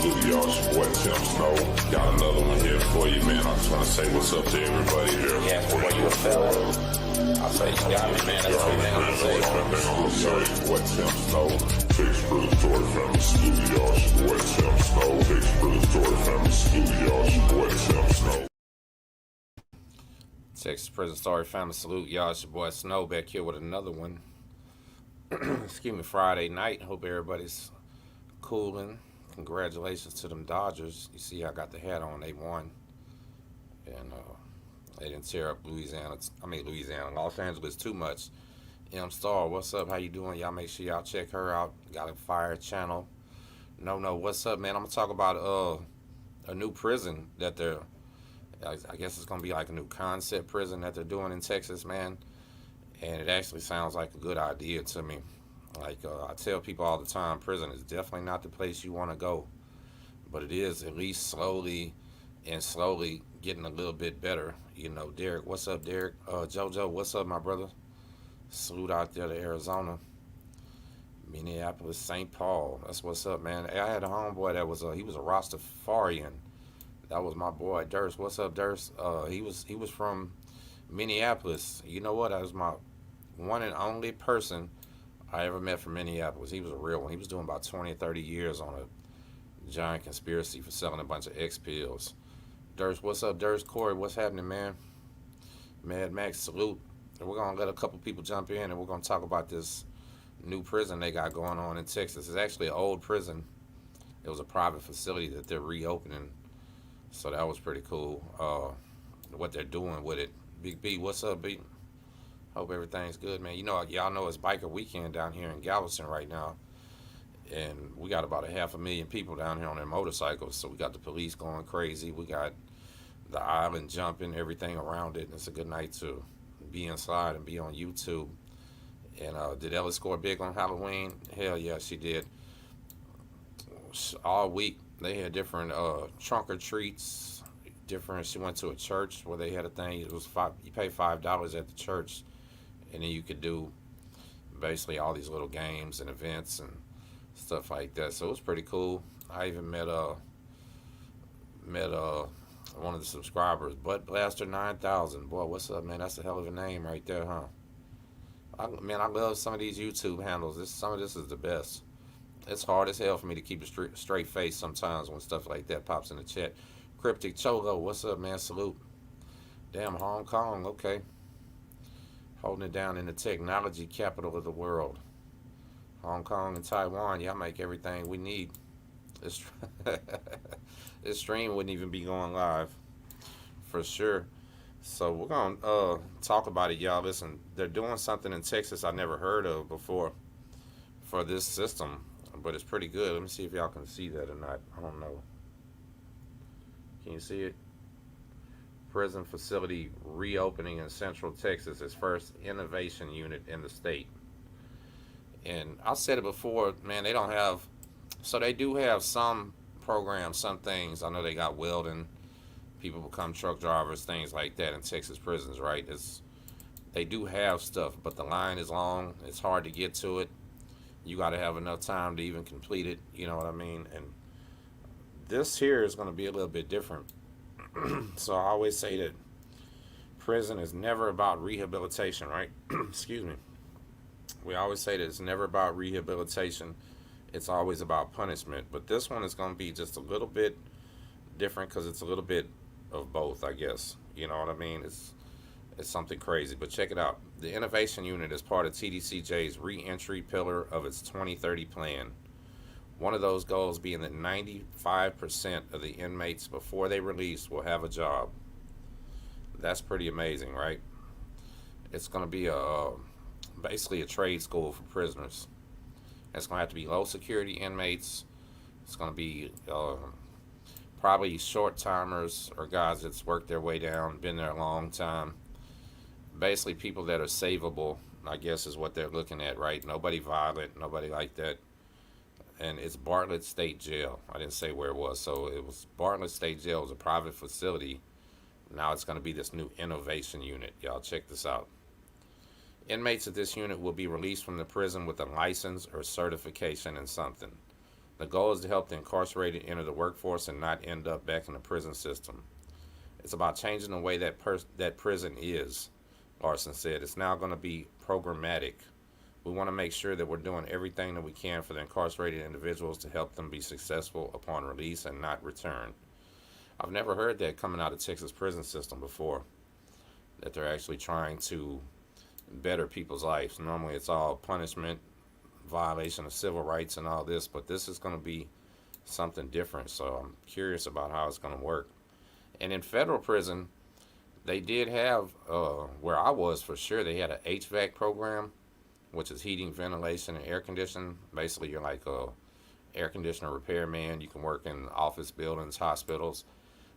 salute y'all. It's your boy Tim Snow. Got another one here for you, man. I just want to say what's up to everybody here. Yeah, boy, you a felon? I say you got me, man. That's everything I'm gonna say. Boy Tim Snow. Takes for the story family. Salute y'all. It's your boy Tim Snow. Takes for the story family. Salute y'all. It's your boy Tim Snow. Texas Prison Story family, salute y'all. It's your boy Snow back here with another one. Excuse me, Friday night. Hope everybody's cooling. Congratulations to them Dodgers. You see, I got the hat on. They won, and they didn't tear up Louisiana. Los Angeles too much. M Star, what's up? How you doing? Y'all make sure y'all check her out. Got a fire channel. No, what's up, man? I'm gonna talk about a new prison that they're. I guess it's going to be like a new concept prison that they're doing in Texas, man. And it actually sounds like a good idea to me. Like I tell people all the time, prison is definitely not the place you want to go. But it is at least slowly getting a little bit better. You know, Derek, what's up, Derek? JoJo, what's up, my brother? Salute out there to Arizona. Minneapolis, St. Paul. That's what's up, man. I had a homeboy that was he was a Rastafarian. That was my boy Durst. What's up, Durst? He was from Minneapolis. You know what? That was my one and only person I ever met from Minneapolis. He was a real one. He was doing about 20 or 30 years on a giant conspiracy for selling a bunch of X pills. Durst, what's up, Durst? Corey, what's happening, man? Mad Max, salute. And we're gonna let a couple people jump in, and we're gonna talk about this new prison they got going on in Texas. It's actually an old prison. It was a private facility that they're reopening. So that was pretty cool, what they're doing with it. Big B, what's up, B? Hope everything's good, man. You know, y'all know it's Biker Weekend down here in Galveston right now. And we got about 500,000 people down here on their motorcycles. So we got the police going crazy. We got the island jumping, everything around it. And it's a good night to be inside and be on YouTube. And did Ella score big on Halloween? Hell yeah, she did. All week. They had different trunk or treats. She went to a church where they had a thing. It was you pay $5 at the church, and then you could do basically all these little games and events and stuff like that. So it was pretty cool. I even met one of the subscribers, Butt Blaster 9000. Boy, what's up, man? That's a hell of a name right there, huh? I love some of these YouTube handles. Some of this is the best. It's hard as hell for me to keep a straight face sometimes when stuff like that pops in the chat. Cryptic Cholo, what's up, man? Salute. Damn, Hong Kong, okay. Holding it down in the technology capital of the world. Hong Kong and Taiwan, y'all make everything we need. This stream wouldn't even be going live, for sure. So we're going to talk about it, y'all. Listen, they're doing something in Texas I never heard of before for this system. But it's pretty good. Let me see if y'all can see that or not. I don't know. Can you see it? Prison facility reopening in Central Texas. Its first innovation unit in the state. And I said it before, man, they don't have... So they do have some programs, some things. I know they got welding. People become truck drivers, things like that in Texas prisons, right? They do have stuff, but the line is long. It's hard to get to it. You got to have enough time to even complete it, you know what I mean? And this here is going to be a little bit different. So I always say that prison is never about rehabilitation, right? Excuse me. We always say that it's never about rehabilitation. It's always about punishment. But this one is going to be just a little bit different because it's a little bit of both, I guess. You know what I mean? It's something crazy, but check it out. The Innovation Unit is part of TDCJ's Reentry pillar of its 2030 plan. One of those goals being that 95% of the inmates before they release will have a job. That's pretty amazing, right? It's going to be basically a trade school for prisoners. It's going to have to be low security inmates. It's going to be probably short timers or guys that's worked their way down, been there a long time. Basically people that are savable, I guess, is what they're looking at, right? Nobody violent, nobody like that. And it's Bartlett State Jail. I didn't say where it was. So it was Bartlett State Jail. It was a private facility. Now it's going to be this new innovation unit. Y'all check this out. Inmates at this unit will be released from the prison with a license or certification in something. The goal is to help the incarcerated enter the workforce and not end up back in the prison system. It's about changing the way that prison is, Larson said. It's now going to be programmatic. We want to make sure that we're doing everything that we can for the incarcerated individuals to help them be successful upon release and not return. I've never heard that coming out of Texas prison system before, that they're actually trying to better people's lives. Normally it's all punishment, violation of civil rights and all this, but this is going to be something different. So I'm curious about how it's going to work. And in federal prison, they did have, where I was for sure, they had an HVAC program, which is heating, ventilation, and air conditioning. Basically, you're like a air conditioner repairman. You can work in office buildings, hospitals.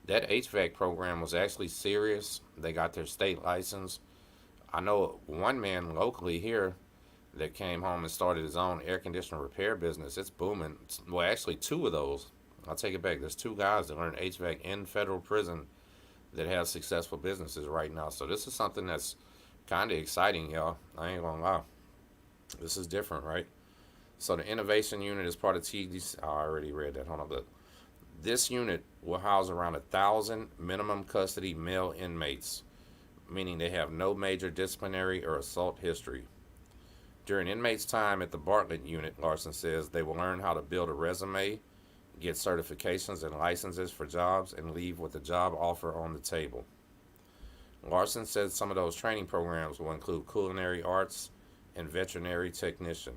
That HVAC program was actually serious. They got their state license. I know one man locally here that came home and started his own air conditioner repair business. It's booming. Well, actually, two of those. I'll take it back. There's two guys that learned HVAC in federal prison that have successful businesses right now. So this is something that's kind of exciting, y'all. I ain't gonna lie. This is different, right? So the innovation unit is part of TDC. I already read that. Hold on, look. This unit will house around 1,000 minimum custody male inmates, meaning they have no major disciplinary or assault history. During inmates' time at the Bartlett unit, Larson says, they will learn how to build a resume, get certifications and licenses for jobs, and leave with a job offer on the table. Larson says some of those training programs will include culinary arts and veterinary technician.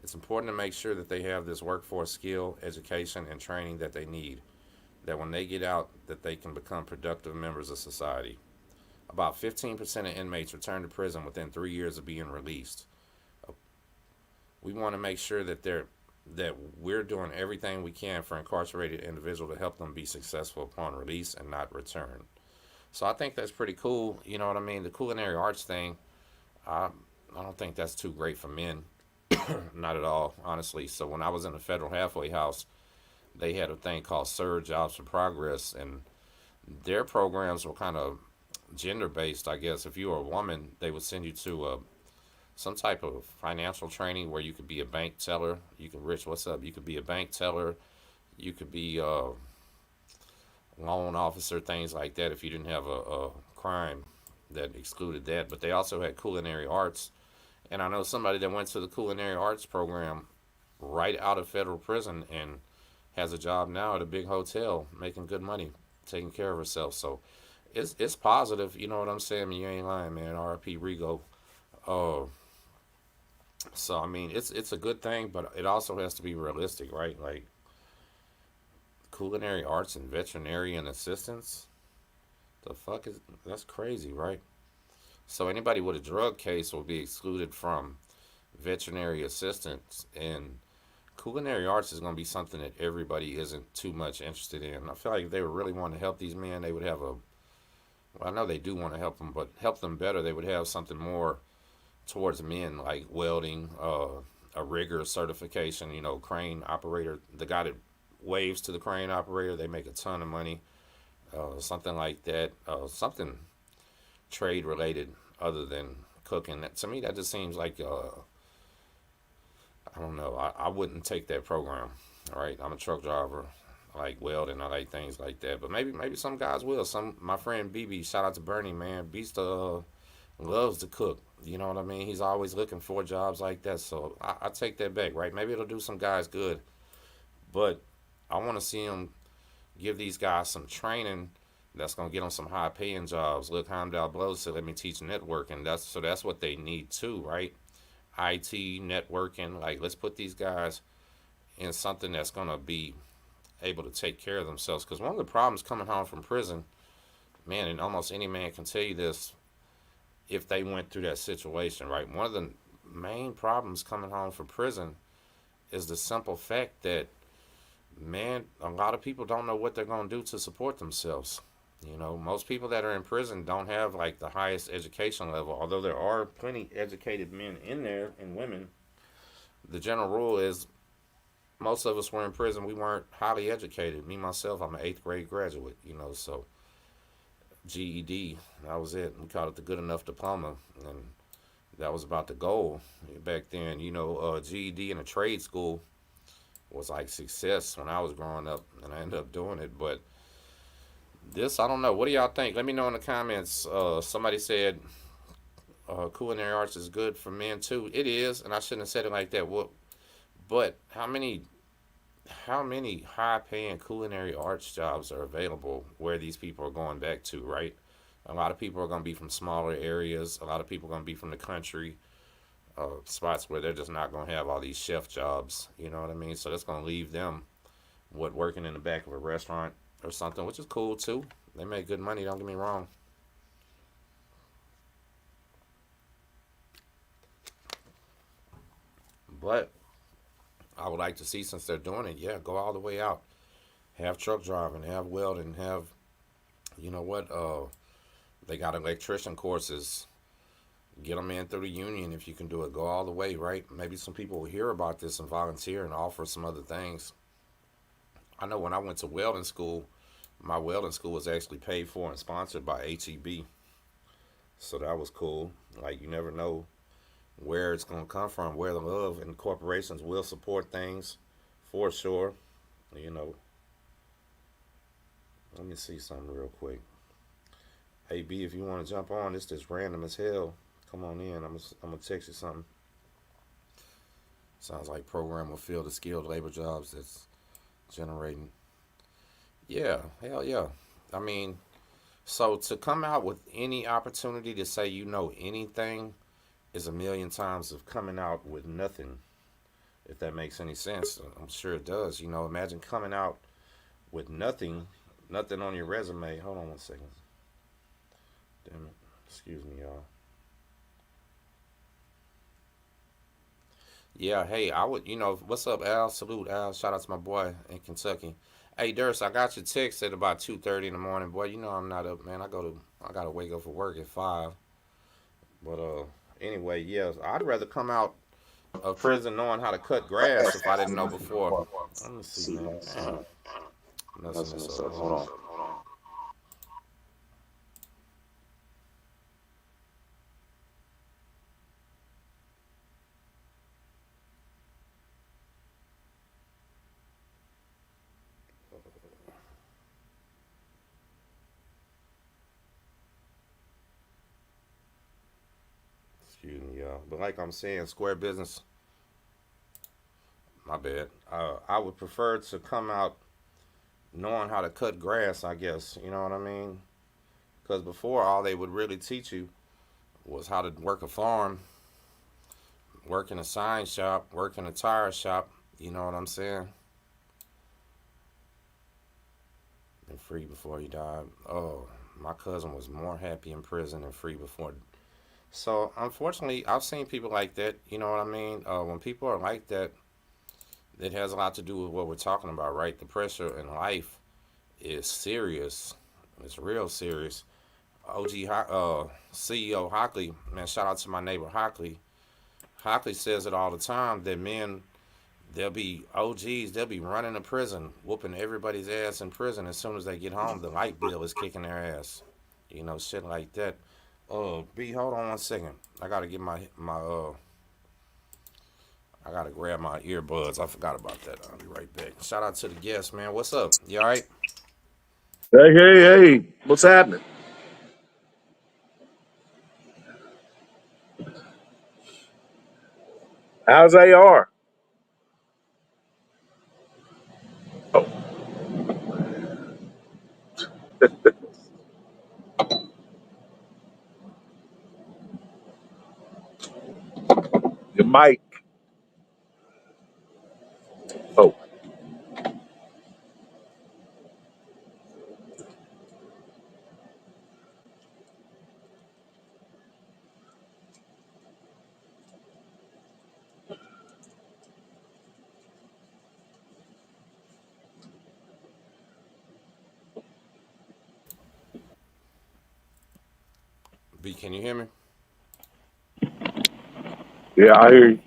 It's important to make sure that they have this workforce skill, education, and training that they need, that when they get out, that they can become productive members of society. About 15% of inmates return to prison within 3 years of being released. We want to make sure that we're doing everything we can for incarcerated individuals to help them be successful upon release and not return. So I think that's pretty cool. You know what I mean? The culinary arts thing, I don't think that's too great for men. Not at all, honestly. So when I was in the federal halfway house, they had a thing called Surge Jobs for Progress, and their programs were kind of gender-based, I guess. If you were a woman, they would send you to some type of financial training where you could be a bank teller. You could, Rich, what's up? You could be a bank teller. You could be a loan officer, things like that, if you didn't have a crime that excluded that. But they also had culinary arts. And I know somebody that went to the culinary arts program right out of federal prison and has a job now at a big hotel, making good money, taking care of herself. So it's positive, you know what I'm saying? I mean, you ain't lying, man. R.I.P. Rigo. So I mean, it's a good thing, but it also has to be realistic, right? Like culinary arts and veterinarian assistants. The fuck is that's crazy, right? So anybody with a drug case will be excluded from veterinary assistance, and culinary arts is going to be something that everybody isn't too much interested in. I feel like if they would really want to help these men, they would have well, I know they do want to help them, but help them better, they would have something more towards men, like welding, a rigger certification, crane operator. The guy that waves to the crane operator, they make a ton of money. Something like that. Something trade related other than cooking. To me, that just seems like I don't know. I wouldn't take that program. All right, I'm a truck driver. I like welding. I like things like that. But maybe some guys will. My friend BB, shout out to Bernie, man. Beast loves to cook. You know what I mean? He's always looking for jobs like that. So I take that back, right? Maybe it'll do some guys good. But I want to see him give these guys some training that's going to get them some high-paying jobs. Look, Heimdall Blows said, let me teach networking. That's what they need too, right? IT, networking. Like, let's put these guys in something that's going to be able to take care of themselves. Because one of the problems coming home from prison, man, and almost any man can tell you this if they went through that situation, right? One of the main problems coming home from prison is the simple fact that, man, a lot of people don't know what they're going to do to support themselves. Most people that are in prison don't have like the highest education level, although there are plenty educated men in there and women. The general rule is most of us were in prison. We weren't highly educated. Me, myself, I'm an 8th grade graduate, so GED, that was it. We called it the good enough diploma, and that was about the goal back then. GED in a trade school was like success when I was growing up, and I ended up doing it. But this, I don't know. What do y'all think? Let me know in the comments. Somebody said culinary arts is good for men too. It is, and I shouldn't have said it like that. What? But how many high paying culinary arts jobs are available where these people are going back to, right? A lot of people are going to be from smaller areas. A lot of people are going to be from the country, spots where they're just not going to have all these chef jobs. You know what I mean? So that's going to leave them, working in the back of a restaurant or something, which is cool too. They make good money, don't get me wrong. But I would like to see, since they're doing it, yeah, go all the way out. Have truck driving, have welding, have, you know what, they got electrician courses. Get them in through the union if you can do it. Go all the way, right? Maybe some people will hear about this and volunteer and offer some other things. I know when I went to welding school, my welding school was actually paid for and sponsored by HEB. So that was cool. Like, you never know where it's going to come from, where the love, and corporations will support things for sure. You know, let me see something real quick. Hey, B, if you want to jump on, it's just random as hell. Come on in. I'm gonna text you something. Sounds like program will fill the skilled labor jobs that's generating. Yeah, hell yeah. I mean, so to come out with any opportunity to say you know anything is a million times of coming out with nothing. If that makes any sense, I'm sure it does. You know, imagine coming out with nothing, nothing on your resume. Hold on one second. Damn it. Excuse me, y'all. Yeah, hey, I would, what's up, Al? Salute, Al. Shout out to my boy in Kentucky. Hey, Durst, I got your text at about 2:30 in the morning, boy. You know I'm not up, man. I gotta wake up for work at 5. But anyway, yes, I'd rather come out of prison knowing how to cut grass if I didn't know before. Let me see, man. Damn, messing this up. Hold on. Excuse me, y'all. But like I'm saying, square business. My bad. I would prefer to come out knowing how to cut grass, I guess. You know what I mean? Because before, all they would really teach you was how to work a farm, work in a sign shop, work in a tire shop. You know what I'm saying? And free before he died. Oh, my cousin was more happy in prison and free before. So, unfortunately, I've seen people like that. You know what I mean? When people are like that, it has a lot to do with what we're talking about, right? The pressure in life is serious. It's real serious. CEO Hockley, man, shout out to my neighbor Hockley. Hockley says it all the time that men, they'll be OGs, they'll be running to prison, whooping everybody's ass in prison. As soon as they get home, the light bill is kicking their ass. You know, shit like that. B, hold on one second. I gotta get I gotta grab my earbuds. I forgot about that. I'll be right back. Shout out to the guest, man. What's up? You all right? Hey, hey, hey, what's happening? How's AR? Oh, your mic. Oh, B, can you hear me? yeah, I hear you.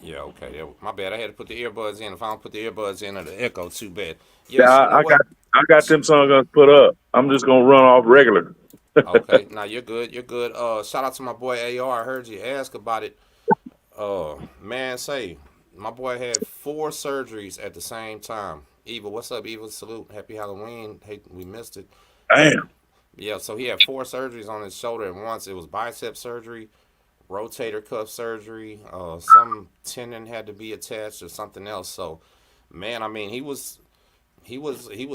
Yeah, okay. My bad. I had to put the earbuds in. If I don't put the earbuds in, it'll echo too bad. Yeah, Yes, you know what? I got them songs gonna put up. I'm just gonna run off regular. Okay, now you're good. You're good. Shout out to my boy AR. I heard you ask about it. Man, say My boy had 4 surgeries at the same time. Eva, what's up, Eva? Salute. Happy Halloween. Hate we missed it. Damn. Yeah, so he had 4 surgeries on his shoulder at once. It was bicep surgery, rotator cuff surgery, some tendon had to be attached or something else. So, man, I mean, he was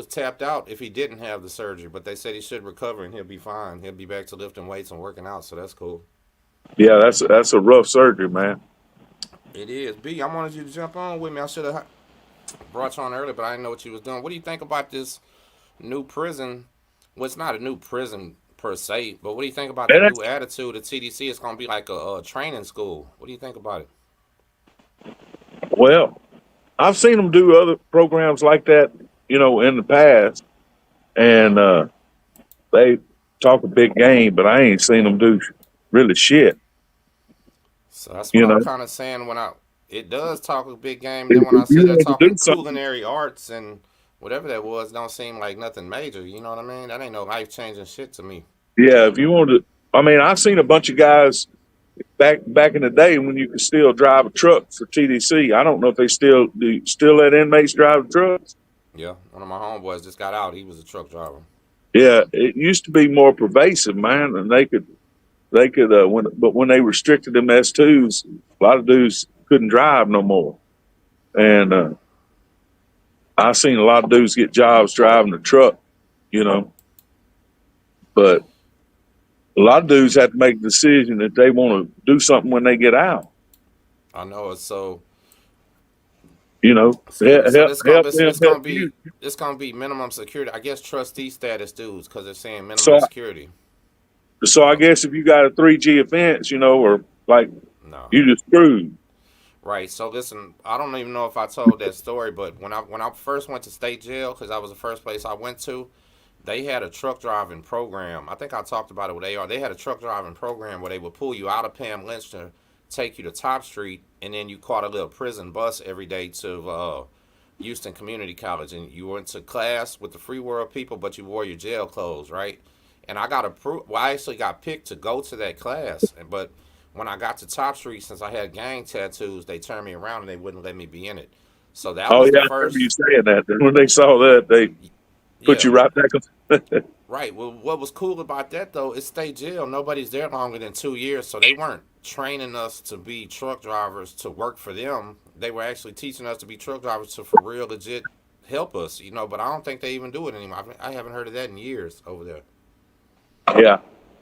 tapped out if he didn't have the surgery, but they said he should recover and he'll be fine. He'll be back to lifting weights and working out, so that's cool. Yeah, that's a rough surgery, man. It is. B, I wanted you to jump on with me. I should have brought you on earlier, but I didn't know what you was doing. What do you think about this new prison? Well, it's not a new prison per se, but what do you think about the And that's new attitude at TDC? It's going to be like a training school. What do you think about it? well, I've seen them do other programs like that, in the past, and they talk a big game, but I ain't seen them do really shit. So that's what You I'm know, kind of saying when it does talk a big game. Then when I if see you they're want to do talking something, culinary arts and whatever that was, don't seem like nothing major. You know what I mean? That ain't no life changing shit to me. yeah, if you want to, I mean, I've seen a bunch of guys back in the day when you could still drive a truck for TDC. I don't know if they still let inmates drive trucks. Yeah, one of my homeboys just got out. He was a truck driver. Yeah, it used to be more pervasive, man, and they could when they restricted them S2s, a lot of dudes couldn't drive no more, and I seen a lot of dudes get jobs driving a truck, you know, but a lot of dudes have to make the decision that they want to do something when they get out, I know it's so. So help this gonna help this, them this help gonna be you. this gonna be minimum security. I guess trustee status dudes because they're saying minimum So security. so I So guess if you got a 3G offense, or like no. you just screwed. Right. So listen, I don't even know if I told that story, but when I first went to state jail, because that was the first place I went to, they had a truck driving program. I think I talked about it with AR. They had a truck driving program where they would pull you out of Pam Lynchner, take you to Top Street, and then you caught a little prison bus every day to Houston Community College, and you went to class with the free world people, but you wore your jail clothes, right? And I got approved. Well, I actually got picked to go to that class, but when I got to Top Street, since I had gang tattoos, they turned me around and they wouldn't let me be in it. So that Oh was the yeah, I remember you first. saying that. When they saw that, they put Yeah, you right back on. right. Well, what was cool about that though is state jail. Nobody's there longer than 2 years, so they weren't training us to be truck drivers to work for them. They were actually teaching us to be truck drivers to for real, legit help us. But I don't think they even do it anymore. I haven't heard of that in years over there. Yeah,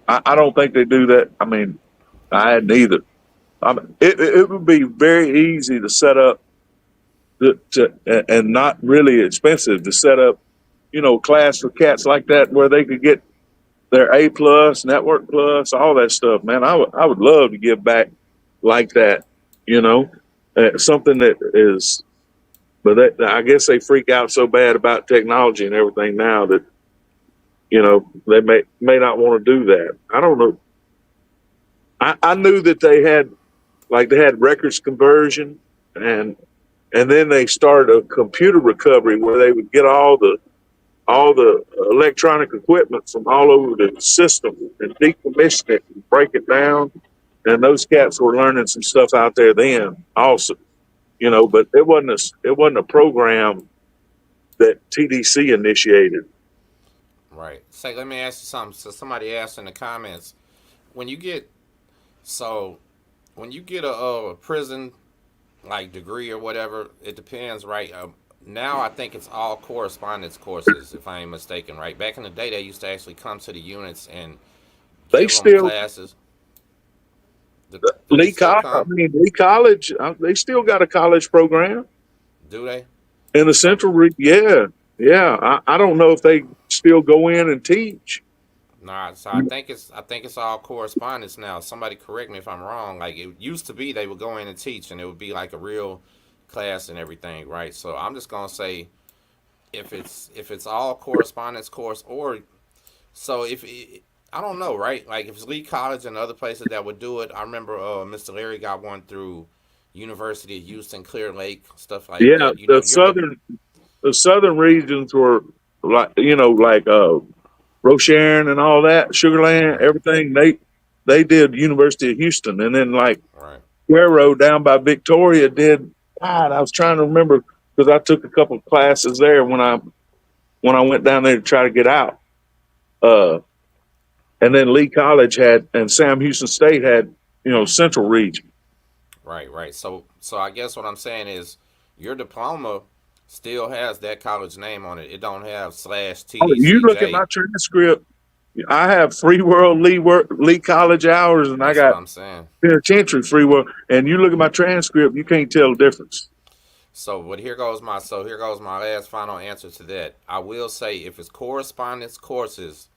I don't think they do that. I mean, I hadn't either. It would be very easy to set up and not really expensive to set up, class for cats like that where they could get their A plus, network plus, all that stuff. Man, I would love to give back like that. You know, something that is. But I guess they freak out so bad about technology and everything now that they may not want to do that. I don't know. I knew that they had records conversion and then they started a computer recovery where they would get all the electronic equipment from all over the system and decommission it and break it down. And those cats were learning some stuff out there then also, but it wasn't a program that TDC initiated. Right. Say, let me ask you something. So somebody asked in the comments, when you get so when you get a prison like degree or whatever, it depends, right? Now I think it's all correspondence courses, if I ain't mistaken, right? Back in the day, they used to actually come to the units and They give them still classes. Do they still come? Lee College, they still got a college program Do they? in the Some yeah, yeah. I don't know if they still go in and teach. Nah. So I think it's all correspondence now. Somebody correct me if I'm wrong. Like it used to be, they would go in and teach, and it would be like a real class and everything, right? So I'm just gonna say if it's all correspondence course or so if it, I don't know, right? Like if it's Lee College and other places that would do it. I remember Mr. Larry got one through University of Houston, Clear Lake, stuff like Yeah, that. You're the the southern regions were like Rosharon and all that, Sugarland, Mhm. everything. They did University of Houston, and then like Right. Railroad down by Victoria did God, I was trying to remember because I took a couple of classes there when I went down there to try to get out. Uh, and then Lee College had and Sam Houston State had, Central Region. Right, right. So I guess what I'm saying is your diploma still has that college name on it. It don't have slash Oh, you look at my TDCJ. transcript. I have Free World Lee College hours, and I That's what got I'm saying. penitentiary Free World. And you look at my transcript, you can't tell the difference. Here goes my last final answer to that. I will say if it's correspondence courses,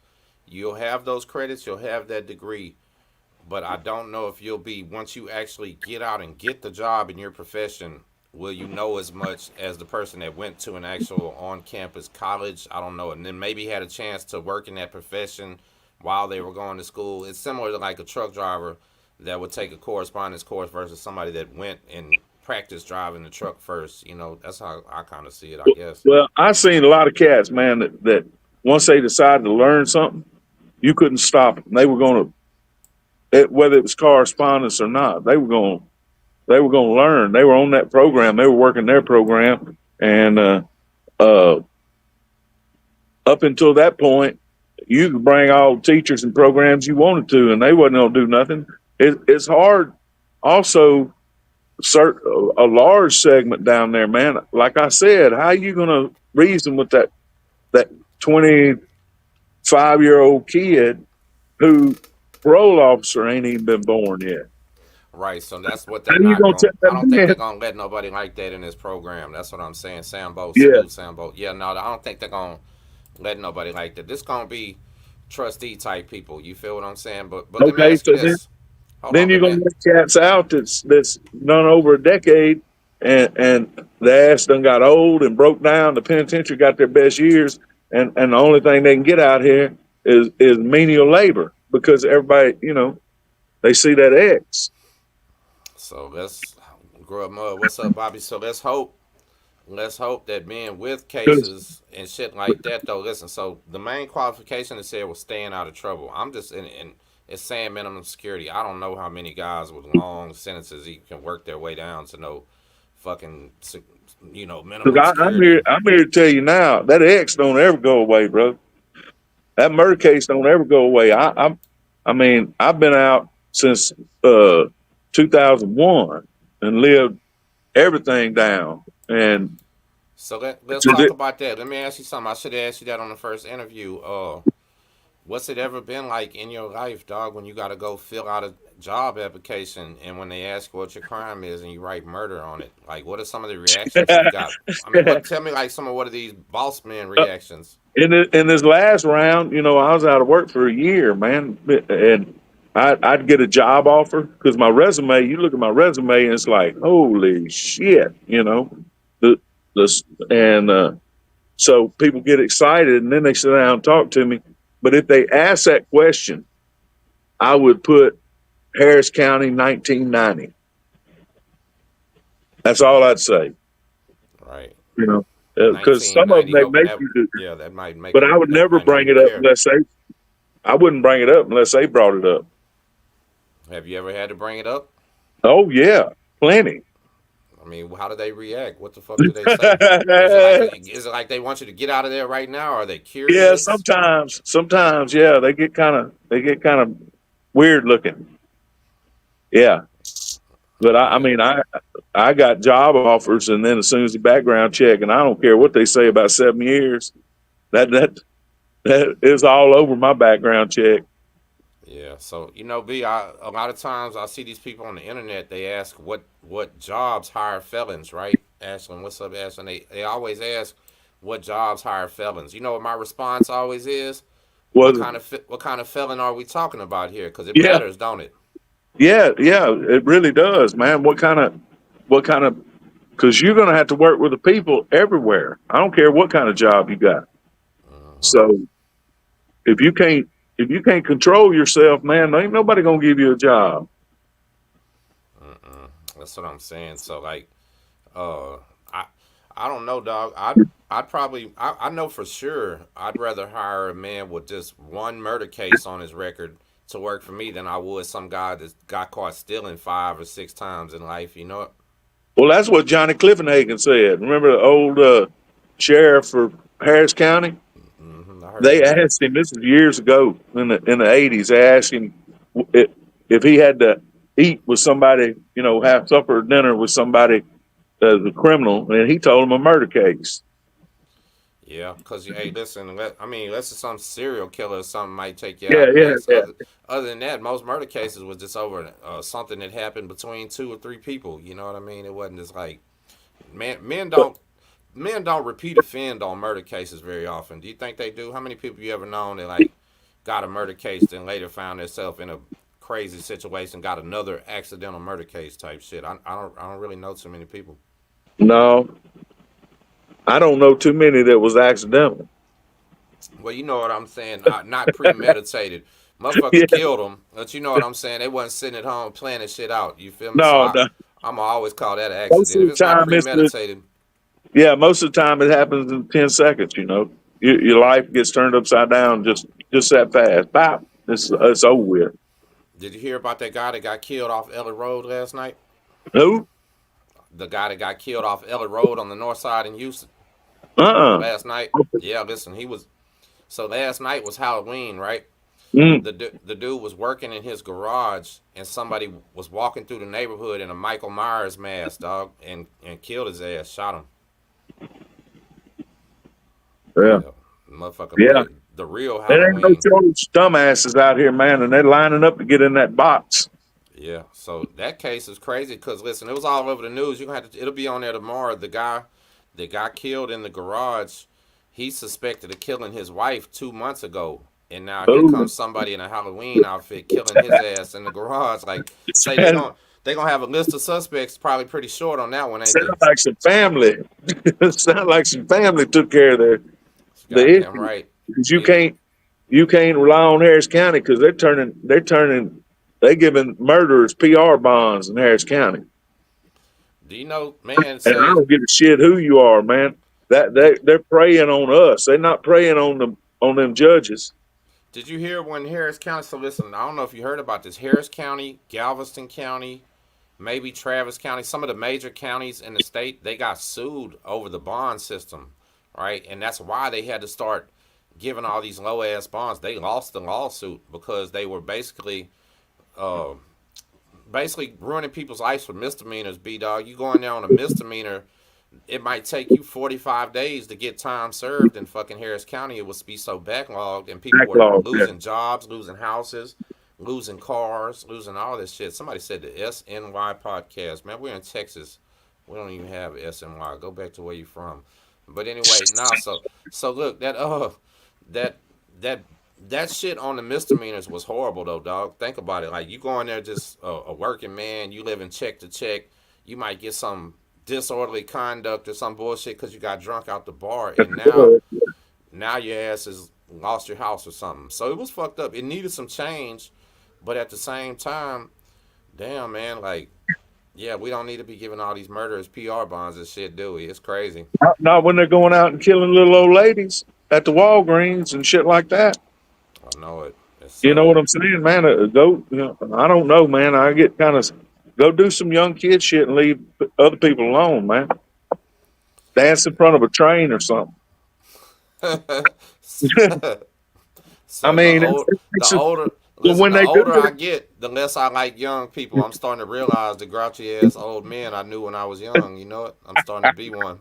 you'll have those credits, you'll have that degree, but I don't know if you'll be once you actually get out and get the job in your profession, will you know as much as the person that went to an actual on-campus college? I don't know, and then maybe had a chance to work in that profession while they were going to school. It's similar to like a truck driver that would take a correspondence course versus somebody that went and practiced driving the truck first. That's how I kind of see it, I guess. Well, I've seen a lot of cats, man, that once they decided to learn something, you couldn't stop them. They were going to, whether it was correspondence or not, they were going to learn. They were on that program. They were working their program, and uh, up until that point, you could bring all the teachers and programs you wanted to, and they wasn't going to do nothing. It's hard. Also, a large segment down there, man. Like I said, how are you going to reason with that 25-year-old kid who parole officer ain't even been born yet? Right, so that's what How they're are you not going to going. tell I that don't think they're man? going to let nobody like that in this program. That's what I'm saying. Sambo, Yeah. salute Sambo. Yeah, no, I don't think they're going to let nobody like that. This going to be trustee type people. You feel what I'm saying? But let me Okay. ask you So this. Hold then on, you're let me. going to let cats out that's done over a decade, and the ass done got old and broke down. The penitentiary got their best years, and the only thing they can get out here is menial labor because everybody, they see that X. So let's grow up mud. What's up, Bobby? So let's hope that being with Because cases and shit like that though. Listen, so the main qualification it said was staying out of trouble. I'm just in it's saying minimum security. I don't know how many guys with long sentences can work their way down to no fucking minimum security. I'm here to tell you now that X don't ever go away, bro. That murder case don't ever go away. I mean, I've been out since 2001 and lived everything down. And So let's to talk the, about that. Let me ask you something. I should have asked you that on the first interview. What's it ever been like in your life, dog, when you got to go fill out a job application and when they ask what your crime is and you write murder on it? Like, what are some of the reactions you've got? I mean, tell me like some of what are these boss man reactions? in this last round, I was out of work for a year, man, and I'd get a job offer because my resume. You look at my resume, and it's like, holy shit, the and so people get excited, and then they sit down and talk to me. But if they ask that question, I would put Harris County, 1990. That's all I'd say, Right. because some of them 1990, they hoping make that, you do. yeah, that might make But them, I would that never might make bring them it up care. unless they. I wouldn't bring it up unless they brought it up. Have you ever had to bring it up? Oh yeah, plenty. I mean, how do they react? What the fuck do they say? Is it like they want you to get out of there right now? Or are they Yeah, curious? sometimes, yeah, they get kind of weird looking. Yeah, but I Yeah. mean, I got job offers, and then as soon as the background check, and I don't care what they say about 7 years, that that is all over my background check. Yeah, so B, a lot of times I see these people on the internet. They ask what jobs hire felons, right? Ashlyn, what's up, Ashlyn? They always ask what jobs hire felons. You know what my response always is? What Was kind of what kind of felon are we talking about here? Because it yeah, matters, don't it? yeah, it really does, man. What kind of? Because you're going to have to work with the people everywhere. I don't care what kind of job you got. Hmm. So if you can't if you can't control yourself, man, ain't nobody gonna give you a job. Mm-mm. That's what I'm saying. So like, uh, I I don't know, dog. I know for sure I'd rather hire a man with just one murder case on his record to work for me than I would some guy that got caught stealing 5 or 6 times in life. You know? Well, that's what Johnny Cliftonhagen said. Remember the old sheriff for Harris County? I heard They that. asked him. This is years ago in the '80s. They asked him if he had to eat with somebody, have supper or dinner with somebody, the criminal, and he told him a murder case. Yeah, because hey, listen. I mean, unless it's some serial killer or something might take you Yeah, out yeah, next. yeah. Other than that, most murder cases was just over something that happened between two or three people. You know what I mean? It wasn't just like men don't repeat offend on murder cases very often. Do you think they do? How many people you ever known that like got a murder case then later found themselves in a crazy situation, got another accidental murder case type shit? I don't really know too many people. No, I don't know too many that was accidental. Well, you know what I'm saying. Not premeditated. Yeah, Motherfucker killed him, but you know what I'm saying. They wasn't sitting at home planning shit out. You feel me? So no, no. I'm gonna always call that an Most accident. of If the it's not time, premeditated, most of the time it happens in 10 seconds. Your life gets turned upside down just that fast. Bop, it's over with. did you hear about that guy that got killed off Ellie Road last night? Who? The guy that got killed off Ellie Road on the north side in Houston Uh-uh. last night. Yeah, listen, he was. So last night was Halloween, right? Mm. The dude was working in his garage, and somebody was walking through the neighborhood in a Michael Myers mask, dog, and killed his ass, shot him. Yeah, Yeah, motherfucker, yeah. the real There ain't no Halloween. shortage of dumbasses out here, man, and they're lining up to get in that box. Yeah, so that case is crazy because listen, it was all over the news. You gonna have to. It'll be on there tomorrow. The guy that got killed in the garage, he suspected of killing his wife 2 months ago, and now here Ooh, comes somebody in a Halloween outfit killing his ass in the garage. Like, say sound they gonna have a list of suspects probably pretty short on that one, ain't sound they? like some family. Sound like some family took care of the Goddamn issue. right. Because Yeah. you can't rely on Harris County because they giving murderers PR bonds in Harris County. Do you know, man? And I Say, don't give a shit who you are, man. That they're preying on us. They're not preying on them judges. did you hear when Harris County? So listen, I don't know if you heard about this. Harris County, Galveston County, maybe Travis County, some of the major counties in the state, they got sued over the bond system, right? And that's why they had to start giving all these low ass bonds. They lost the lawsuit because they were uh, basically ruining people's lives for misdemeanors. B dog, you go in there on a misdemeanor, it might take you 45 days to get time served in fucking Harris County. It would be so backlogged, and people were Backlog. Yeah. losing jobs, losing houses, losing cars, losing all this shit. Somebody said the SNY podcast. Man, we're in Texas. We don't even have SNY. Go back to where you from. But anyway, now so look that that that shit on the misdemeanors was horrible though, dog. Think about it. Like you go in there just a working man, you live in check to check. You might get some disorderly conduct or some bullshit because you got drunk out the bar, and now your ass has lost your house or something. So it was fucked up. It needed some change, but at the same time, damn man, like yeah, we don't need to be giving all these murderers PR bonds and shit, do we? It's crazy. Not when they're going out and killing little old ladies at the Walgreens and shit like that. I know it. It's You know what I'm saying, man? Go. I don't know, man. I get kind of go do some young kid shit and leave other people alone, man. Dance in front of a train or something. I So mean, the it's older listen, when the they do older I that, get, the less I like young people. I'm starting to realize the grouchy ass old men I knew when I was young. You know what? I'm starting to be one.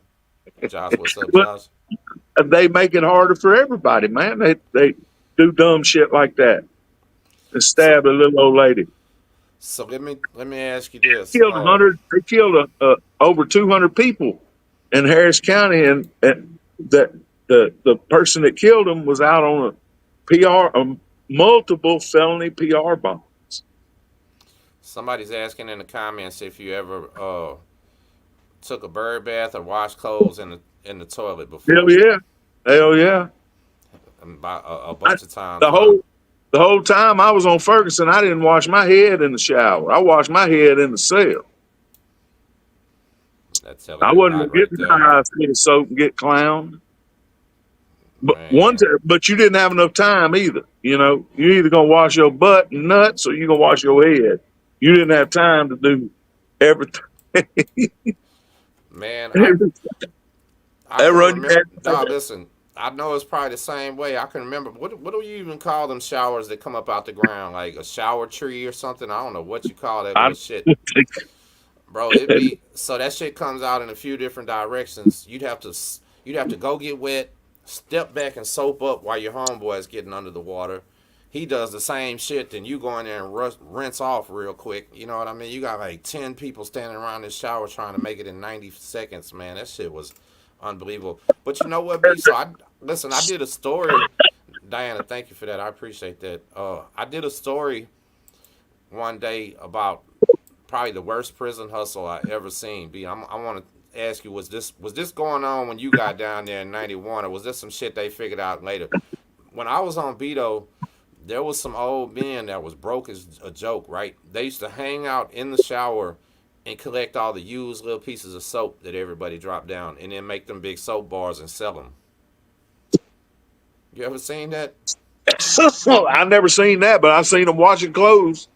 Josh, what's up, well, Josh? they make it harder for everybody, man. They do dumb shit like that and So stab a little old lady. so let me ask you this. Killed 100. They killed over 200 people in Harris County, and that the person that killed them was out on a PR, multiple felony PR bonds. Somebody's asking in the comments if you ever took a bird bath or washed clothes in the toilet Hell before. yeah, hell yeah. And by a I, bunch of times, the huh? whole time I was on Ferguson, I didn't wash my head in the shower. I washed my head in the cell. That's telling I you a wasn't lot right getting there, my huh? eyes full of soap and get clowned. Man. But you didn't have enough time either. You're either gonna wash your butt and nuts or you're gonna wash your head. You didn't have time to do everything. Man, I That can run your remember. head. Dog, listen, I know it's probably the same way. I can remember. What do you even call them showers that come up out the ground, like a shower tree or something? I don't know what you call that I, little shit, bro. It'd be so that shit comes out in a few different directions. You'd have to go get wet, step back and soap up while your homeboy is getting under the water. He does the same shit, then you go in there and rinse off real quick. You know what I mean? You got like 10 people standing around this shower trying to make it in 90 seconds, man. That shit was unbelievable. But you know what, B? So listen. I did a story. Diana, thank you for that. I appreciate that. I did a story one day about probably the worst prison hustle I ever seen. B, I want to ask you, was this going on when you got down there in '91, or was this some shit they figured out later? When I was on Beto, there was some old men that was broke as a joke, right? They used to hang out in the shower and collect all the used little pieces of soap that everybody dropped down, and then make them big soap bars and sell them. You ever seen that? I never seen that, but I seen them washing clothes.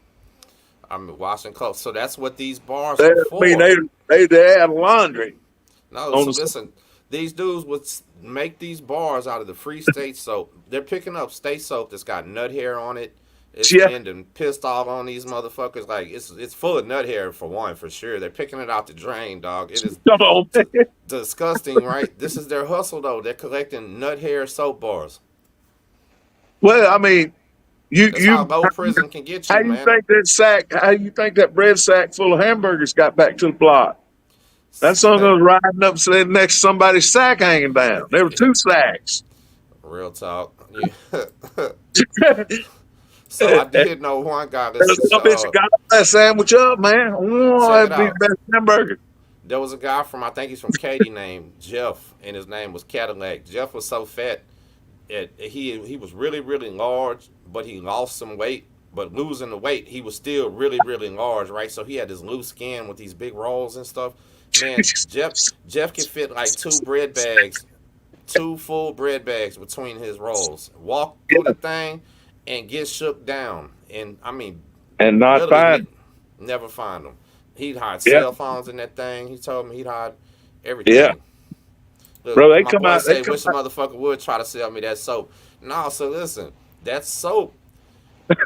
I'm washing clothes. So that's what these bars They, were I mean, for. they had laundry No, on so the. listen, these dudes would make these bars out of the free state soap. They're picking up state soap that's got nut hair on it. It's Yeah, been and pissed off on these motherfuckers. Like it's full of nut hair for one, for sure. They're picking it out the drain, dog. It is come on, man. disgusting, right? This is their hustle, though. They're collecting nut hair soap bars. Well, I mean, That's how you low prison can get how you, you man. think that sack? How you think that bread sack full of hamburgers got back to the block? That son was riding up sitting next to somebody's sack hanging down. There were two sacks. Real talk. Yeah. That So I did know one guy. Listen, son bitch got that sandwich up, man. Oh, check it that'd be the out. best hamburger. There was a guy from, I think he's from Katy, named Jeff, and his name was Cadillac. Jeff was so fat, he was really really large, but he lost some weight. But losing the weight, he was still really really large, right? So he had this loose skin with these big rolls and stuff. Man, Jeff could fit like two full bread bags between his rolls. Walk through the thing and get shook down, and I mean, And not literally fine. never find them. He'd hide Yeah, cell phones in that thing. He told me he'd hide yeah, everything. bro. Look, They my come boy out. They say, come wish a out. motherfucker would try to sell me that soap. No, so listen, that soap,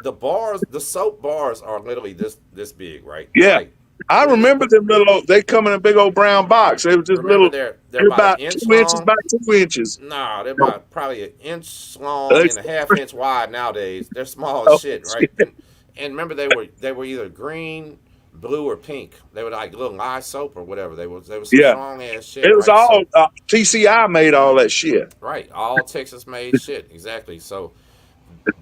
the soap bars are literally this big, right? They're Yeah, like, I what is it? remember them little. They come in a big old brown box. It was just Remember, little. they're They're about an about inch 2 inches long. by 2 inches. Nah, they're about probably an inch long They- and a half inch wide nowadays. They're small as oh, shit, right? shit. And remember, they were either green, blue, or pink. They were like little lye soap or whatever. They were some Yeah, strong ass shit, it was right? all So TCI made all that shit. right, all Texas made shit, exactly. So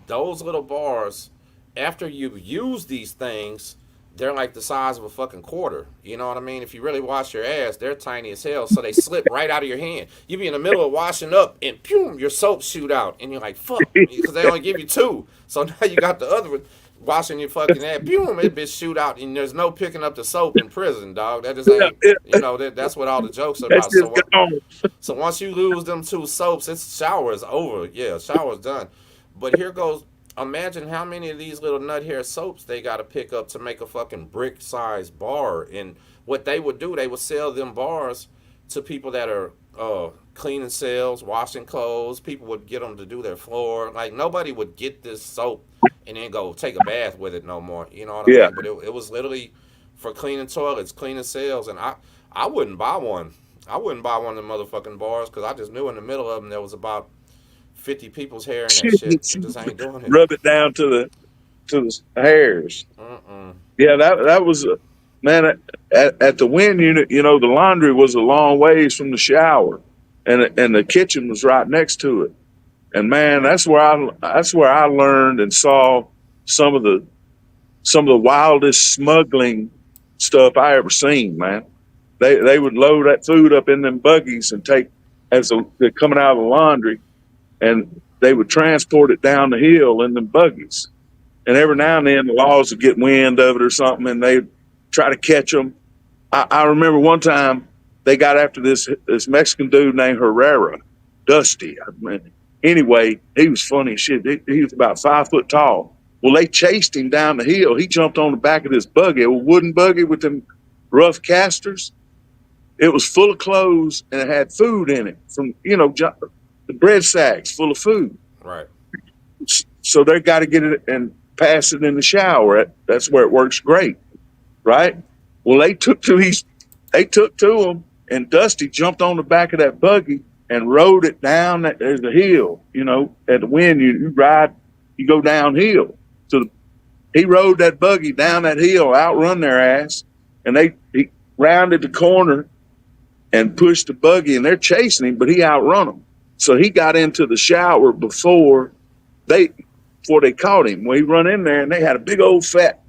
those little bars, after you use these things, they're like the size of a fucking quarter. You know what I mean? If you really wash your ass, they're tiny as hell. So they slip right out of your hand. You be in the middle of washing up and boom, your soap shoot out. And you're like, fuck. Because they only give you two. So now you got the other one washing your fucking ass. Boom, it bitch shoot out. And there's no picking up the soap in prison, dog. That just Yeah, ain't, yeah, that's what all the jokes are that's about. just gone. So once you lose them two soaps, it's shower is over. Yeah, shower's done. But here goes. Imagine how many of these little nut hair soaps they got to pick up to make a fucking brick sized bar. And what they would do, they would sell them bars to people that are cleaning cells, washing clothes. People would get them to do their floor. Like nobody would get this soap and then go take a bath with it no more. You know what I Yeah, mean? But it was literally for cleaning toilets, cleaning cells, and I wouldn't buy one. I wouldn't buy one of them motherfucking bars because I just knew in the middle of them there was about 50 people's hair in that shit. I just ain't doing it. rub it down to the hairs. Mm-mm. Yeah, that was man at the wind unit. You know, the laundry was a long ways from the shower, and the kitchen was right next to it. And man, that's where I learned and saw some of the wildest smuggling stuff I ever seen. Man, they would load that food up in them buggies and take they're coming out of the laundry, and they would transport it down the hill in them buggies. And every now and then the laws would get wind of it or something, and they'd try to catch them. I remember one time they got after this Mexican dude named Herrera, Dusty. I mean, anyway, he was funny as shit. He was about 5 foot tall. Well, they chased him down the hill. He jumped on the back of this buggy, a wooden buggy with them rough casters. It was full of clothes and it had food in it from, the bread sacks full of food. Right. So they got to get it and pass it in the shower. That's where it works great, right? Well, they took to them, and Dusty jumped on the back of that buggy and rode it down. There's a hill, at the wind, you ride, you go downhill. He rode that buggy down that hill, outrun their ass, and he rounded the corner and pushed the buggy, and they're chasing him, but he outrun them. So he got into the shower before they caught him. Well, he run in there, and they had a big old fat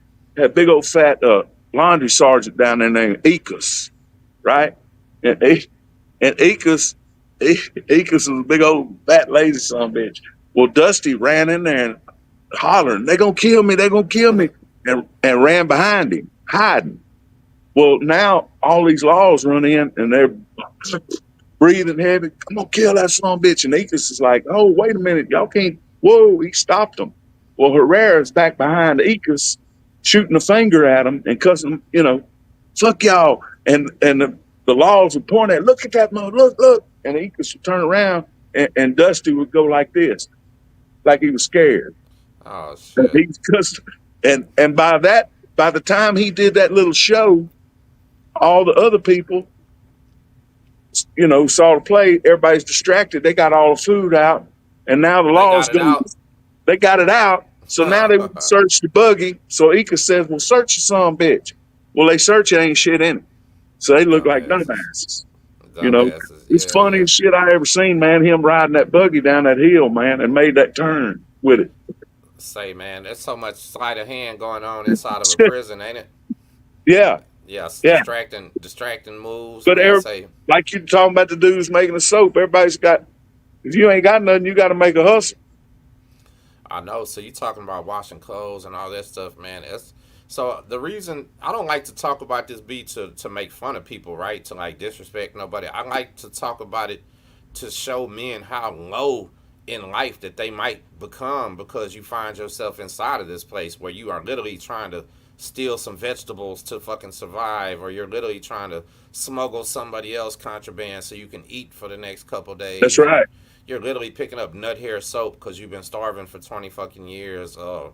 laundry sergeant down there named Ekus, right? And Ekus was a big old fat lazy son of a bitch. Well, Dusty ran in there and hollering, "They're gonna kill me! They're gonna kill me!" and ran behind him, hiding. Well, now all these laws run in and they're breathing heavy. I'm gonna kill that son of a bitch. And Ekus is like, "Oh, wait a minute, y'all can't." Whoa, he stopped them. Well, Herrera's back behind Ekus, shooting a finger at him and cussing, fuck y'all. And the laws would point at, "Look at that mother, look. And Ekus would turn around and Dusty would go like this, like he was scared. Oh shit. And by the time he did that little show, all the other people, saw the play. Everybody's distracted. They got all the food out, and now the laws they got it out. So now they would search the buggy. So Ekus says, "Well, search the son of a bitch." Well, they search it, ain't shit in it. So they look like dumbasses. It's funniest shit I ever seen, man. Him riding that buggy down that hill, man, and made that turn with it. Say, man, there's so much sleight of hand going on inside of a prison, ain't it? Yeah. Yes, yeah. distracting moves. But like you talking about the dudes making the soap, everybody's got. If you ain't got nothing, you got to make a hustle. I know. So you talking about washing clothes and all that stuff, man. So the reason I don't like to talk about this beat to make fun of people, right? To like disrespect nobody. I like to talk about it to show men how low in life that they might become because you find yourself inside of this place where you are literally trying to steal some vegetables to fucking survive, or you're literally trying to smuggle somebody else contraband so you can eat for the next couple days. That's right. You're literally picking up nut hair soap because you've been starving for 20 fucking years. So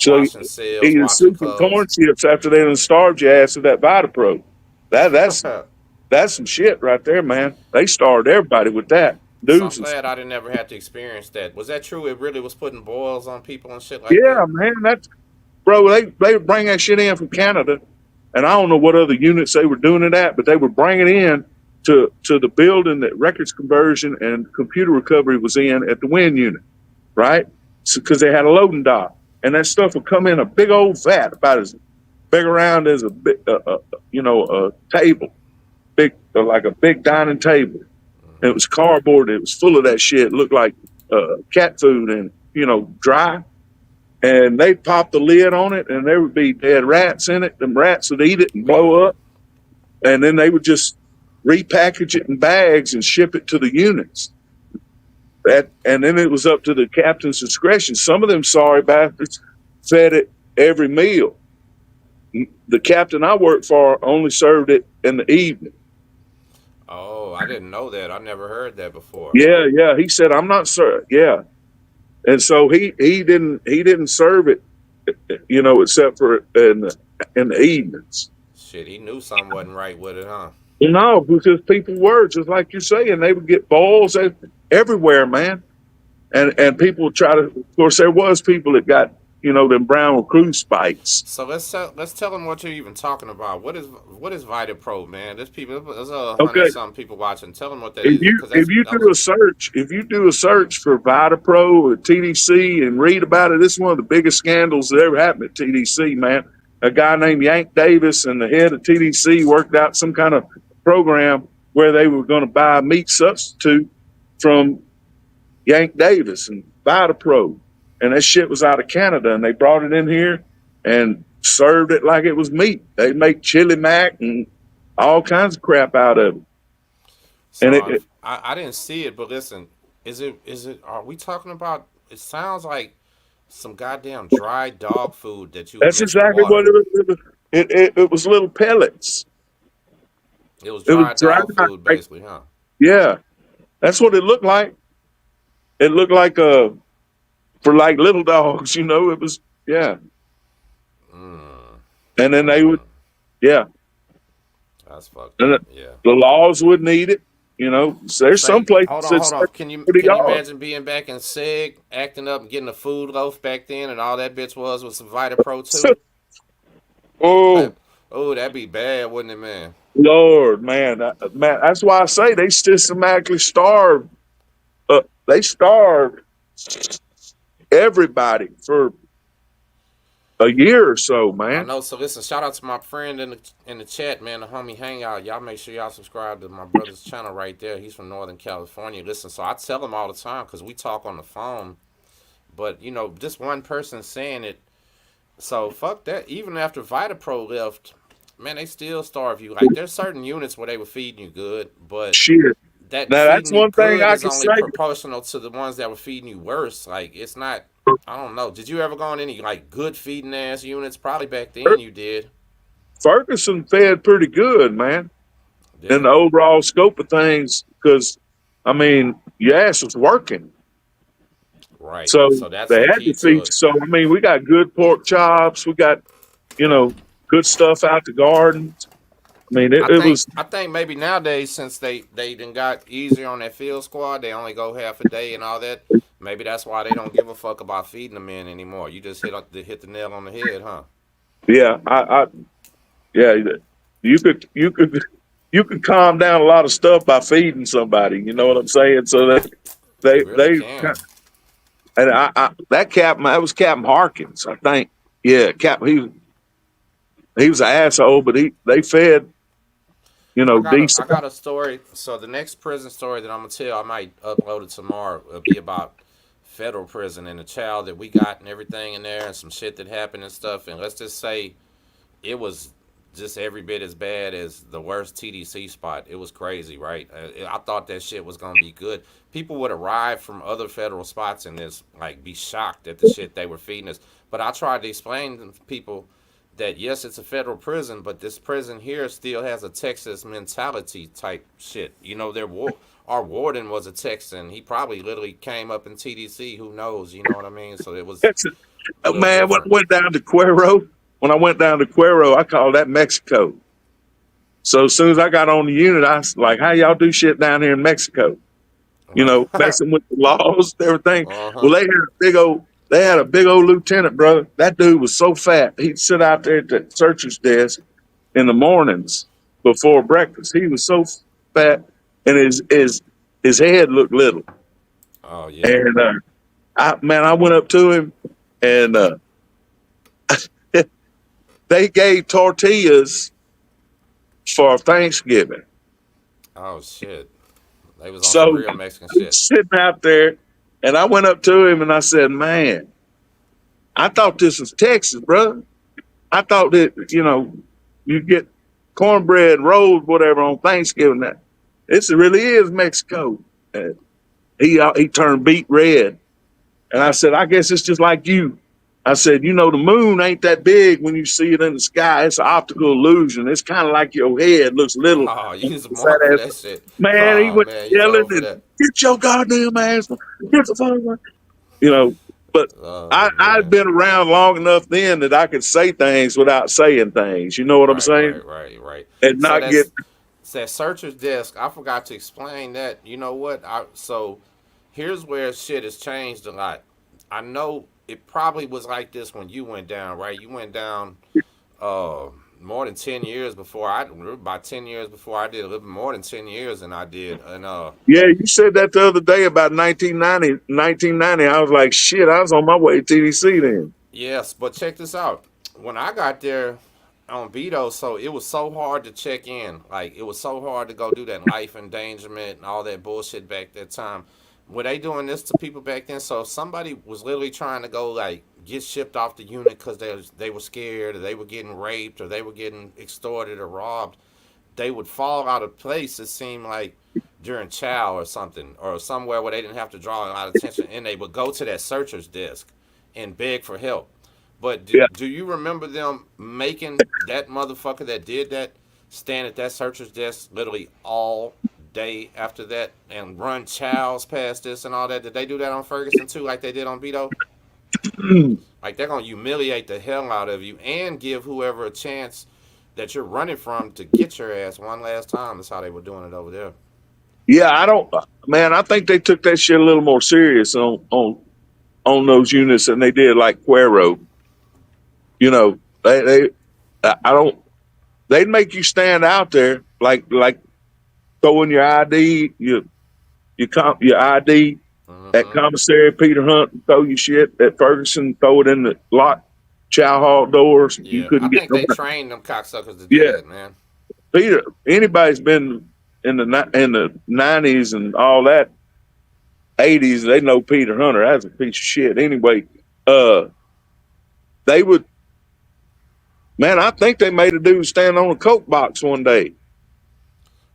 washing cells, eating washing soup clothes. and corn chips after they done starved your ass with that VitPro. That's some shit right there, man. They starved everybody with that. So I'm glad I didn't ever have to experience that. Was that true? It really was putting boils on people and shit like that? Yeah, man. Bro, they would bring that shit in from Canada, and I don't know what other units they were doing it at, but they would bring it in to the building that records conversion and computer recovery was in at the wind unit, right? So because they had a loading dock, and that stuff would come in a big old vat about as big around as a table, like a big dining table. And it was cardboard. It was full of that shit. It looked like cat food and dry. And they'd pop the lid on it, and there would be dead rats in it. Them rats would eat it and blow up. And then they would just repackage it in bags and ship it to the units. And then it was up to the captain's discretion. Some of them sorry bastards fed it every meal. The captain I worked for only served it in the evening. Oh, I didn't know that. I never heard that before. Yeah. He said, "I'm not sure." Yeah. And so he didn't serve it, except for in the evenings. Shit, he knew something wasn't right with it, huh? No, because people were just like you're saying. They would get balls everywhere, man. And people would try to. Of course, there was people that got them brown recruit spikes. So let's tell them what you're even talking about. What is VitPro, man? There's 100-some people watching. Tell them what that is. If you do a search for VitPro or TDC and read about it, this is one of the biggest scandals that ever happened at TDC, man. A guy named Yank Davis and the head of TDC worked out some kind of program where they were going to buy a meat substitute from Yank Davis and VitPro. And that shit was out of Canada, and they brought it in here and served it like it was meat. They make chili mac and all kinds of crap out of it. So and I didn't see it, but listen, is it? Are we talking about? It sounds like some goddamn dry dog food that you. That's exactly what it was. It was little pellets, It was It was dry dry. dog food, Like, basically, huh? yeah, that's what it looked like. It looked like for like little dogs, you know. It was yeah, Mm, and then they would mm, yeah, that's fucked and up. Yeah. the laws wouldn't eat it. You know, so there's some Say, places hold on, that hold say on. Can you 30 can you yards. imagine being back in Sig, acting up and getting a food loaf back then, and all that bitch was some VitaPro too? Oh Oh, that'd be bad, wouldn't it, man? Lord, man, man, that's why I say they systematically starve. They starved everybody for a year or so, I man. know. So listen, shout out to my friend in the chat, man, the homie Hangout. Y'all make sure y'all subscribe to my brother's channel right there. He's from Northern California. Listen, so I tell him all the time because we talk on the phone. But just one person saying it. So fuck that. Even after VitaPro left, man, they still starve you. Like there's certain units where they were feeding you good, but Shit. that Now that's feeding you one thing good I is can only say. proportional to the ones that were feeding you worse. Like it's not. I don't know. Did you ever go on any like good feeding ass units? Probably back then you did. Ferguson fed pretty good, man, Did in the it? overall scope of things, because I mean, your ass was working, Right. so So that's they the had to key to feed. it. So I mean, we got good pork chops, we got you know good stuff out the gardens. I mean, I it think was I think maybe nowadays since they done got easier on that field squad, they only go half a day and all that. Maybe that's why they don't give a fuck about feeding the men anymore. You just hit the nail on the head, huh? yeah, yeah, you could calm down a lot of stuff by feeding somebody. You know what I'm saying? So You really they can. and that captain, that was Captain Harkins, I think. Yeah, Cap. He was an asshole, but they fed I decent. got a story. So the next prison story that I'm gonna tell, I might upload it tomorrow. It'll be about federal prison and the child that we got and everything in there and some shit that happened and stuff. And let's just say it was just every bit as bad as the worst TDC spot. It was crazy, right? I thought that shit was gonna be good. People would arrive from other federal spots and just like be shocked at the shit they were feeding us. But I tried to explain to people that yes, it's a federal prison, but this prison here still has a Texas mentality type shit. Our warden was a Texan. He probably literally came up in TDC. Who knows? You know what I mean? So it was That's it. a little Man, different. when I went down to Cuero, I called that Mexico. So as soon as I got on the unit, I was like, "How y'all do shit down here in Mexico?" uh Messing with the laws and everything. huh. Well, they had a big old lieutenant, brother. That dude was so fat. He'd sit out there at the searcher's desk in the mornings before breakfast. He was so fat, and his head looked little. Oh yeah. And I went up to him, and they gave tortillas for Thanksgiving. Oh shit. They was on So some real Mexican he's shit. sitting out there, and I went up to him and I said, "Man, I thought this was Texas, brother. I thought that you get cornbread rolls, whatever, on Thanksgiving. That this really is Mexico." And he turned beet red, and I said, "I guess it's just like you." I said, "The moon ain't that big when you see it in the sky. It's an optical illusion. It's kind of like your head looks little." Oh, you was marked Fat for ass that shit. man, he Oh went man, you was yelling over for and that. get your goddamn ass, get the phone, you know. But Oh I'd man. been around long enough then that I could say things without saying things. You know what I'm Right, saying? right, right, right. And So not get that searcher's desk. I forgot to explain that. You know what? So here's where shit has changed a lot. I know it probably was like this when you went down, right? You went down uh more than 10 years before about 10 years before I did, a little bit more than 10 years than I did. And yeah. You said that the other day about 1990. 1990. I was like, shit. I was on my way to TDC then. yes, but check this out. When I got there on Vito, so it was so hard to check in. Like it was so hard to go do that life endangerment and all that bullshit back that time. Were they doing this to people back then? So if somebody was literally trying to go like get shipped off the unit because they were scared or they were getting raped or they were getting extorted or robbed, they would fall out of place. It seemed like during chow or something or somewhere where they didn't have to draw a lot of attention, and they would go to that searcher's desk and beg for help. But Yeah. do you remember them making that motherfucker that did that stand at that searcher's desk literally all day after that and run chows past this and all that. Did they do that on Ferguson too, like they did on Vito? Like they're gonna humiliate the hell out of you and give whoever a chance that you're running from to get your ass one last time. That's how they were doing it over there. Yeah, I don't, man. I think they took that shit a little more serious on those units than they did like Cuero. You know, I don't. They'd make you stand out there like throwing your ID, your ID at Mm-hmm. commissary Peter Hunt, throw your shit at Ferguson, throw it in the locked chow hall doors. You Yeah, I couldn't get think they nobody. trained them cocksuckers to do Yeah, that, man. Peter. Anybody's been in the 90s and all that 80s, they know Peter Hunter. That's a piece of shit. Anyway, uh, they would, man. I think they made a dude stand on a coke box one day,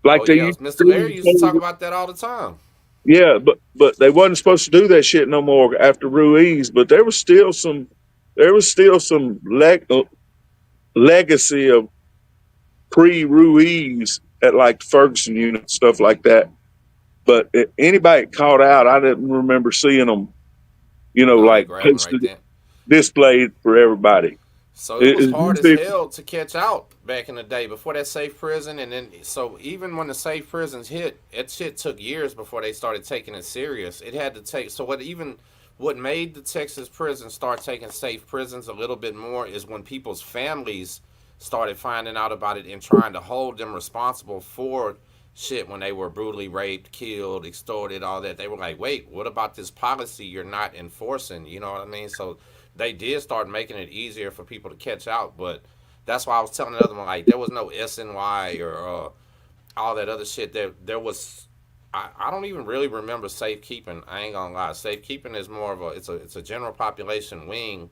Oh like they yeah, used Mr. to Larry used to talk do. about that all the time. Yeah, but they wasn't supposed to do that shit no more after Ruiz. But there was still some legacy of pre Ruiz at like the Ferguson unit stuff like that. But anybody caught out, I didn't remember seeing them. No, they Like grabbed him right posted, then. displayed for everybody. So it was It hard as usually, hell to catch out back in the day before that safe prison, and then so even when the safe prisons hit, that shit took years before they started taking it serious. It had to take so what made the Texas prison start taking safe prisons a little bit more is when people's families started finding out about it and trying to hold them responsible for shit when they were brutally raped, killed, extorted, all that. They were like, wait, what about this policy you're not enforcing? You know what I mean? So they did start making it easier for people to catch out. But that's why I was telling the other one, like, there was no SNY or all that other shit. There was. I don't even really remember safekeeping. I ain't gonna lie. Safekeeping is more of a general population wing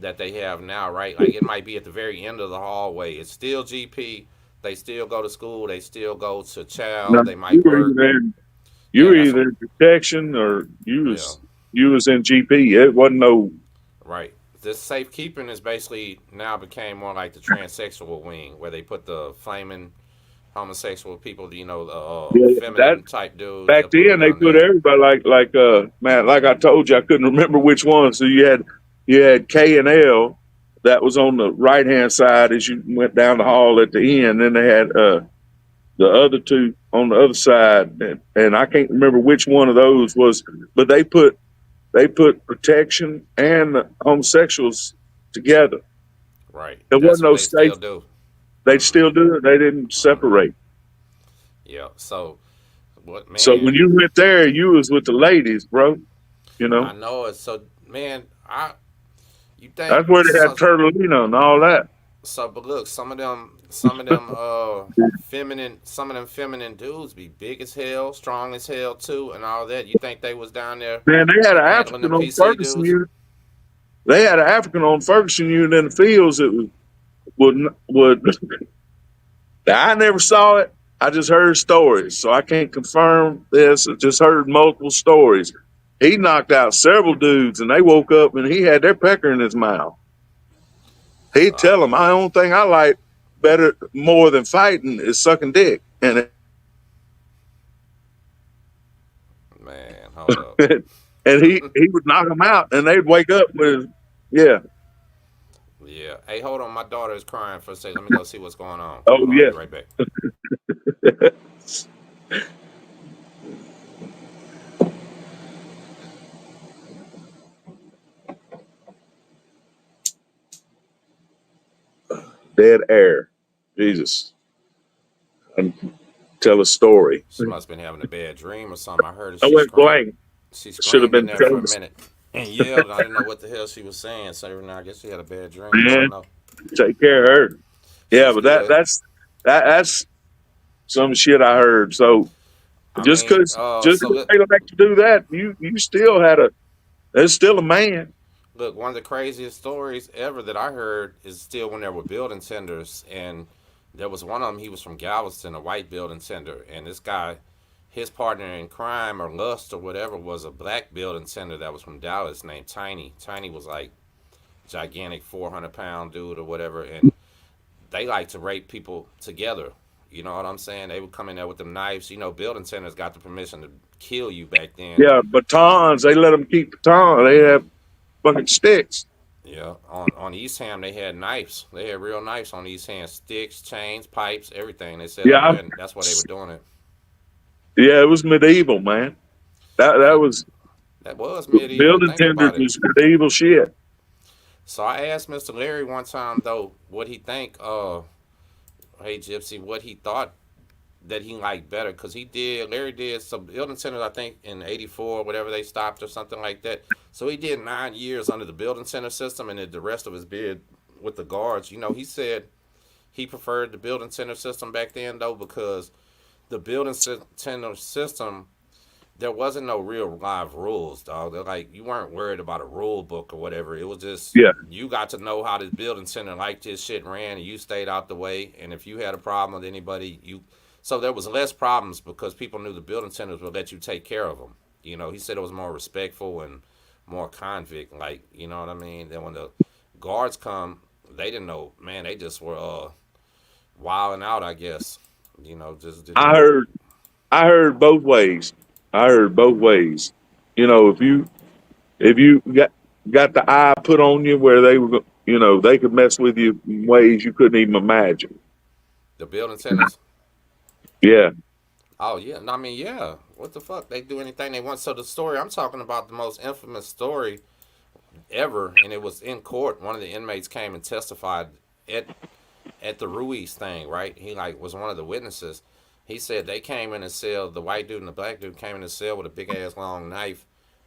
that they have now, right? Like it might be at the very end of the hallway. It's still GP. They still go to school. They still go to no, child. They you might were work. either in, you Yeah, were that's either in protection or you yeah, was you was in GP. It wasn't no. right. This safekeeping is basically now became more like the transsexual wing, where they put the flaming homosexual people, Yeah, that feminine type dudes. back They'll put them then they down put there. everybody like man, like I told you, I couldn't remember which one. So you had K and L that was on the right hand side as you went down the hall at the end. Then they had the other two on the other side, and I can't remember which one of those was, but they put protection and the homosexuals together. Right. There That's wasn't what no they still safe. do. They still do it. They didn't separate. Yeah. So, what So when man? you went there, you was with the ladies, bro. You I know know it. So, man, you think that's where they had so? Turtolino and all that. So, but look, some of them feminine dudes be big as hell, strong as hell too, and all that. You think they was down there Man, they had an handling African them on PC Ferguson dudes? unit. They had an African on Ferguson unit in the fields. It would. I never saw it. I just heard stories, so I can't confirm this. I just heard multiple stories. He knocked out several dudes, and they woke up and he had their pecker in his mouth. So, He'd tell them, "I only thing I like better more than fighting is sucking dick," and man, hold up. and he would knock them out, and they'd wake up with, yeah, Yeah. Hey, hold on. My daughter is crying for a second. Let me go see what's going on. oh Hold on. I'll yeah, be right back. dead air, Jesus, and tell a story. She must have been having a bad dream or something. I heard her. I She went screamed. blank. She Should have screamed in been there for a telling minute and yelled. I didn't know what the hell she was saying. So now I guess she had a bad dream. I don't man, know. take care of her. Yeah, She's but good. that's some shit I heard. So I just mean, because just so 'cause they like to do that, you still had a there's still a man. look, one of the craziest stories ever that I heard is still when there were building tenders, and there was one of them. He was from Galveston, a white building tender, and this guy, his partner in crime or lust or whatever, was a black building tender that was from Dallas named Tiny. Tiny was like gigantic, 400-pound dude or whatever, and they like to rape people together. You know what I'm saying? They would come in there with them knives. You know, building centers got the permission to kill you back then. Yeah, batons. They let them keep batons. They have fucking sticks. Yeah, on East Ham they had knives. They had real knives on East Ham, sticks, chains, pipes, everything. They said Yeah, that's why they were doing it. yeah. It was medieval, man. That Shit, was that was medieval. building Think tenders about it. was medieval shit. So I asked Mr. Larry one time though, what he think. Hey Gypsy, what he thought that he liked better, because Larry did some building centers, I think in '84, whatever they stopped or something like that. So he did 9 years under the building center system, and then the rest of his bid with the guards. You know, he said he preferred the building center system back then though, because the building center system, there wasn't no real live rules, dog. They're like, you weren't worried about a rule book or whatever. It was just Yeah, you got to know how this building center like this shit ran, and you stayed out the way. And if you had a problem with anybody, so there was less problems because people knew the building centers would let you take care of them. You know, he said it was more respectful and more convict, like, you know what I mean. Then when the guards come, they didn't know, man. They just were wilding out, I guess. You know, just didn't I know. heard. I heard both ways. I heard both ways. You know, if you got the eye put on you where they were, they could mess with you in ways you couldn't even imagine. The building centers. Yeah, Oh yeah, no, I mean yeah. What the fuck? They do anything they want. So the story I'm talking about, the most infamous story ever, and it was in court. One of the inmates came and testified at at the Ruiz thing. Right? He like was one of the witnesses. He said they came in the cell. The white dude and the black dude came in the cell with a big ass long knife,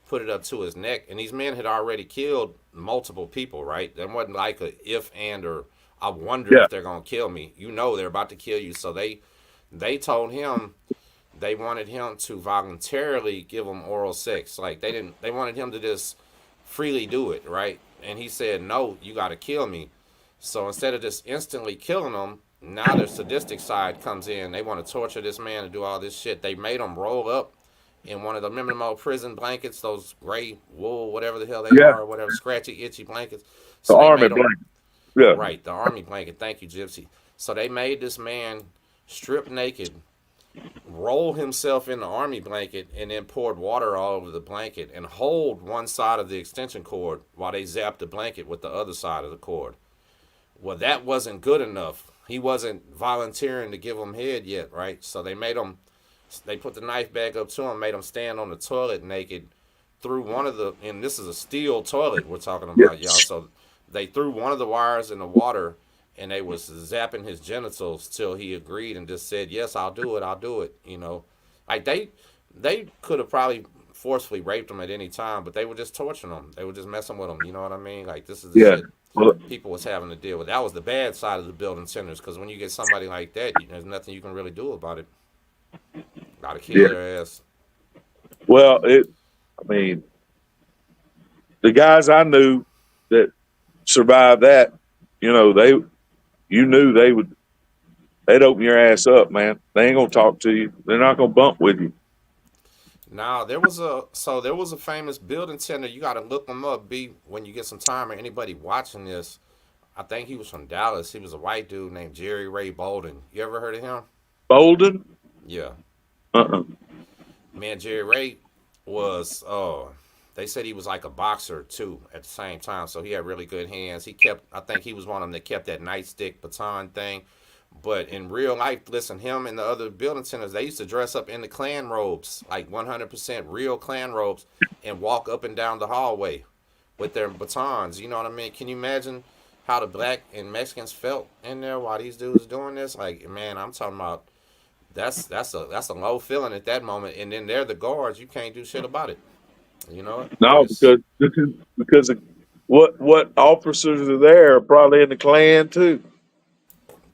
put it up to his neck, and these men had already killed multiple people. Right? There wasn't like a if and or I wonder yeah, if they're gonna kill me. You know they're about to kill you. So they told him they wanted him to voluntarily give them oral sex. Like they wanted him to just freely do it, right? And he said, "No, you got to kill me." So instead of just instantly killing him, now their sadistic side comes in. They want to torture this man and do all this shit. They made him roll up in one of the remember them old prison blankets, those gray wool, whatever the hell they yeah. are, or whatever scratchy, itchy blankets. The So they army made him blanket. Yeah, right, the army blanket. Thank you, Gypsy. So they made this man strip naked, roll himself in the army blanket, and then poured water all over the blanket and hold one side of the extension cord while they zapped the blanket with the other side of the cord. Well, that wasn't good enough. He wasn't volunteering to give him head yet, right? So they put the knife back up to him, made him stand on the toilet naked, threw one of the, and this is a steel toilet we're talking yeah. about, y'all. So they threw one of the wires in the water, and they was zapping his genitals till he agreed and just said, "Yes, I'll do it." You know, like they could have probably forcefully raped him at any time, but they were just torturing him. They were just messing with him. You know what I mean? Like this is the Yeah. shit Well, people was having to deal with. That was the bad side of the building centers, because when you get somebody like that, there's nothing you can really do about it. Gotta kill yeah. their ass. Well, I mean, the guys I knew that survived that, you know, you knew they'd open your ass up, man. They ain't gonna talk to you. They're not gonna bump with you. Now there was a famous building center. You got to look him up, B, when you get some time, or anybody watching this. I think he was from Dallas. He was a white dude named Jerry Ray Bolden. You ever heard of him? Bolden? Yeah, Uh-uh. man. Jerry Ray was. They said he was like a boxer too at the same time. So he had really good hands. He kept. I think he was one of them that kept that nightstick baton thing. But in real life, listen, him and the other building centers, they used to dress up in the Klan robes, like 100% real Klan robes, and walk up and down the hallway with their batons. You know what I mean? Can you imagine how the black and Mexicans felt in there while these dudes doing this? Like, man, I'm talking about that's a low feeling at that moment. And then they're the guards. You can't do shit about it. You know, No, because of what officers are there are probably in the Klan too.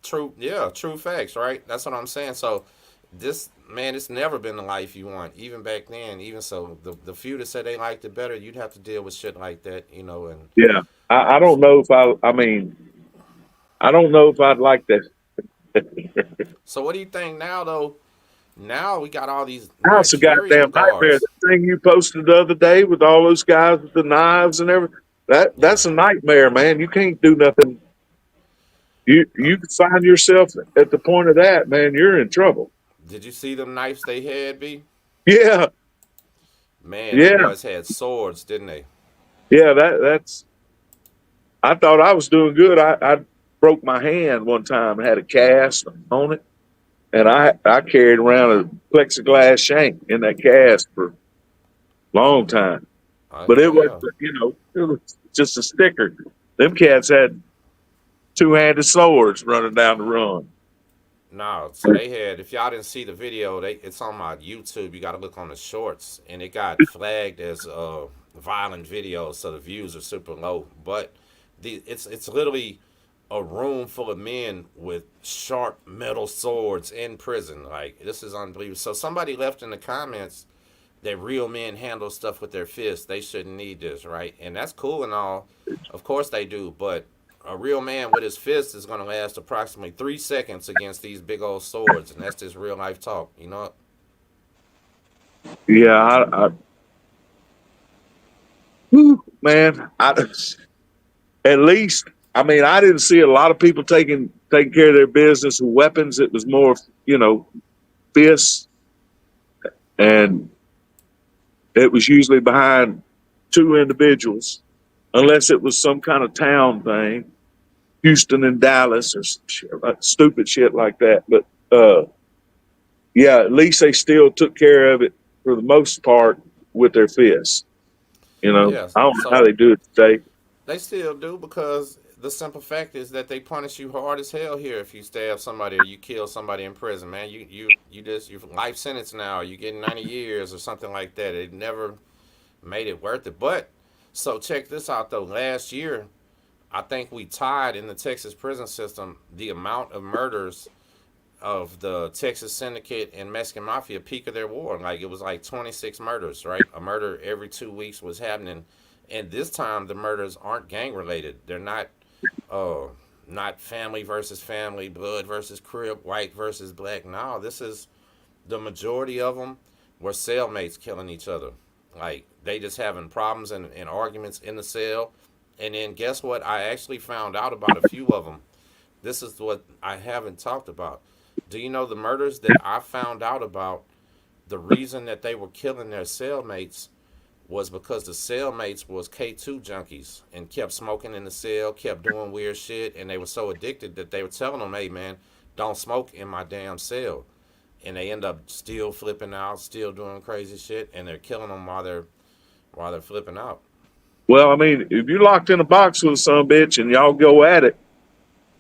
true, yeah, true facts, right? That's what I'm saying. So this man, it's never been the life you want. Even back then, even so, the few that said they liked it better, you'd have to deal with shit like that, you know. And Yeah. I don't know if I mean, I don't know if I'd like that. so, what do you think now, though? Now we got all these That's a Nigerian goddamn nightmare. guards. The thing you posted the other day with all those guys with the knives and everything. Yeah, That's a nightmare, man. You can't do nothing. You can find yourself at the point of that, man, you're in trouble. Did you see them knives they had, B? Yeah, Man, them yeah, boys had swords, didn't they? yeah. That's. I thought I was doing good. I broke my hand one time and had a cast on it, and I carried around a plexiglass shank in that cast for a long time. But it Okay, was, yeah. it was just a sticker. Them cats had two-handed swords running down the run. No, so they had. If y'all didn't see the video, it's on my YouTube. You got to look on the shorts, and it got flagged as a violent video, so the views are super low. But it's literally a room full of men with sharp metal swords in prison. Like this is unbelievable. So somebody left in the comments that real men handle stuff with their fists. They shouldn't need this, right? And that's cool and all. Of course they do, but a real man with his fist is going to last approximately 3 seconds against these big old swords, and that's just real life talk. You know what? Yeah, whew, man. At least, I mean, I didn't see a lot of people taking care of their business with weapons. It was more, fists, and it was usually behind two individuals, unless it was some kind of town thing, Houston and Dallas or some shit, stupid shit like that. But yeah, at least they still took care of it for the most part with their fists. Yes. I don't know how So they do it today. they still do because the simple fact is that they punish you hard as hell here if you stab somebody or you kill somebody in prison, man. You're life sentence now. You get 90 years or something like that. It never made it worth it. But so check this out though. Last year, I think we tied in the Texas prison system the amount of murders of the Texas Syndicate and Mexican Mafia peak of their war. Like it was like 26 murders, right? A murder every 2 weeks was happening, and this time the murders aren't gang related. They're uh, not family versus family, blood versus crib, white versus black. No, this is the majority of them were cellmates killing each other. Like they just having problems and arguments in the cell. And then guess what? I actually found out about a few of them. This is what I haven't talked about. Do you know the murders that I found out about? The reason that they were killing their cellmates was because the cellmates was K2 junkies and kept smoking in the cell, kept doing weird shit, and they were so addicted that they were telling them, "Hey man, don't smoke in my damn cell." And they end up still flipping out, still doing crazy shit, and they're killing them while they're flipping out. Well, I mean, if you're locked in a box with some bitch and y'all go at it,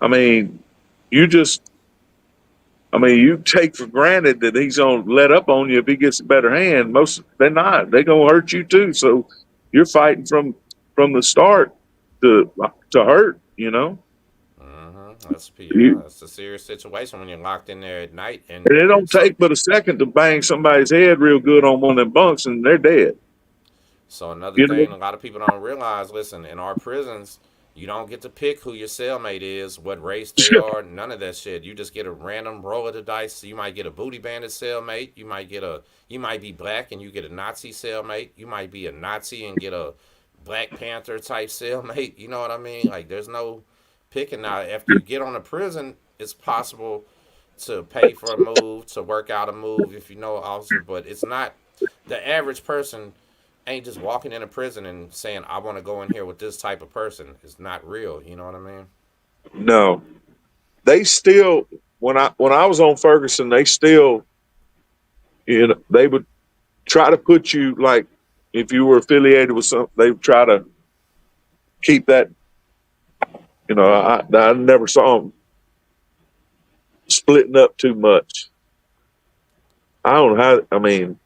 I mean, you just, I mean, you take for granted that he's gonna let up on you if he gets a better hand. Most they're not. They're gonna hurt you too. So you're fighting from the start to hurt. Yeah, You, it's a serious situation when you're locked in there at night. And and it don't so, take but a second to bang somebody's head real good on one of them bunks, and they're dead. so another You know? thing a lot of people don't realize. Listen, in our prisons, you don't get to pick who your cellmate is, what race they are, none of that shit. You just get a random roll of the dice. You might get a booty bandit cellmate. You might be black and you get a Nazi cellmate. You might be a Nazi and get a Black Panther type cellmate. You know what I mean? Like there's no picking. Now, after you get on a prison, it's possible to pay for a move, to work out a move if you know an officer, but it's not the average person ain't just walking in a prison and saying, I want to go in here with this type of person. It's not real. You know what I mean? No, they still when I was on Ferguson, they still they would try to put you like if you were affiliated with something, they would try to keep that. I never saw them splitting up too much. I don't know how. I mean,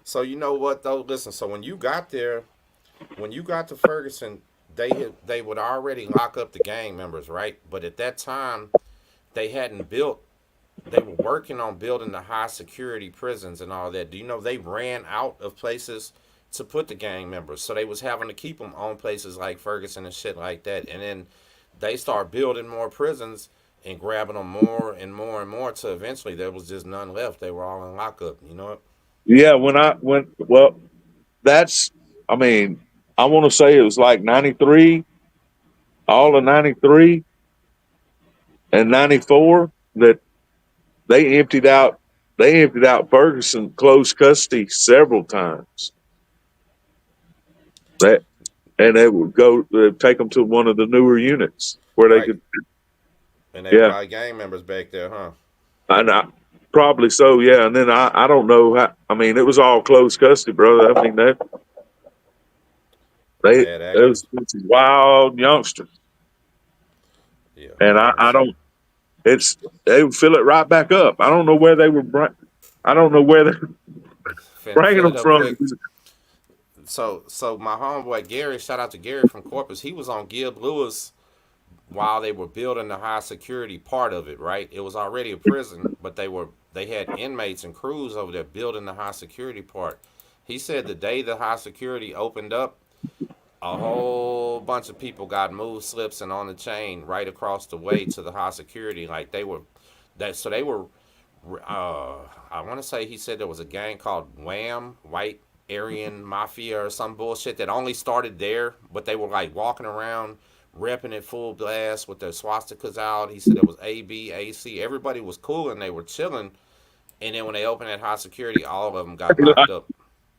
So you know what though? Listen, so when you got to Ferguson, they would already lock up the gang members, right? But at that time, they hadn't built. They were working on building the high security prisons and all that. Do you know they ran out of places to put the gang members? So they was having to keep them on places like Ferguson and shit like that. And then they start building more prisons and grabbing them more and more and more to eventually there was just none left. They were all in lockup. You know what? yeah. Well, that's. I mean, I want to say it was like '93, all of '93. and 94 that they emptied out. They emptied out Ferguson close custody several times. That and they would go take them to one of the newer units where they Right. could. And they Yeah, probably gang members back there, huh? and probably so. Yeah, and then I don't know how. I mean, it was all close custody, brother. I mean they Bad it was actors. wild youngsters, Yeah, and man. I So don't. It's they would fill it right back up. I don't know where they were. I don't know where they're finna bringing fill them it up from. quick. So my homeboy Gary, shout out to Gary from Corpus. He was on Gib Lewis while they were building the high security part of it, right? It was already a prison, but they had inmates and crews over there building the high security part. He said the day the high security opened up, a whole bunch of people got move slips and on the chain right across the way to the high security. Like they were that so they were I want to say he said there was a gang called Wham, White Aryan Mafia or some bullshit that only started there, but they were like walking around repping it full blast with their swastikas out. He said it was AB, AC. Everybody was cool and they were chilling. And then when they opened that high security, all of them got locked up.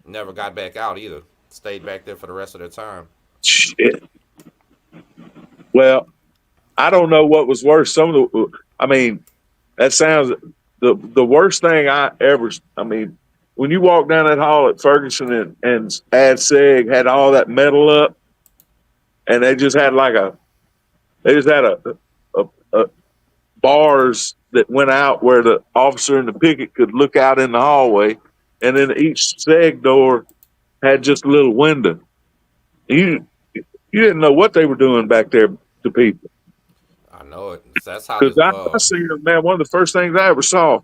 Never got back out either. Stayed back there for the rest of their time. Shit. Well, I don't know what was worse. Some of the, I mean, that sounds the worst thing I ever. I mean, when you walk down that hall at Ferguson and Ad Seg had all that metal up, and they just had a, a bars that went out where the officer and the picket could look out in the hallway, and then each Seg door had just a little window. You didn't know what they were doing back there to people. I know it. That's how Because this. I seen them, man. One of the first things I ever saw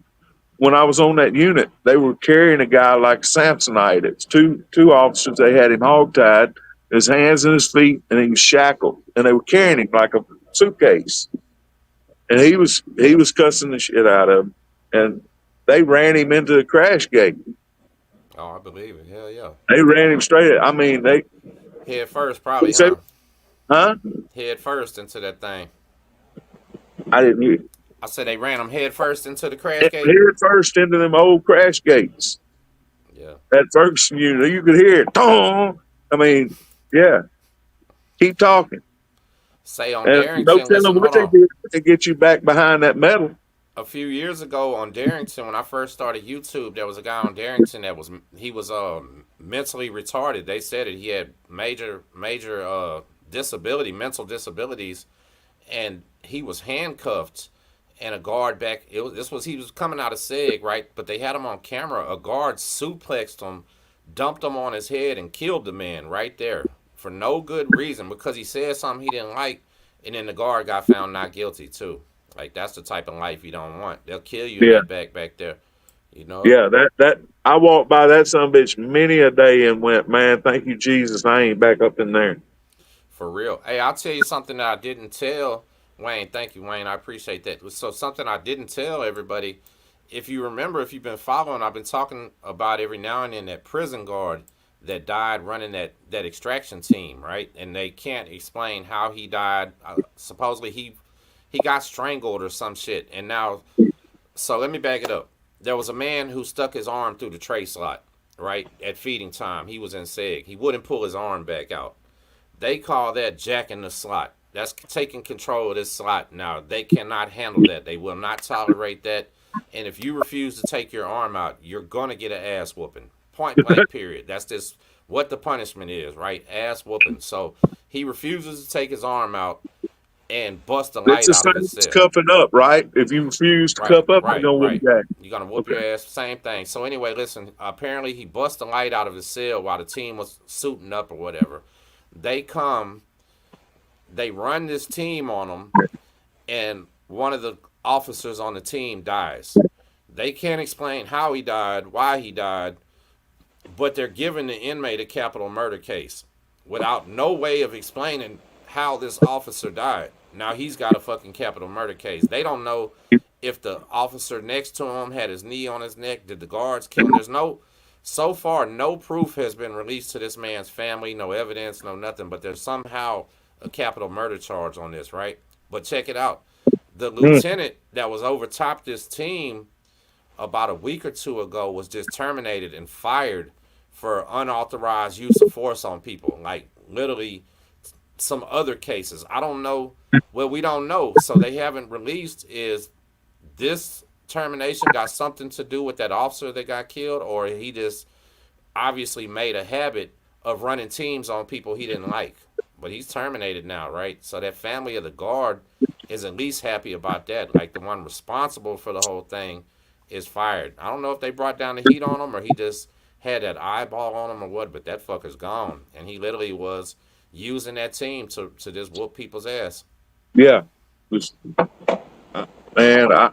when I was on that unit, they were carrying a guy like Samsonite. It's two officers. They had him hogtied, his hands and his feet, and he was shackled, and they were carrying him like a suitcase. And he was cussing the shit out of him, and they ran him into the crash gate. Oh, I believe it. Hell yeah. They ran him straight. I mean, Head first, they probably, said, huh? "Huh?" Head first into that thing. I didn't hear. I said they ran him head first into the crash Head gate. first into them old crash gates. Yeah. That Ferguson unit, you could hear it. Dong! I mean, yeah. Keep talking. Say on And no Darrington. Listen, telling what hold they on. did to get you back behind that metal. A few years ago on Darrington, when I first started YouTube, there was a guy on Darrington that was mentally retarded. They said that he had major disability, mental disabilities, and he was handcuffed. And a guard back. He was coming out of SEG, right? But they had him on camera. A guard suplexed him, dumped him on his head, and killed the man right there for no good reason because he said something he didn't like, and then the guard got found not guilty too. Like that's the type of life you don't want. They'll kill you in Yeah. that back there. You know? Yeah, that I walked by that son of a bitch many a day and went, man, thank you, Jesus. I ain't back up in there. For real. Hey, I'll tell you something that I didn't tell Wayne. Thank you, Wayne. I appreciate that. So something I didn't tell everybody. If you remember, if you've been following, I've been talking about every now and then that prison guard that died running that extraction team, right? And they can't explain how he died. Supposedly he got strangled or some shit. And now, so let me back it up. There was a man who stuck his arm through the tray slot, right? At feeding time. He was in SEG. He wouldn't pull his arm back out. They call that jacking the slot. That's taking control of this slot. Now, they cannot handle that. They will not tolerate that. And if you refuse to take your arm out, you're going to get an ass whooping. Point blank, period. That's just what the punishment is, right? Ass whooping. So he refuses to take his arm out and bust the It's light the out of same his as cell. cuffing up, right? If you refuse to Right, cuff up, you're right, gonna whoop right. back. You're gonna whoop your Okay. ass. Same thing. So anyway, listen. Apparently, he bust the light out of his cell while the team was suiting up or whatever. They come, they run this team on him, and one of the officers on the team dies. They can't explain how he died, why he died, but they're giving the inmate a capital murder case without no way of explaining how this officer died. Now he's got a fucking capital murder case. They don't know if the officer next to him had his knee on his neck. Did the guards kill him? So far, no proof has been released to this man's family, no evidence, no nothing, but there's somehow a capital murder charge on this, right? But check it out. The Mm. lieutenant that was over top this team about a week or two ago was just terminated and fired for unauthorized use of force on people. Like literally some other cases. I don't know. Well, we don't know. So they haven't released is this termination got something to do with that officer that got killed, or he just obviously made a habit of running teams on people he didn't like. But he's terminated now, right? So that family of the guard is at least happy about that. Like the one responsible for the whole thing is fired. I don't know if they brought down the heat on him or he just had that eyeball on him or what, but that fucker's gone. And he literally was using that team to just whoop people's ass. Yeah. Just, man,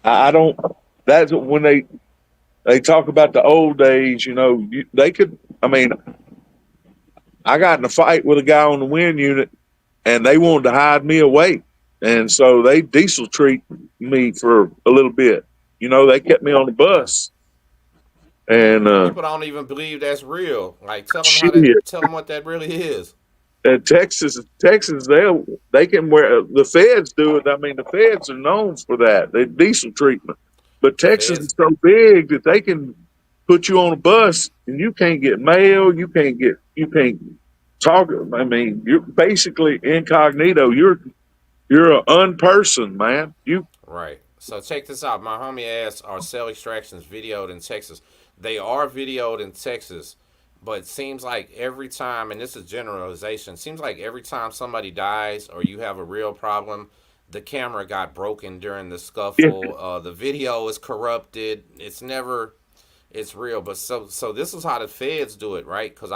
I don't. That's when they talk about the old days. You know, they could. I mean, I got in a fight with a guy on the wind unit, and they wanted to hide me away, and so they diesel treat me for a little bit. You know, they kept me on the bus, and People don't even believe that's real. Like shit. tell them what that really is. Texas, they can wear the feds do it. I mean, the feds are known for that. They diesel treatment, but Texas Feds, is so big that they can put you on a bus and you can't get mail. You can't talk. I mean, you're basically incognito. You're an unperson, man. You right. So check this out. My homie asked, are cell extractions videoed in Texas? They are videoed in Texas, but it seems like every time, and this is generalization, seems like every time somebody dies or you have a real problem, the camera got broken during the yeah, scuffle. The video is corrupted. It's never, it's real. But so this is how the feds do it, right? Because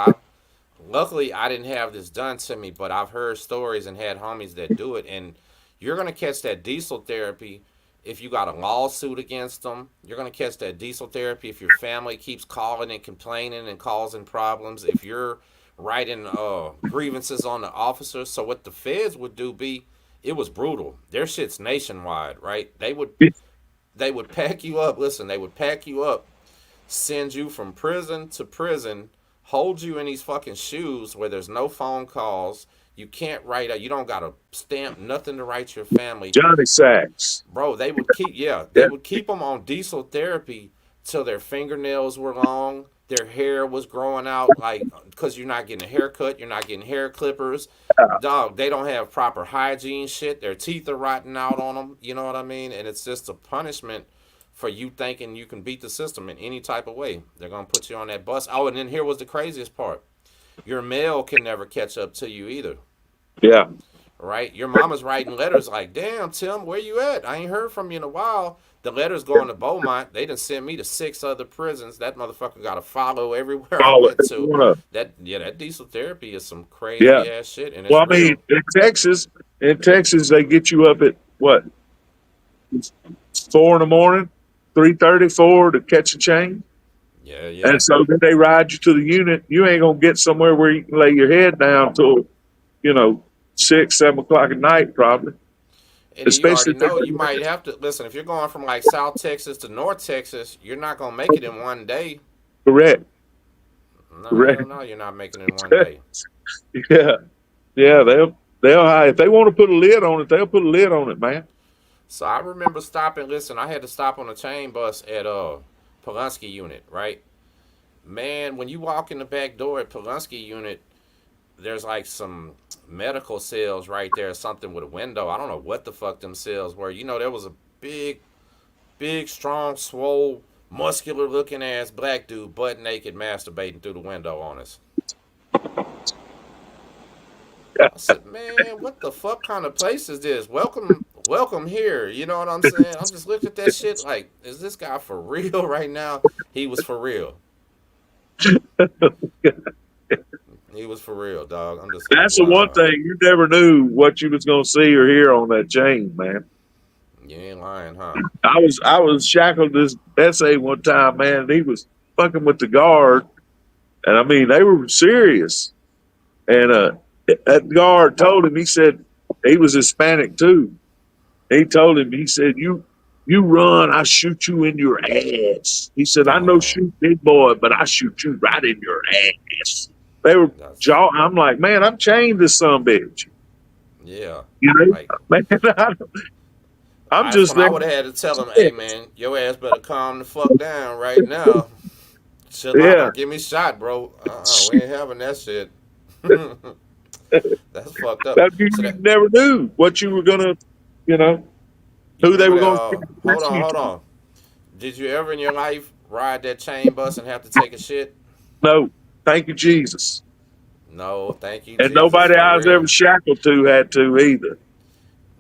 luckily I didn't have this done to me, but I've heard stories and had homies that do it, and you're gonna catch that diesel therapy if you got a lawsuit against them. You're gonna catch that diesel therapy if your family keeps calling and complaining and causing problems. If you're writing grievances on the officers. So what the feds would do be, it was brutal. Their shit's nationwide, right? They would pack you up. Listen, they would pack you up, send you from prison to prison, hold you in these fucking shoes where there's no phone calls. You can't write. You don't got a stamp, nothing to write your family, Johnny Sacks. bro. They Yeah, would keep them on diesel therapy till their fingernails were long, their hair was growing out, like because you're not getting a haircut, you're not getting hair clippers. Dog, they don't have proper hygiene shit. Their teeth are rotting out on them. You know what I mean? And it's just a punishment for you thinking you can beat the system in any type of way. They're gonna put you on that bus. Oh, and then here was the craziest part: your mail can never catch up to you either. yeah. Right? Your mama's writing letters like, "Damn, Tim, where you at? I ain't heard from you in a while." The letters going to Beaumont. They done sent me to 6 other prisons. That motherfucker got to follow everywhere I All went to. one up. That diesel therapy is some Yeah. crazy ass shit, and it's Well, I mean, real. in Texas, they get you up at what 4 in the morning, 3:30, 4 to catch a chain. Yeah, yeah. And so then they ride you to the unit. You ain't gonna get somewhere where you can lay your head down till, 6, 7 o'clock at night, probably. And you Especially already if they know you might have to listen. If you're going from like South Texas to North Texas, you're not gonna make it in one day. correct, No, hell correct. no, you're not making it in one day. Yeah, yeah. They'll if they want to put a lid on it, they'll put a lid on it, man. So I remember stopping. Listen, I had to stop on a chain bus at Pulaski unit, right? Man, when you walk in the back door at Pulaski unit, there's like some medical cells right there, something with a window. I don't know what the fuck them cells were. There was a big, strong, swole, muscular looking ass black dude butt naked masturbating through the window on us. I said, man, what the fuck kind of place is this? Welcome here. You know what I'm saying? I'm just looking at that shit like, is this guy for real right now? He was for real. He was for real, dog. I'm just like, That's the one wow. thing you never knew what you was gonna see or hear on that chain, man. You ain't lying, huh? I was shackled to this SA one time, man. And he was fucking with the guard, and I mean they were serious. And that guard told him, he said he was Hispanic too. He told him, he said, you run, I shoot you in your ass. He said, I know Oh, shoot big boy, but I shoot you right in your ass. They were that's jaw. I'm like, man, I'm chained to some bitch. Yeah. You know, Like, man, I'm that's just when I there. would have had to tell him, hey, man, your ass better calm the fuck down right now. Chill out. Yeah, Don't get me shot, bro. We ain't having that shit. That's fucked up. that So you that never knew what you were gonna, you know, you who they remember were that? gonna Hold rescue on, you hold to. on. Did you ever in your life ride that chain bus and have to take a shit? No, thank you, Jesus. No, thank you, And Jesus, nobody for I was ever real. shackled to had to either.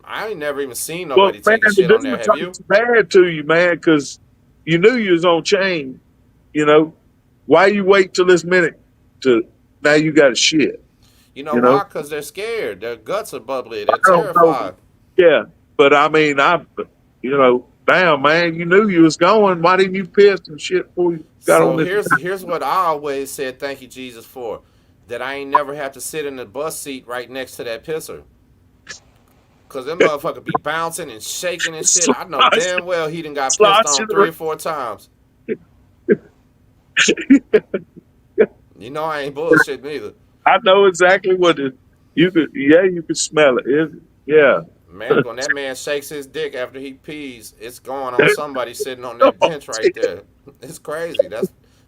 I ain't never even seen Well, nobody man, take a the shit on there. dude Have you? talks bad to you, man, because you knew you was on chain. You know, why you wait till this minute to now you got a shit? You know You know, why? Because they're scared. Their guts are bubbly. I They're don't know. terrified. Yeah, but I mean, you know, damn, man, you knew you was going. Why didn't you piss and shit before you got on So this? here's what I always said thank you, Jesus, for. That I ain't never have to sit in the bus seat right next to that pisser. Cause them motherfucker be bouncing and shaking and shit. I know damn well he done got pissed on Sloshing three or four times. You know I ain't bullshit neither. I know exactly what it. You could, yeah, you could smell it. Yeah. Man, when that man shakes his dick after he pees, it's going on somebody sitting on that bench right there. It's crazy.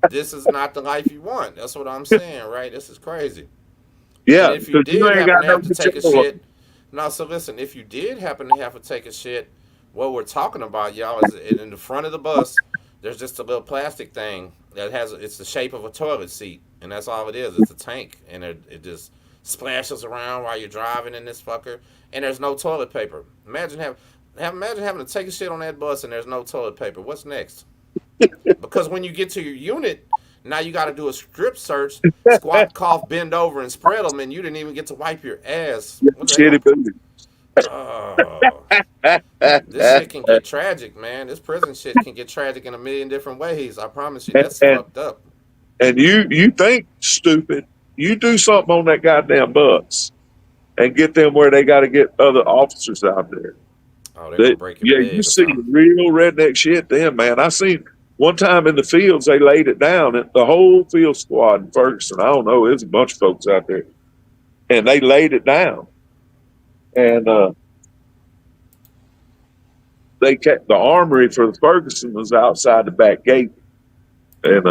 This is not the life you want. That's what I'm saying, right? This is crazy. And Yeah, if you because you did ain't happen got to no have to take a control. shit, no, so listen, if you did happen to have to take a shit, what we're talking about, y'all, is in the front of the bus, there's just a little plastic thing that it's the shape of a toilet seat, and that's all it is. It's a tank, and it just splashes around while you're driving in this fucker, and there's no toilet paper. Imagine having to take a shit on that bus and there's no toilet paper. What's next? Because when you get to your unit, now you got to do a strip search, squat, cough, bend over, and spread them, and you didn't even get to wipe your ass. What are they Shitty gonna? booty. Oh, this shit can get tragic, man. This prison shit can get tragic in a million different ways. I promise you, and, that's and fucked up. and you think stupid. You do something on that goddamn bus and get them where they got to get other officers out there. Oh, they're gonna That break your yeah, you leg or see something. real redneck shit. Then man, I seen one time in the fields they laid it down. And the whole field squad in Ferguson. I don't know. There's a bunch of folks out there, and they laid it down. And they kept the armory for the Ferguson was outside the back gate, and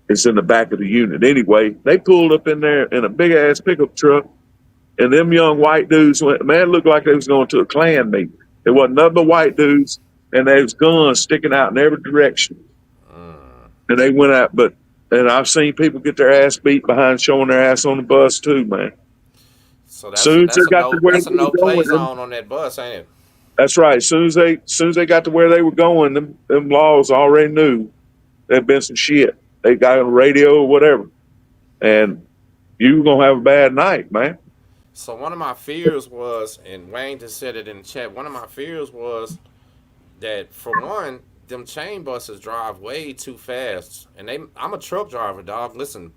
it's in the back of the unit. Anyway, they pulled up in there in a big ass pickup truck, and them young white dudes went. Man, it looked like they was going to a Klan meeting. There wasn't nothing but white dudes, and there was guns sticking out in every direction. Mm. And they went out, and I've seen people get their ass beat behind showing their ass on the bus too, man. So Soon as they got to where that's a they no were play going, zone on that bus, ain't it? that's right. As soon as they got to where they were going, them laws already knew there'd been some shit. They got on the radio or whatever, and you were gonna have a bad night, man. So one of my fears was, and Wayne just said it in the chat. One of my fears was that for one, them chain buses drive way too fast, and I'm a truck driver, dog. Listen,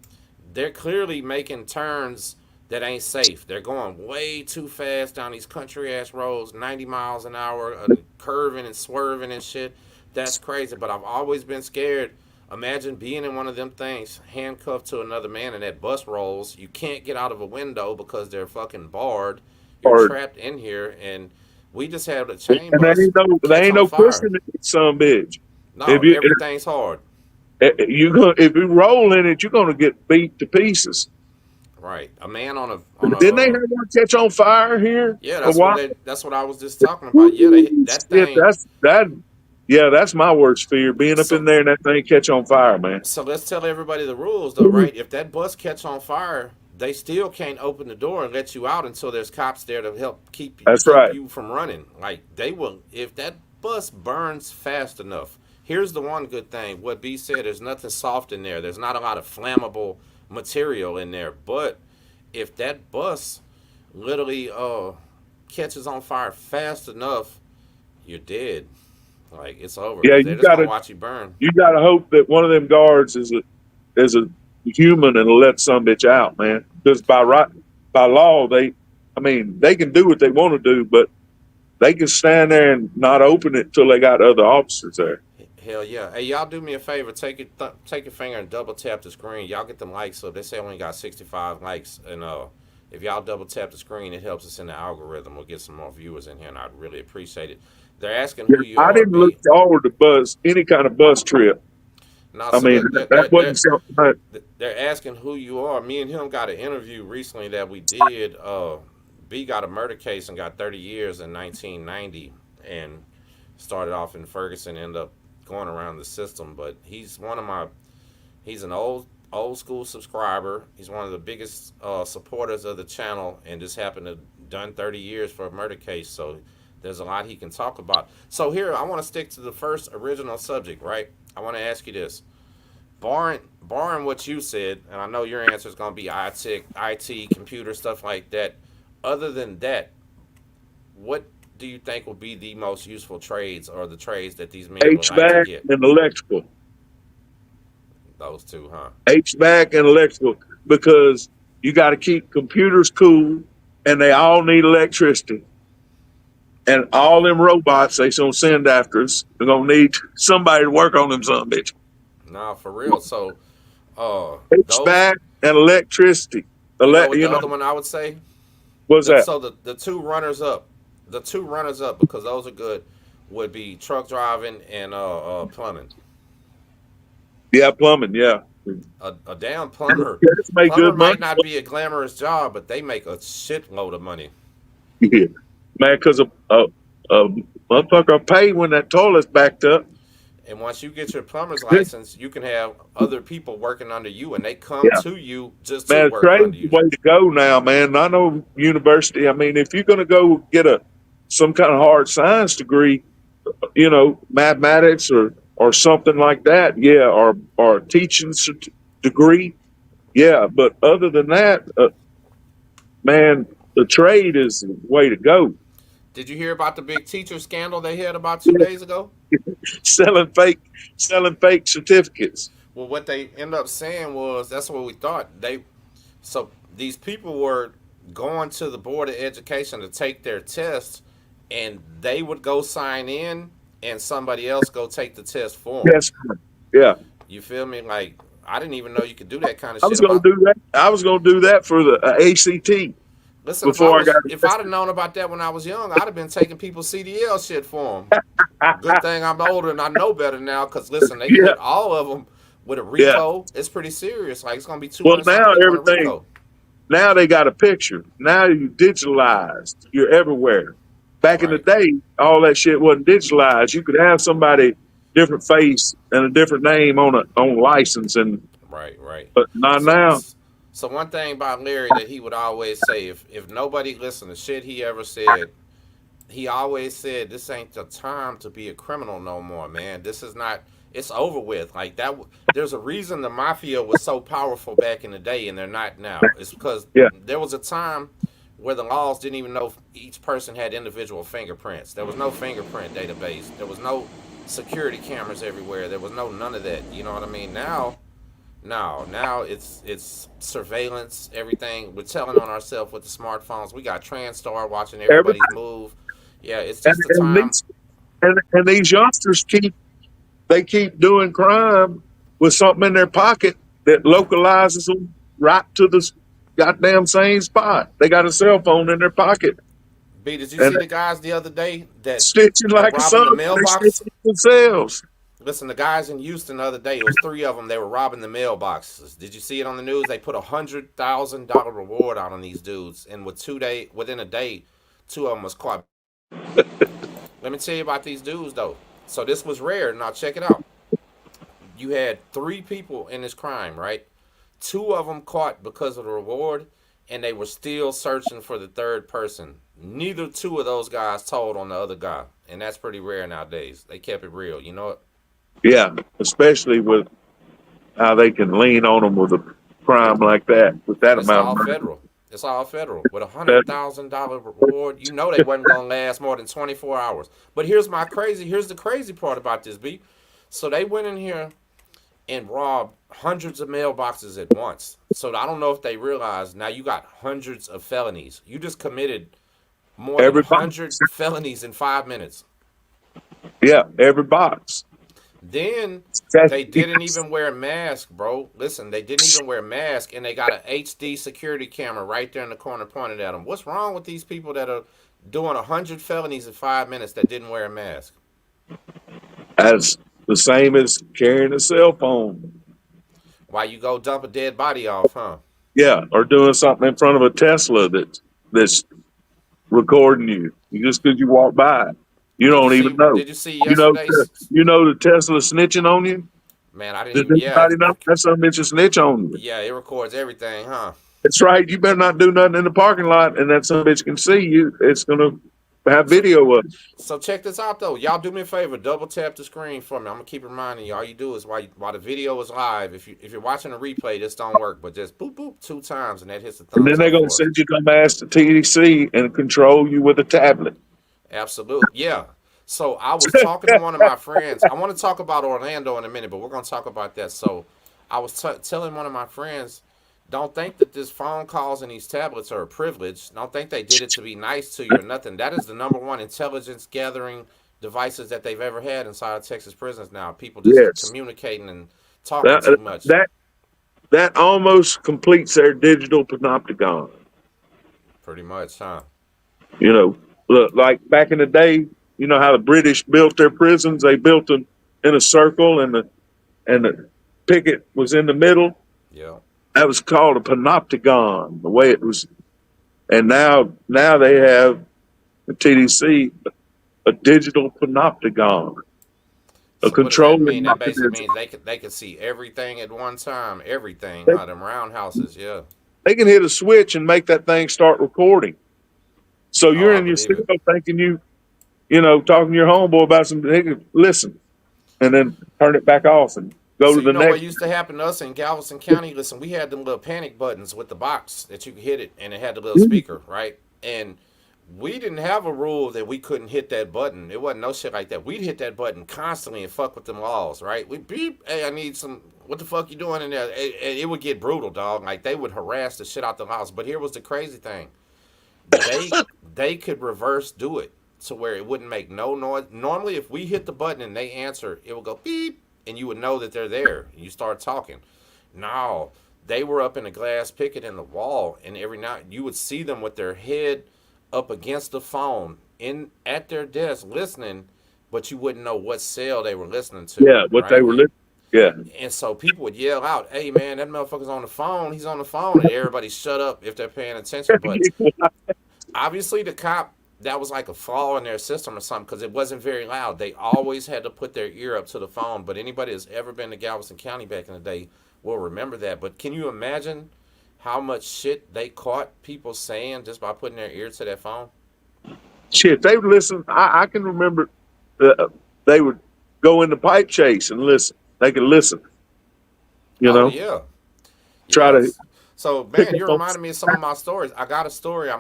they're clearly making turns that ain't safe. They're going way too fast down these country ass roads, 90 miles an hour, curving and swerving and shit. That's crazy. But I've always been scared. Imagine being in one of them things, handcuffed to another man, and that bus rolls. You can't get out of a window because they're fucking barred. You're Or trapped in here, and we just had a and chain bus there catch ain't on no fire. pushing it, some bitch. If No, you everything's hard. if you roll in it, you're gonna get beat to pieces. Right. A man on a Didn't they have one catch on fire here yeah, a while? that's what I was just talking about. Yeah, that Shit, thing. yeah, that's my worst fear, being up in So there and that thing catch on fire, man. so let's tell everybody the rules though, right? If that bus catch on fire, they still can't open the door and let you out until there's cops there to help That's keep right. you from running. Like they will if that bus burns fast enough. Here's the one good thing. What B said, there's nothing soft in there. There's not a lot of flammable material in there. But if that bus literally catches on fire fast enough, you're dead. Like it's over Yeah, because they're just gonna watch you burn. you gotta hope that one of them guards is a human and let some bitch out, man. Because by law, I mean, they can do what they want to do, but they can stand there and not open it till they got other officers there. Hell yeah! Hey, y'all do me a favor. Take your finger and double tap the screen. Y'all get them likes up. They say I only got 65 likes, and If y'all double tap the screen, it helps us in the algorithm. We'll get some more viewers in here, and I'd really appreciate it. They're asking Yeah, who you I are, didn't look B. forward to any kind of bus trip. Now, I so mean, look, that wasn't something that, they're asking who you are. Me and him got an interview recently that we did. B got a murder case and got 30 years in 1990, and started off in Ferguson, ended up going around the system. But he's an old school subscriber. He's one of the biggest supporters of the channel, and just happened to done 30 years for a murder case. So there's a lot he can talk about. So here, I want to stick to the first original subject, right? I want to ask you this. Barring what you said, and I know your answer is going to be IT, computer, stuff like that. Other than that, what do you think will be the most useful trades, or the trades that these men would like to HVAC get? and electrical, Those two, huh? HVAC and electrical, because you got to keep computers cool, and they all need electricity. And all them robots they gonna send after us, they're gonna need somebody to work on them, some bitch. Nah, for real. So, those, HVAC and electricity. you know what You the know, other one I would say? what's that? So the two runners up, because those are good, would be truck driving and plumbing. Yeah, plumbing. Yeah, A damn plumber. cats make Plumber good might money. not be a glamorous job, but they make a shitload of money. Yeah, man, because a motherfucker pay when that toilet's backed up. And once you get your plumber's license, you can have other people working under you, and they come Yeah, to you just to man, work trade's under the you. way to go now, man. I know university. I mean, if you're gonna go get some kind of hard science degree, mathematics or something like that, yeah, or a teaching degree, yeah. But other than that, man, the trade is the way to go. Did you hear about the big teacher scandal they had about 2 days ago? selling fake, selling fake certificates. Well, what they ended up saying was that's what we thought. So these people were going to the board of education to take their test, and they would go sign in, and somebody else go take the test for them. Yes, yeah. You feel me? Like, I didn't even know you could do that kind of I shit. was going to do that. I was going to do that for the ACT Listen, before I got if I'd have known about that when I was young, I'd have been taking people's CDL shit for them. Good thing I'm older and I know better now. Cause listen, they can yeah, hit all of them with a yeah. RICO. It's pretty serious. Like, it's gonna be two Well, hundred something now people in a everything. RICO. Now they got a picture. Now you digitalized. You're everywhere. Back in the Right, day, all that shit wasn't digitalized. You could have somebody different face and a different name on license, and right. but not So, now. so one thing about Larry that he would always say, if nobody listened to shit he ever said, he always said, "This ain't the time to be a criminal no more, man. This is not. It's over with." Like that. There's a reason the mafia was so powerful back in the day, and they're not now. It's because Yeah, there was a time where the laws didn't even know if each person had individual fingerprints. There was no fingerprint database. There was no security cameras everywhere. There was no none of that. You know what I mean? Now it's surveillance. Everything we're telling on ourselves with the smartphones. We got TransStar watching everybody's everybody move. Yeah, it's and, just the and time. these and these youngsters keep doing crime with something in their pocket that localizes them right to the goddamn same spot. They got a cell phone in their pocket B, did you and see the guys the other day that stitching were like a robbing son. the They mailbox? stitching themselves. Listen, the guys in Houston the other day, it was three of them. They were robbing the mailboxes. Did you see it on the news? They put $100,000 reward out on these dudes, and within a day, two of them was caught. Let me tell you about these dudes though. So this was rare. Now check it out. You had three people in this crime, right? Two of them caught because of the reward, and they were still searching for the third person. Neither two of those guys told on the other guy, and that's pretty rare nowadays. They kept it real. You know what? Yeah, especially with how they can lean on them with a crime like that with that And it's amount of all money. federal. It's all federal. With $100,000 reward, you know they wasn't gonna last more than 24 hours. But here's the crazy part about this, B. So they went in here and robbed hundreds of mailboxes at once. So I don't know if they realize now you got hundreds of felonies. You just committed more than Every box. 100 felonies in 5 minutes. Yeah, every box. Then That's they didn't even wear a mask, bro. Listen, they didn't even wear a mask, and they got an HD security camera right there in the corner pointed at them. What's wrong with these people that are doing 100 felonies in 5 minutes that didn't wear a mask? as the same as carrying a cell phone. Why you go dump a dead body off, huh? Yeah, or doing something in front of a Tesla that's recording you. Just because you walk by, you Did you don't even see? know. Did you see You know, yesterday's? you know the Tesla snitching on you. Man, I didn't Does even. Yeah, anybody know that some bitch will snitch on you? yeah, it records everything, huh? That's right. You better not do nothing in the parking lot, and that some bitch can see you. It's gonna have So, video of it. so check this out though. Y'all do me a favor, double tap the screen for me. I'm gonna keep reminding you. All you do is while the video is live. If you're watching a replay, this don't work, but just boop boop 2 times, and that hits the And then thumbs they're up gonna for us. send you dumb ass to TDC and control you with a tablet. Absolutely. Yeah. So I was talking to one of my friends. I want to talk about Orlando in a minute, but we're going to talk about that. So I was telling one of my friends, don't think that this phone calls and these tablets are a privilege. Don't think they did it to be nice to you or nothing. That is the number one intelligence gathering devices that they've ever had inside of Texas prisons now. People just Yes, communicating and talking that too much. that that almost completes their digital panopticon. Pretty much, huh? You know, look, like back in the day, you know how the British built their prisons? They built them in a circle, and the picket was in the middle. Yeah. That was called a panopticon. The way it was, and now they have the TDC a digital panopticon, a So what does that controlling mean? That basically mechanism. means they could see everything at one time. Everything, They, huh? Them roundhouses, yeah. they can hit a switch and make that thing start recording. So Oh, you're I in your believe cell it. thinking talking to your homeboy about some, they can listen and then turn it back off and go So to you the know what next. used to happen to us in Galveston County? Listen, we had them little panic buttons with the box that you could hit it, and it had the little speaker, right? And we didn't have a rule that we couldn't hit that button. It wasn't no shit like that. We'd hit that button constantly and fuck with them laws, right? We beep, hey, I need some. What the fuck you doing in there? And it would get brutal, dog. Like they would harass the shit out the laws. But here was the crazy thing: they they could reverse do it to where it wouldn't make no noise. Normally, if we hit the button and they answer, it would go beep, and you would know that they're there. And you start talking. No, they were up in a glass picket in the wall, and every night you would see them with their head up against the phone in at their desk listening, but you wouldn't know what cell they were listening to, Yeah, what they right? were listening. Yeah. And so people would yell out, "Hey man, that motherfucker's on the phone. He's on the phone," and everybody shut up if they're paying attention. But obviously the cop, that was like a flaw in their system or something because it wasn't very loud. They always had to put their ear up to the phone. But anybody that's ever been to Galveston County back in the day will remember that. But can you imagine how much shit they caught people saying just by putting their ear to that phone? Shit, they would listen. I can remember they would go into pipe chase and listen. They could listen, you Oh know, yeah, try to yes. So pick man, up you're on. reminding me of some of my stories. I got a story.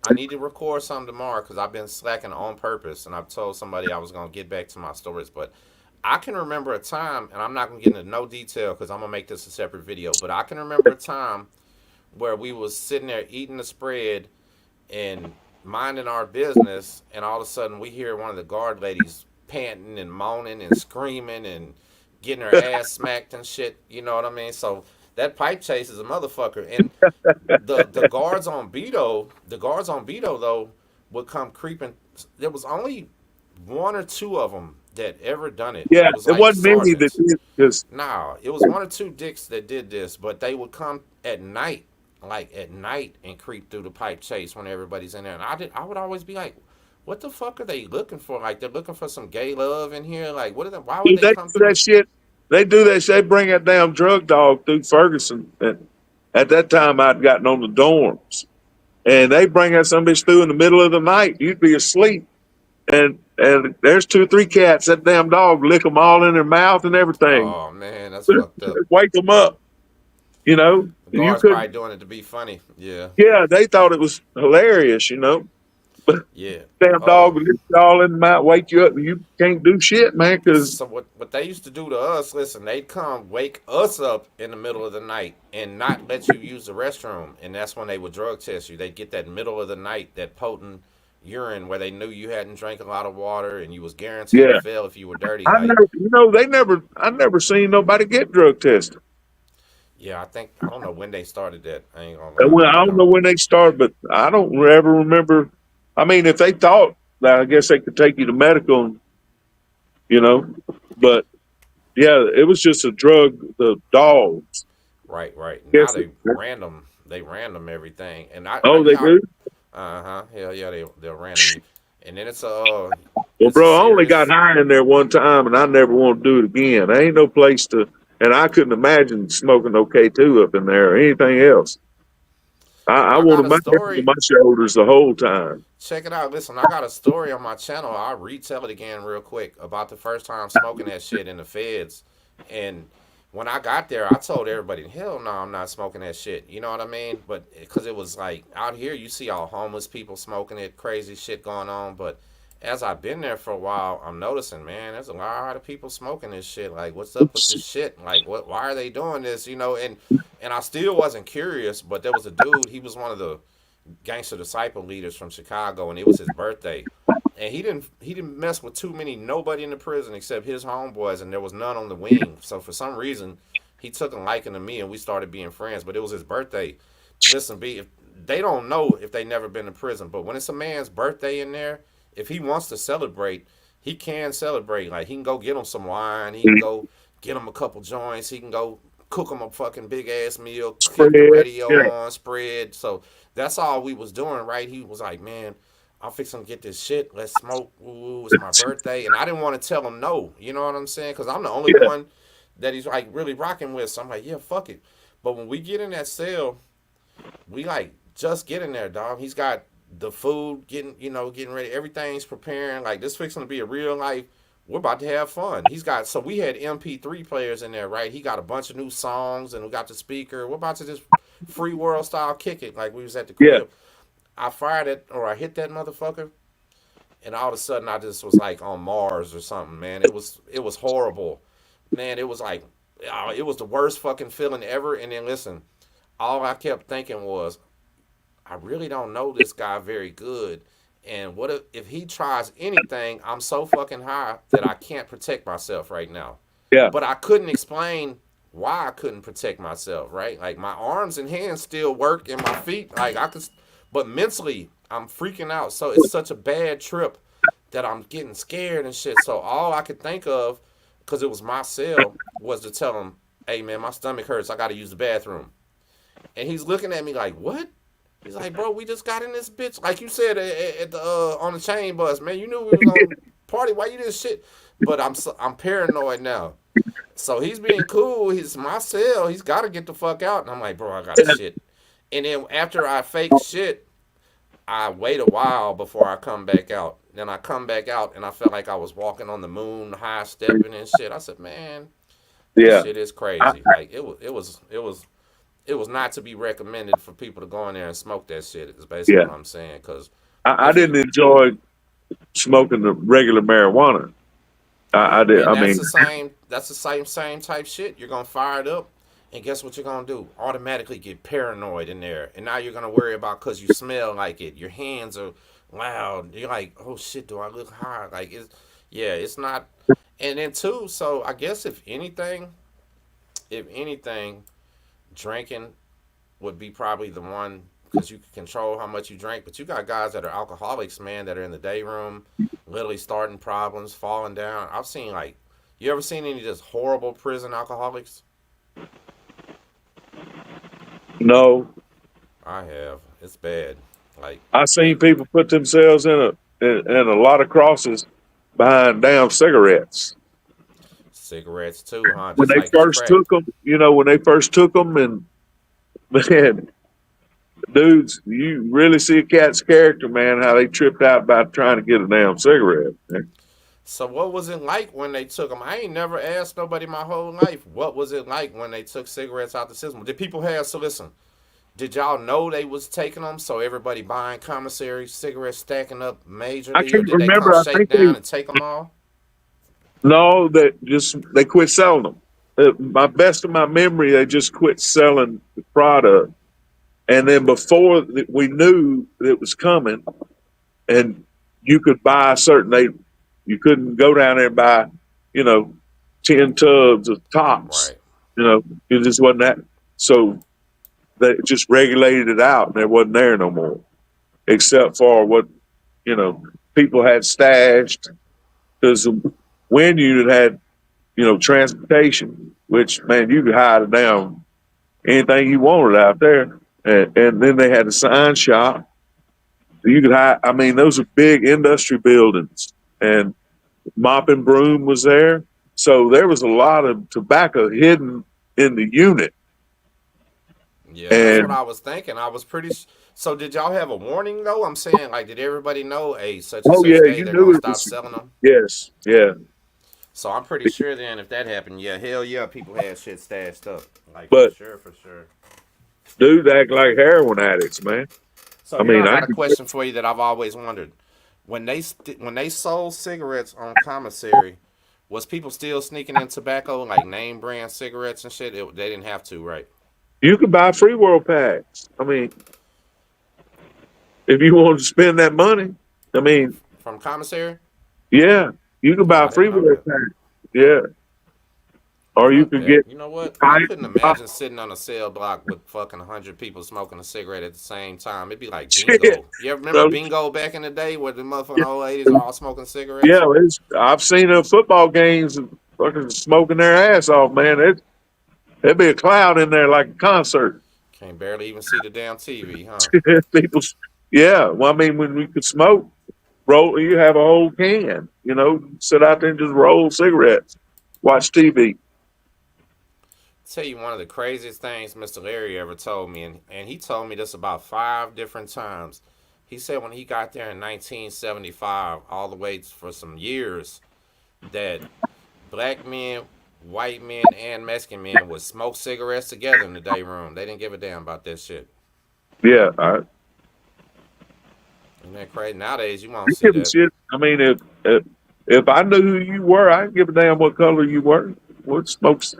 I need to record some tomorrow because I've been slacking on purpose, and I've told somebody I was gonna get back to my stories. But I can remember a time, and I'm not gonna get into no detail because I'm gonna make this a separate video. But I can remember a time where we was sitting there eating the spread and minding our business, and all of a sudden we hear one of the guard ladies panting and moaning and screaming and getting her ass smacked and shit. You know what I mean? So that pipe chase is a motherfucker. And the guards on Beto, though, would come creeping. There was only one or two of them that ever done it. Yeah, It was it like wasn't many that sergeants. did because Nah, it was one or two dicks that did this, but they would come at night, like at night, and creep through the pipe chase when everybody's in there. And I would always be like, what the fuck are they looking for? Like they're looking for some gay love in here. Like what are they? Why would they they do come that through? shit. They do that shit. They bring that damn drug dog through Ferguson. And at that time, I'd gotten on the dorms, and they bring that some bitch through in the middle of the night. You'd be asleep, and there's two or three cats. That damn dog lick them all in their mouth and everything. Oh man, that's fucked up. Wake them up. You know, The you guards couldn't. probably doing it to be funny. Yeah, Yeah, they thought it was hilarious. But yeah. damn dog will lick you all in the mouth, wake you up, and you can't do shit, man. Because So what they used to do to us? Listen, they'd come wake us up in the middle of the night and not let you use the restroom, and that's when they would drug test you. They'd get that middle of the night, that potent urine where they knew you hadn't drank a lot of water and you was guaranteed to Yeah. fail if you were dirty. I Like, never, I never seen nobody get drug tested. yeah, I don't know when they started that. I ain't gonna lie. Well, I I don't know don't. when they started, but I don't ever remember. I mean, if they thought that, I guess they could take you to medical, you know. But yeah, it was just a drug. The dogs. Right, right. Now Guess. they random everything, and Oh, they do. uh huh, hell yeah, they'll random you, and then Well, it's a bro, I only got serious. high in there one time, and I never want to do it again. There ain't no place to, and I couldn't imagine smoking no K2 up in there or anything else. I I got wanted a my head on story. my shoulders the whole time. Check it out. Listen, I got a story on my channel. I'll retell it again real quick about the first time smoking that shit in the feds. And when I got there, I told everybody, hell no, I'm not smoking that shit. You know what I mean? But because it was like out here, you see all homeless people smoking it, crazy shit going on. But as I've been there for a while, I'm noticing, man, there's a lot of people smoking this shit. Like, what's up with this shit? Like, what? Why are they doing this? You know? And I still wasn't curious, but there was a dude. He was one of the gangster disciple leaders from Chicago, and it was his birthday. And he didn't mess with too many nobody in the prison except his homeboys, and there was none on the wing. So for some reason, he took a liking to me, and we started being friends. But it was his birthday. Listen, B, if they don't know if they never been to prison, but when it's a man's birthday in there, if he wants to celebrate, he can celebrate. Like he can go get him some wine, he can go get him a couple joints, he can go cook him a fucking big ass meal, keep the Spread. radio Yeah. on, spread. So that's all we was doing, right? He was like, man, I'm fixing to get this shit. Let's smoke. Ooh, it's my birthday. And I didn't want to tell him no. You know what I'm saying? Because I'm the only Yeah. one that he's like really rocking with. So I'm like, yeah, fuck it. But when we get in that cell, we like just get in there, dog. He's got the food getting ready. Everything's preparing. Like this fixing to be a real life. We're about to have fun. So we had MP3 players in there, right? He got a bunch of new songs and we got the speaker. We're about to just free world style kick it like we was at the Yeah. crib. I fired it or I hit that motherfucker, and all of a sudden I just was like on Mars or something, man. It was horrible, man. It was like it was the worst fucking feeling ever. And then listen, all I kept thinking was, I really don't know this guy very good. And what if he tries anything? I'm so fucking high that I can't protect myself right now. Yeah. But I couldn't explain why I couldn't protect myself, right? Like my arms and hands still work and my feet, like I could, but mentally I'm freaking out. So it's such a bad trip that I'm getting scared and shit. So all I could think of, because it was my cell, was to tell him, hey man, my stomach hurts. I got to use the bathroom. And he's looking at me like, what? He's like, bro, we just got in this bitch. Like you said at the on the chain bus, man. You knew we was gonna party. Why you did shit? But I'm paranoid now. So he's being cool. He's my cell. He's got to get the fuck out. And I'm like, bro, I got to shit. And then after I fake shit, I wait a while before I come back out. Then I come back out and I felt like I was walking on the moon, high stepping and shit. I said, man, this Yeah. shit is I, crazy. Like it was not to be recommended for people to go in there and smoke that shit. Is basically yeah. what I'm saying. Because I if didn't you enjoy smoking the regular marijuana. I did. and I mean, that's the same type shit. You're gonna fire it up, and guess what you're gonna do? Automatically get paranoid in there, and now you're gonna worry about because you smell like it. Your hands are loud. You're like, oh shit, do I look high? Like it's not. And then too, so I guess if anything, drinking would be probably the one because you can control how much you drink. But you got guys that are alcoholics, man, that are in the day room, literally starting problems, falling down. I've seen like, you ever seen any just horrible prison alcoholics? no. I have. It's bad. Like I seen they people put themselves in a lot of crosses behind damn cigarettes cigarettes too, huh? when Just they like this first crack. took them. When they first took them, and man, dudes, you really see a cat's character, man. How they tripped out about trying to get a damn cigarette. Man. So what was it like when they took them? I ain't never asked nobody my whole life. What was it like when they took cigarettes out the system? Did people have, so listen, did y'all know they was taking them? So everybody buying commissary cigarettes, stacking up I majorly, or can't did they come remember. I shake think they down and take them all? no, that just they quit selling them. My best of my memory, they just quit selling the product. And then before we knew it was coming, and you could buy you couldn't go down there and buy, you know, 10 tubs of tops. Right. You know, it just wasn't that. So they just regulated it out, and it wasn't there no more, except for what, you know, people had stashed, because the wind unit had, you know, transportation, which, man, you could hide it down anything you wanted out there. And then they had a sign shop. You could hide, I mean, those are big industry buildings, and mop and broom was there. So there was a lot of tobacco hidden in the unit. Yeah, that's what And I was thinking. I was pretty. So did y'all have a warning though? I'm saying, like, did everybody know, hey, such and oh such yeah, day you they're gonna knew it stop was, selling them? yes, yeah. So I'm pretty sure then if that happened, yeah, hell yeah, people had shit stashed up, like for But sure, for sure. dudes act like heroin addicts, man. So I here mean, I I got a could, question for you that I've always wondered. When they sold cigarettes on commissary, was people still sneaking in tobacco like name brand cigarettes and shit? They didn't have to, right? you could buy free world packs. I mean, if you wanted to spend that money, I mean, From commissary? yeah, you could Oh, buy I didn't free know world that. packs. Yeah, or you Fuck could that. get You know what? I pipe. couldn't imagine sitting on a cell block with fucking 100 people smoking a cigarette at the same time. It'd be like Shit. bingo. You ever remember So, bingo back in the day where the yeah, motherfucking old ladies are all smoking cigarettes? yeah, I've seen football games and fucking smoking their ass off, man. There'd be a cloud in there like a concert. Can't barely even see the damn TV, huh? People, yeah. Well, I mean, when we could smoke, roll, you have a whole can, you know, sit out there and just roll cigarettes, watch TV. Tell you one of the craziest things Mr. Larry ever told me, and he told me this about 5 different times. He said when he got there in 1975, all the way for some years, that black men, white men, and Mexican men would smoke cigarettes together in the day room. They didn't give a damn about that shit. Yeah, Isn't that crazy? Nowadays, you won't you see give a that. shit. I mean, if I knew who you were, I didn't give a damn what color you were. What smokes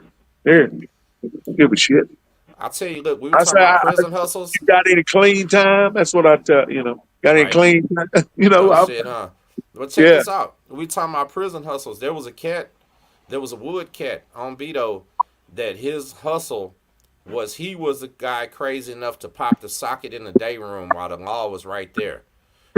here? Don't give a shit. I'll tell you, look, we were I say, talking about prison hustles. you got any clean time? That's what I tell you know. Got any Right. clean time? You know, No shit, huh? But check yeah, this out. We talking about prison hustles. There was a wood cat on Beto that his hustle was he was the guy crazy enough to pop the socket in the day room while the law was right there.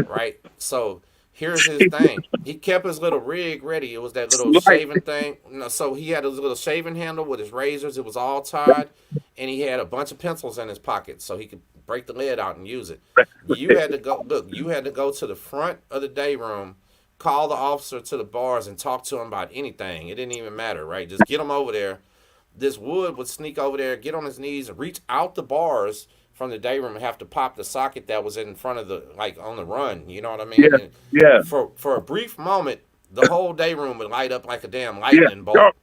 Right? So here's his thing. He kept his little rig ready. It was that little like shaving thing. No, so he had his little shaving handle with his razors. It was all tied. And he had a bunch of pencils in his pocket so he could break the lid out and use it. You had to go look, you had to go to the front of the day room, call the officer to the bars and talk to him about anything. It didn't even matter, right? Just get him over there. This wood would sneak over there, get on his knees, and reach out the bars from the day room and have to pop the socket that was in front of the like on the run. You know what I yeah, mean? And yeah, for a brief moment, the whole day room would light up like a damn yeah. lightning bolt.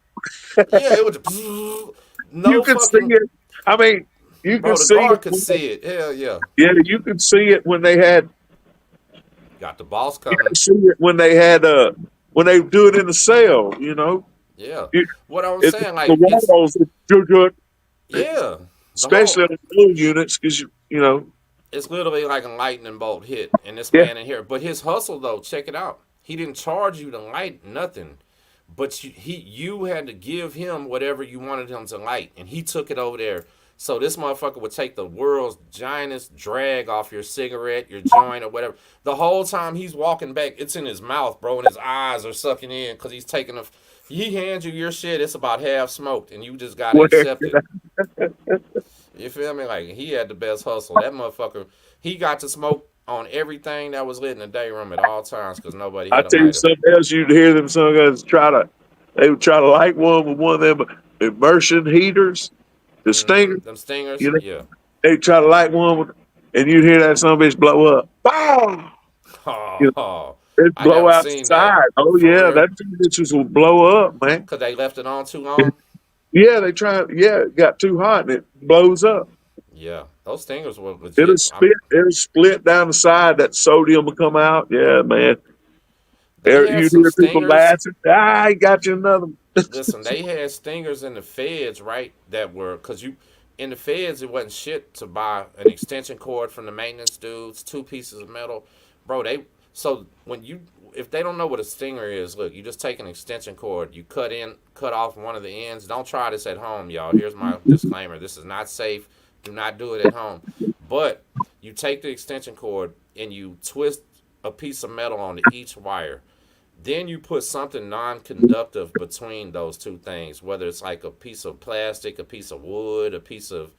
Yeah, it would just You no can see fucking it. I mean, you can bro. The see guard it. could see it. Hell yeah. Yeah, you can see it when they had. Got the boss You can coming. see it when they had. When they do it in the cell. You know, Yeah. it, What I was it's saying, the like it's walls, yeah. The especially whole on the little units, because you know. it's literally like a lightning bolt hit, and this Yeah, man in here. But his hustle though, check it out. He didn't charge you to light nothing, but you had to give him whatever you wanted him to light, and he took it over there. So this motherfucker would take the world's giantest drag off your cigarette, your joint, or whatever. The whole time he's walking back, it's in his mouth, bro, and his eyes are sucking in because he's taking a. He hands you your shit, it's about half smoked, and you just gotta where accept it. You feel me? Like he had the best hustle. That motherfucker, he got to smoke on everything that was lit in the day room at all times because nobody I had a tell you lighter. something else, you'd hear them some guys they would try to light one with one of them immersion heaters, the stinger. Them stingers, You know, yeah. they try to light one with, and you'd hear that some bitch blow up. Bam! Oh, You know, oh, it I blow never seen that outside. Oh for yeah, real that bitches will blow up, man. because they left it on too long. Yeah, they try. Yeah, it got too hot and it blows up. Yeah, those stingers were legit. It'll split down the side. That sodium will come out. Yeah, man. They had You'd some hear people stingers. laughing. I got you another one. Listen, they had stingers in the feds, right? That were because you in the feds, it wasn't shit to buy an extension cord from the maintenance dudes, two pieces of metal, bro. So if they don't know what a stinger is, look, you just take an extension cord, you cut off one of the ends. Don't try this at home, y'all. Here's my disclaimer: this is not safe. Do not do it at home. But you take the extension cord and you twist a piece of metal onto each wire. Then you put something non-conductive between those two things, whether it's like a piece of plastic, a piece of wood, a piece of.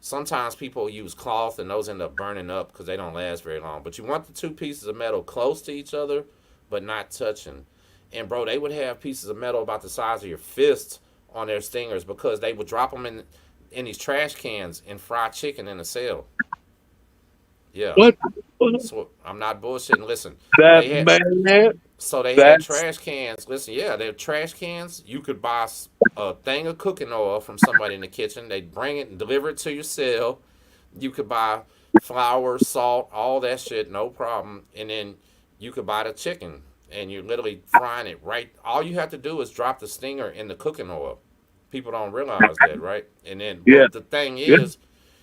Sometimes people use cloth and those end up burning up because they don't last very long. But you want the two pieces of metal close to each other, but not touching. And bro, they would have pieces of metal about the size of your fist on their stingers because they would drop them in these trash cans and fry chicken in a cell. Yeah. What? So I'm not bullshitting. Listen, That they had man, so they had that's trash cans. Listen, yeah, they're trash cans. You could buy a thing of cooking oil from somebody in the kitchen. They'd bring it and deliver it to your cell. You could buy flour, salt, all that shit, no problem. And then you could buy the chicken, and you're literally frying it right. All you have to do is drop the stinger in the cooking oil. People don't realize that, right? And then, yeah, but the thing yeah. is,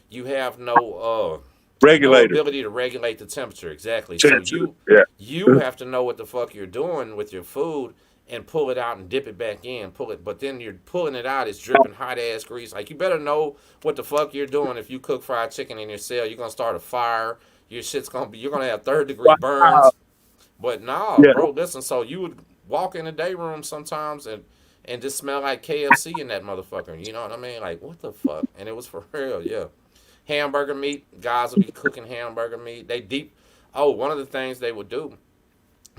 you have no Regulator, ability to regulate the temperature. Exactly. So temperature. Yeah. you have to know what the fuck you're doing with your food and pull it out and dip it back in. Pull it, but then you're pulling it out. It's dripping hot ass grease. Like you better know what the fuck you're doing if you cook fried chicken in your cell. You're gonna start a fire. Your shit's gonna be. You're gonna have third-degree Wow. burns. But nah, Yeah. bro. Listen. So you would walk in the day room sometimes and just smell like KFC in that motherfucker. You know what I mean? Like what the fuck? And it was for real. Yeah. Hamburger meat. Guys would be cooking hamburger meat. They deep. Oh, one of the things they would do.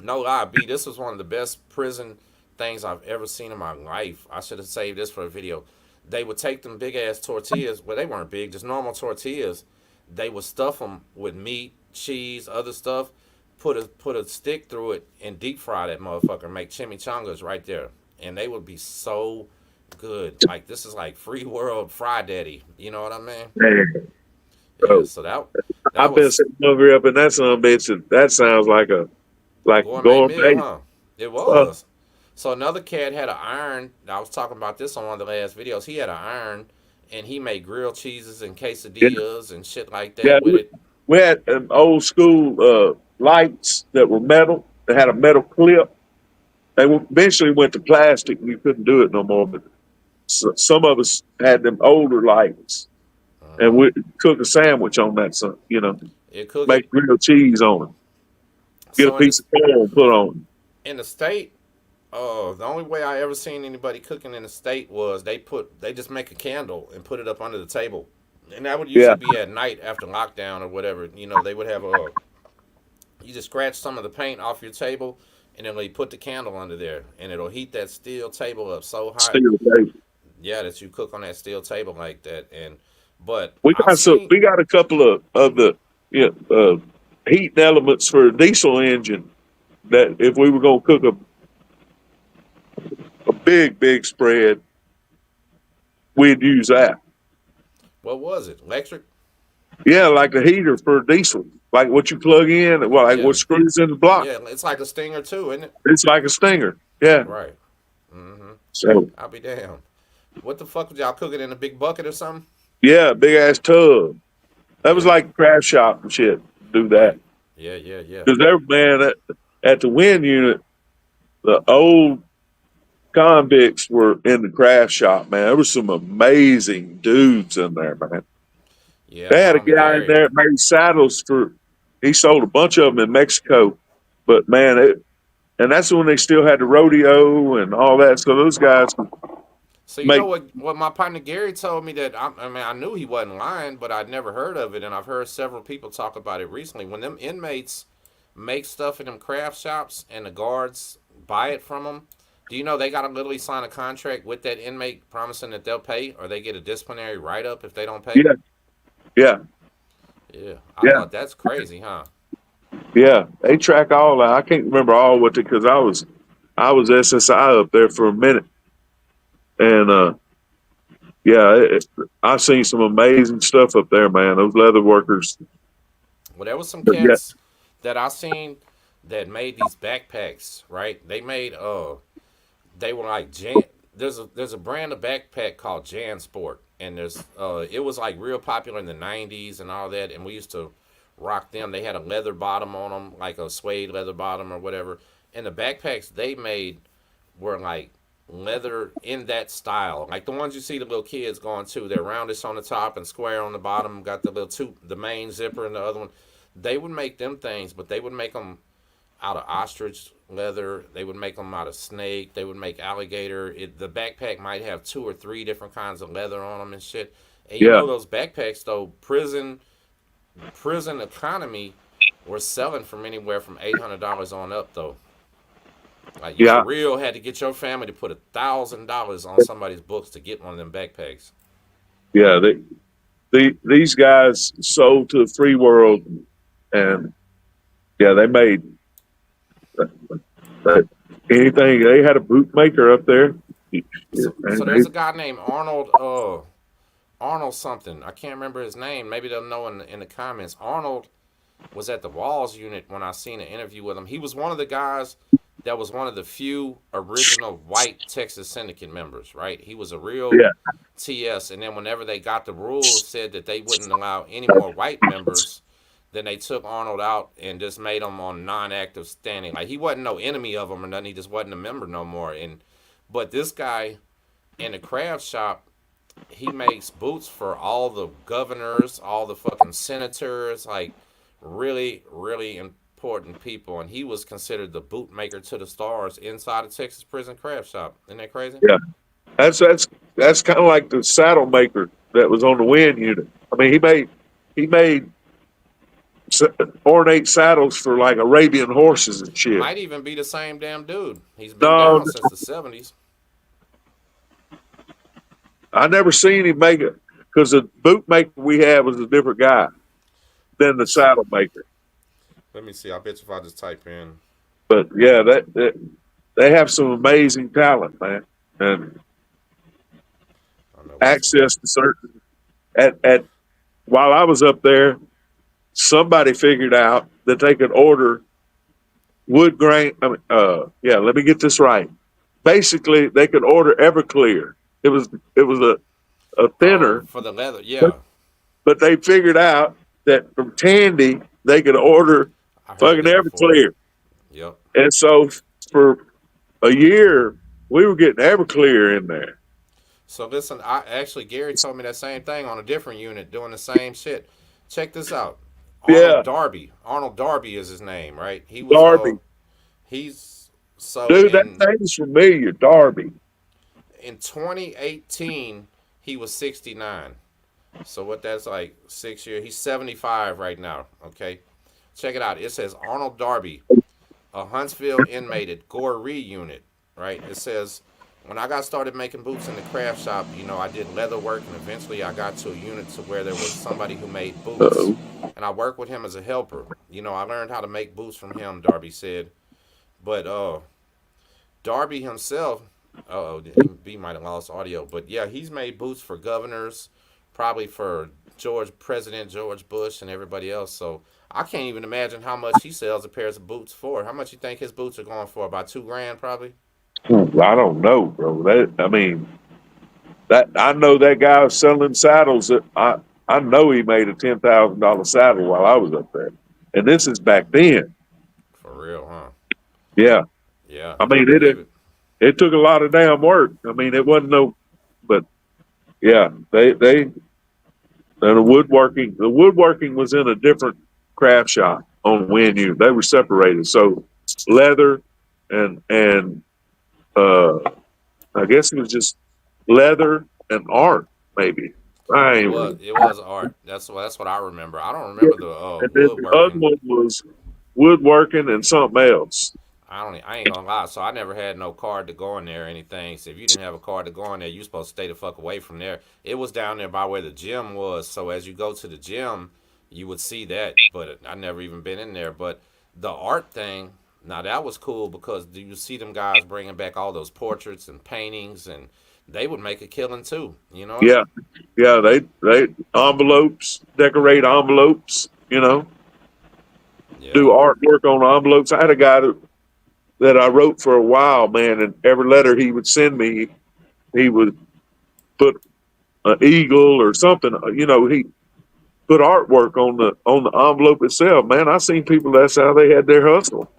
No lie, B. This was one of the best prison things I've ever seen in my life. I should have saved this for a video. They would take them big ass tortillas. Well, they weren't big, just normal tortillas. They would stuff them with meat, cheese, other stuff. Put a stick through it and deep fry that motherfucker. Make chimichangas right there, and they would be so good. Like this is like free world fry daddy. You know what I mean? Man, Yeah. bro. So that I've been was sitting over here up in that son of a bitch, and that sounds like gourmet meal, gourmet. huh? It Uh, was. So another cat had an iron. I was talking about this on one of the last videos. He had an iron, and he made grilled cheeses and yeah, quesadillas and shit like yeah. that with it. We had old school lights that were metal. They had a metal clip. Eventually went to plastic, and you couldn't do it no more. But some of us had them older lights, and Uh-huh. we cook a sandwich on that. Son, It cook it. make grilled cheese on it. Get a So piece of corn, put on in the state, the only way I ever seen anybody cooking in the state was they just make a candle and put it up under the table, and that would it. Yeah, usually be at night after lockdown or whatever. You know, they would have a you just scratch some of the paint off your table, and then they put the candle under there, and it'll heat that steel table up so hot. steel table. Yeah, that you cook on that steel table like that. And but We I've got some. seen We got a couple of the yeah, heating elements for a diesel engine. That if we were going to cook a big spread, we'd use that. what was it? Electric? Yeah, like a heater for diesel, like what you plug in, well, like Yeah, what screws in the block. yeah. It's like a stinger too, isn't it? It's like a stinger. Yeah. Right. Mm-hmm. So I'll be damned. What the fuck was y'all cooking in a big bucket or something? yeah, big ass tub. That was Yeah. like craft shop and shit. Do that Right. Yeah. Yeah. Yeah. because every man at the wind unit, the old convicts were in the craft shop. Man, there was some amazing dudes in there, man. Yeah. They had a Mama guy in Gary. there that made saddles for. He sold a bunch of them in Mexico, but man, and that's when they still had the rodeo and all that. So those guys could So you know make. what my partner Gary told me that I mean I knew he wasn't lying, but I'd never heard of it, and I've heard several people talk about it recently. When them inmates make stuff in them craft shops and the guards buy it from them, do you know they gotta literally sign a contract with that inmate promising that they'll pay, or they get a disciplinary write up if they don't pay? Yeah, yeah, Yeah, I yeah, thought that's crazy, huh? yeah. They track all that. I can't remember all what because I was SSI up there for a minute, and yeah, I've seen some amazing stuff up there, man. Those leather workers. Well, there was some But yeah, cats that I seen that made these backpacks, right? They were like there's a brand of backpack called Jan Sport, and it was like real popular in the '90s and all that, and we used to rock them. They had a leather bottom on them, like a suede leather bottom or whatever. And the backpacks they made were like leather in that style, like the ones you see the little kids going to. They're roundish on the top and square on the bottom. Got the little the main zipper and the other one. They would make them things, but they would make them out of ostrich leather. They would make them out of snake. They would make alligator. The backpack might have 2 or 3 different kinds of leather on them and shit. And you Yeah. know those backpacks though, prison economy were selling from anywhere from $800 on up though. Like you Yeah. for real had to get your family to put $1,000 on somebody's books to get one of them backpacks. Yeah. These guys sold to the free world, and yeah, they made uh, anything. They had a bootmaker up there. So And there's a guy named Arnold. Arnold something. I can't remember his name. Maybe they'll know in the comments. Arnold was at the Walls unit when I seen an interview with him. He was one of the guys that was one of the few original white Texas Syndicate members, right? He was a real yeah, TS. And then whenever they got the rules said that they wouldn't allow any more white members, then they took Arnold out and just made him on non-active standing. Like he wasn't no enemy of them or nothing. He just wasn't a member no more. But this guy in the craft shop, he makes boots for all the governors, all the fucking senators, like really, really important people. And he was considered the boot maker to the stars inside a Texas prison craft shop. Isn't that crazy? yeah. That's kind of like the saddle maker that was on the Win unit. I mean, he made ornate saddles for like Arabian horses and shit. Might even be the same damn dude. He's been No, down since the 70s. I never seen him make it because the bootmaker we had was a different guy than the saddle maker. Let me see. I bet you if I just type in. But yeah, that they have some amazing talent, man, and I know what's access to certain. At while I was up there, somebody figured out that they could order wood grain. Yeah, let me get this right. Basically, they could order Everclear. It was a Oh, thinner, for the leather. Yeah. but they figured out that from Tandy they could order I heard fucking this before. Everclear. Yep. And so for a year, we were getting Everclear in there. So listen, Gary told me that same thing on a different unit doing the same shit. Check this out. Yeah, Arnold Darby. Arnold Darby is his name, right? He was Darby. he's so Dude, that name's familiar, Darby. in 2018 he was 69. So what that's like 6 years. He's 75 right now, okay? Check it out. It says Arnold Darby, a Huntsville inmate at Goree unit, right? It says, when I got started making boots in the craft shop, I did leather work, and eventually I got to a unit to where there was somebody who made boots, Uh-oh. and I worked with him as a helper. I learned how to make boots from him, Darby said. But Darby himself, he might have lost audio, but yeah, he's made boots for governors, probably for President George Bush and everybody else. So I can't even imagine how much he sells a pair of boots for. How much you think his boots are going for? About $2,000 probably. I don't know, bro. That I know that guy was selling saddles. I know he made a $10,000 saddle while I was up there, and this is back then. For real, huh? Yeah, Yeah, I I mean believe it. it took a lot of damn work. I mean it wasn't no, but yeah, they and the woodworking was in a different craft shop on Win U. They were separated, so leather and I guess it was just leather and art, maybe. I It ain't was really. it was art. That's what I remember. I don't remember the And then the other woodworking. one was woodworking and something else. I ain't gonna lie. So I never had no card to go in there or anything. So if you didn't have a card to go in there, you supposed to stay the fuck away from there. It was down there by where the gym was. So as you go to the gym, you would see that. But I never even been in there. But the art thing, now that was cool because you see them guys bringing back all those portraits and paintings, and they would make a killing too. You know? Yeah, yeah. They envelopes, decorate envelopes. Yeah. Do artwork on envelopes. I had a guy that I wrote for a while, man, and every letter he would send me, he would put an eagle or something. put artwork on the envelope itself. Man, I seen people that's how they had their hustle.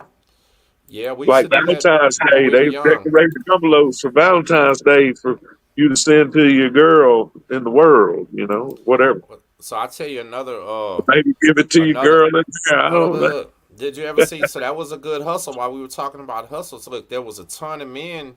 Yeah, we used Like to do that Valentine's when Day, we were they young. decorated envelopes for Valentine's Day for you to send to your girl in the world, whatever. So I tell you another Maybe give it to your another girl in there. I look, don't look, know. look. Did you ever see? So that was a good hustle. While we were talking about hustles, look, there was a ton of men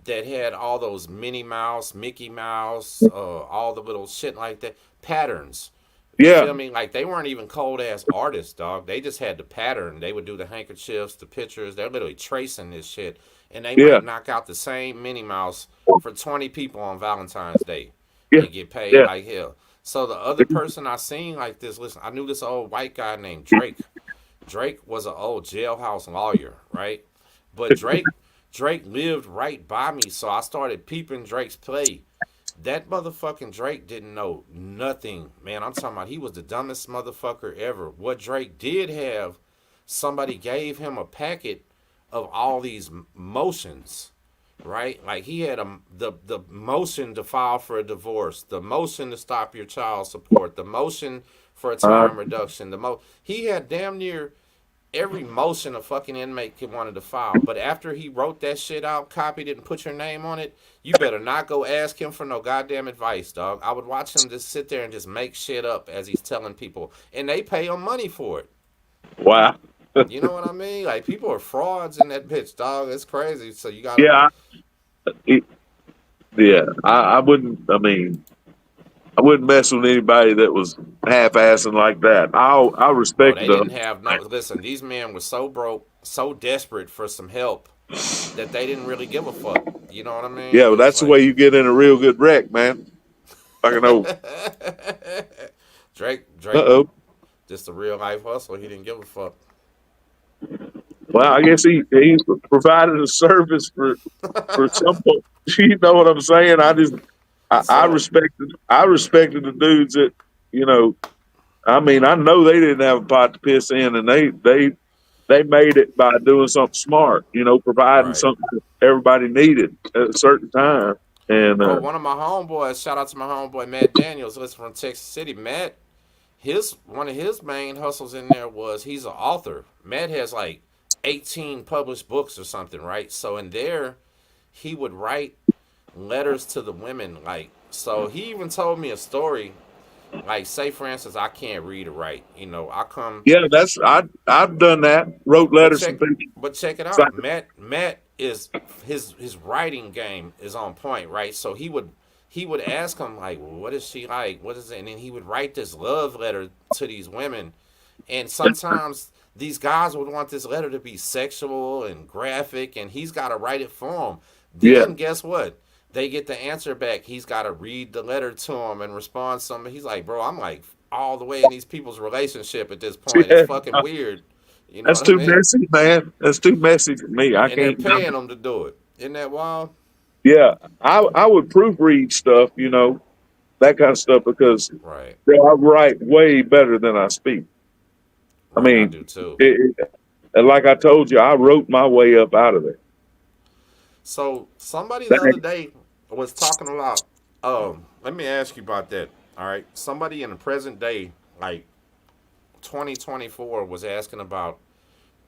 that had all those Minnie Mouse, Mickey Mouse, all the little shit like that patterns. You Yeah, feel me? Like they weren't even cold ass artists, dog. They just had the pattern. They would do the handkerchiefs, the pictures. They're literally tracing this shit, and they yeah, might knock out the same Minnie Mouse for 20 people on Valentine's Day yeah, and get paid yeah. like hell. So the other person I seen like this, listen, I knew this old white guy named Drake. Drake was an old jailhouse lawyer, right? But Drake lived right by me, so I started peeping Drake's play. That motherfucking Drake didn't know nothing, man. I'm talking about he was the dumbest motherfucker ever. What Drake did have, somebody gave him a packet of all these motions, right? Like he had the motion to file for a divorce, the motion to stop your child support, the motion for a Uh, time reduction, he had damn near every motion a fucking inmate could wanted to file. But after he wrote that shit out, copied it, and put your name on it, you better not go ask him for no goddamn advice, dog. I would watch him just sit there and just make shit up as he's telling people, and they pay him money for it. wow. You know what I mean? Like people are frauds in that bitch, dog. It's crazy. So you gotta. Yeah, it, yeah. I wouldn't. I mean, I wouldn't mess with anybody that was half-assing like that. I Oh, respect they the didn't have no. Listen, these men were so broke, so desperate for some help that they didn't really give a fuck. You know what I yeah. mean? But It was that's the way like you get in a real good wreck, man. Like know. Drake, Uh-oh. just a real life hustle. He didn't give a fuck. Well, I guess he provided a service for some. You know what I'm saying? So, I respected the dudes that you know. I mean, I know they didn't have a pot to piss in, and they made it by doing something smart. Providing right, something that everybody needed at a certain time. And bro. One of my homeboys. Shout out to my homeboy Matt Daniels. Listen from Texas City. Matt, his one of his main hustles in there was he's an author. Matt has like 18 published books or something, right? So in there, he would write letters to the women. Like, so he even told me a story. Like, say for instance, I can't read or write. I come. yeah, I've done that. Wrote But letters to check, people. but check it It's like, out. Matt is his writing game is on point, right? So he would ask him like, well, what is she like? What is it? And then he would write this love letter to these women, and sometimes these guys would want this letter to be sexual and graphic, and he's got to write it for them. yeah, Then guess what? They get the answer back. He's got to read the letter to them and respond to them. He's like, bro, I'm like all the way in these people's relationship at this point. It's yeah. fucking weird. You know That's what I too mean? messy, man. That's too messy for me. I And they can't. paying them to do it. Isn't that wild? Yeah, I would proofread stuff, that kind of stuff because Right. bro, I write way better than I speak. I Right. I mean, do too. and like I told you, I wrote my way up out of it. So somebody the other Dang. day was talking about. Let me ask you about that. All right. Somebody in the present day, like 2024, was asking about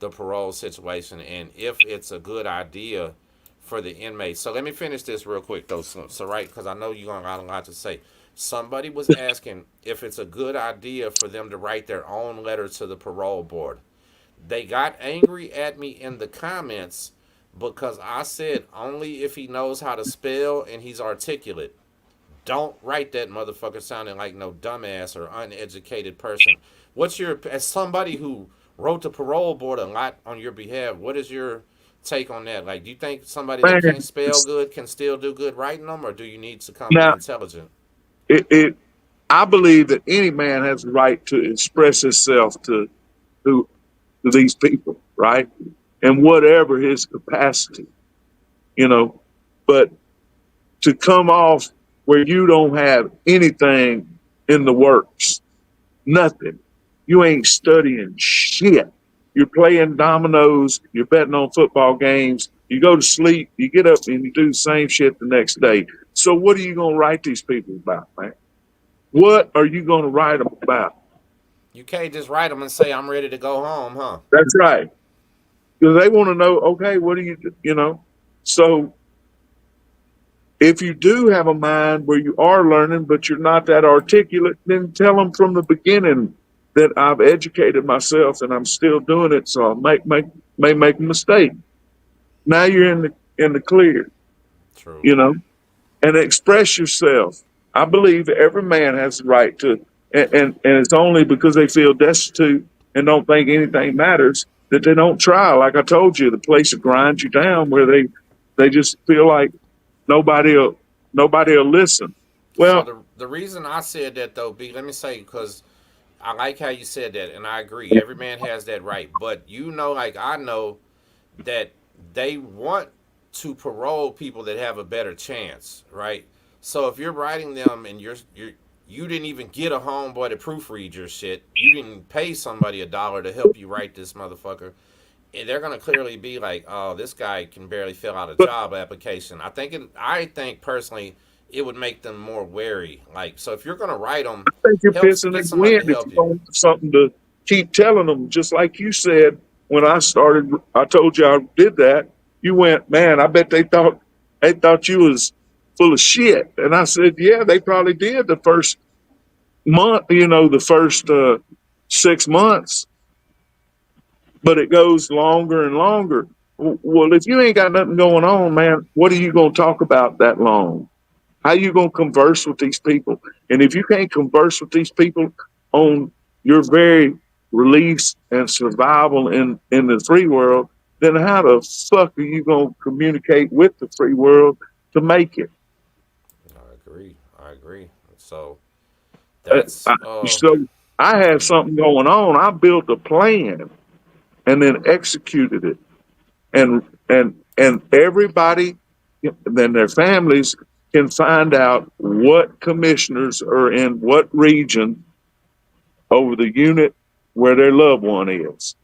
the parole situation and if it's a good idea for the inmates. So let me finish this real quick though. So right, because I know you're gonna got a lot to say. Somebody was asking if it's a good idea for them to write their own letter to the parole board. They got angry at me in the comments because I said only if he knows how to spell and he's articulate. Don't write that motherfucker sounding like no dumbass or uneducated person. As somebody who wrote the parole board a lot on your behalf, what is your take on that? Like, do you think somebody that Man, can't spell good can still do good writing them, or do you need to come be now intelligent? it I believe that any man has the right to express himself to, to these people, right? And whatever his capacity, you know. But to come off where you don't have anything in the works, nothing. You ain't studying shit. You're playing dominoes, you're betting on football games, you go to sleep, you get up and you do the same shit the next day. So what are you going to write these people about, man? What are you going to write them about? You can't just write them and say I'm ready to go home, huh? That's right. Because they want to know, okay, what do you, you know? So if you do have a mind where you are learning, but you're not that articulate, then tell them from the beginning that I've educated myself and I'm still doing it. So I may make a mistake. Now you're in the clear, True. you know, and express yourself. I believe every man has the right to, and it's only because they feel destitute and don't think anything matters that they don't try. Like I told you, the place that grinds you down where they just feel like nobody will nobody will listen. So Well, the reason I said that though, B, let me say because I like how you said that, and I agree. Every man has that right, but you know, like I know that they want to parole people that have a better chance, right? So if you're writing them and you didn't even get a homeboy to proofread your shit, you didn't pay somebody $1 to help you write this motherfucker, and they're gonna clearly be like, "Oh, this guy can barely fill out a but job application." I think personally, it would make them more wary. Like, so if you're gonna write them, I think you're help pissing get in the somebody to wind if help you you. don't have something to keep telling them. Just like you said when I started, I told you I did that. You went, man. I bet they thought you was full of shit. And I said, yeah, they probably did the first month. The first 6 months, but it goes longer and longer. Well, if you ain't got nothing going on, man, what are you going to talk about that long? How you going to converse with these people? And if you can't converse with these people on your very release and survival in the free world, then how the fuck are you going to communicate with the free world to make it? I agree. I agree. So Uh, that's I, so I had mhm. something going on. I built a plan and then executed it, and everybody, then their families can find out what commissioners are in what region over the unit where their loved one is,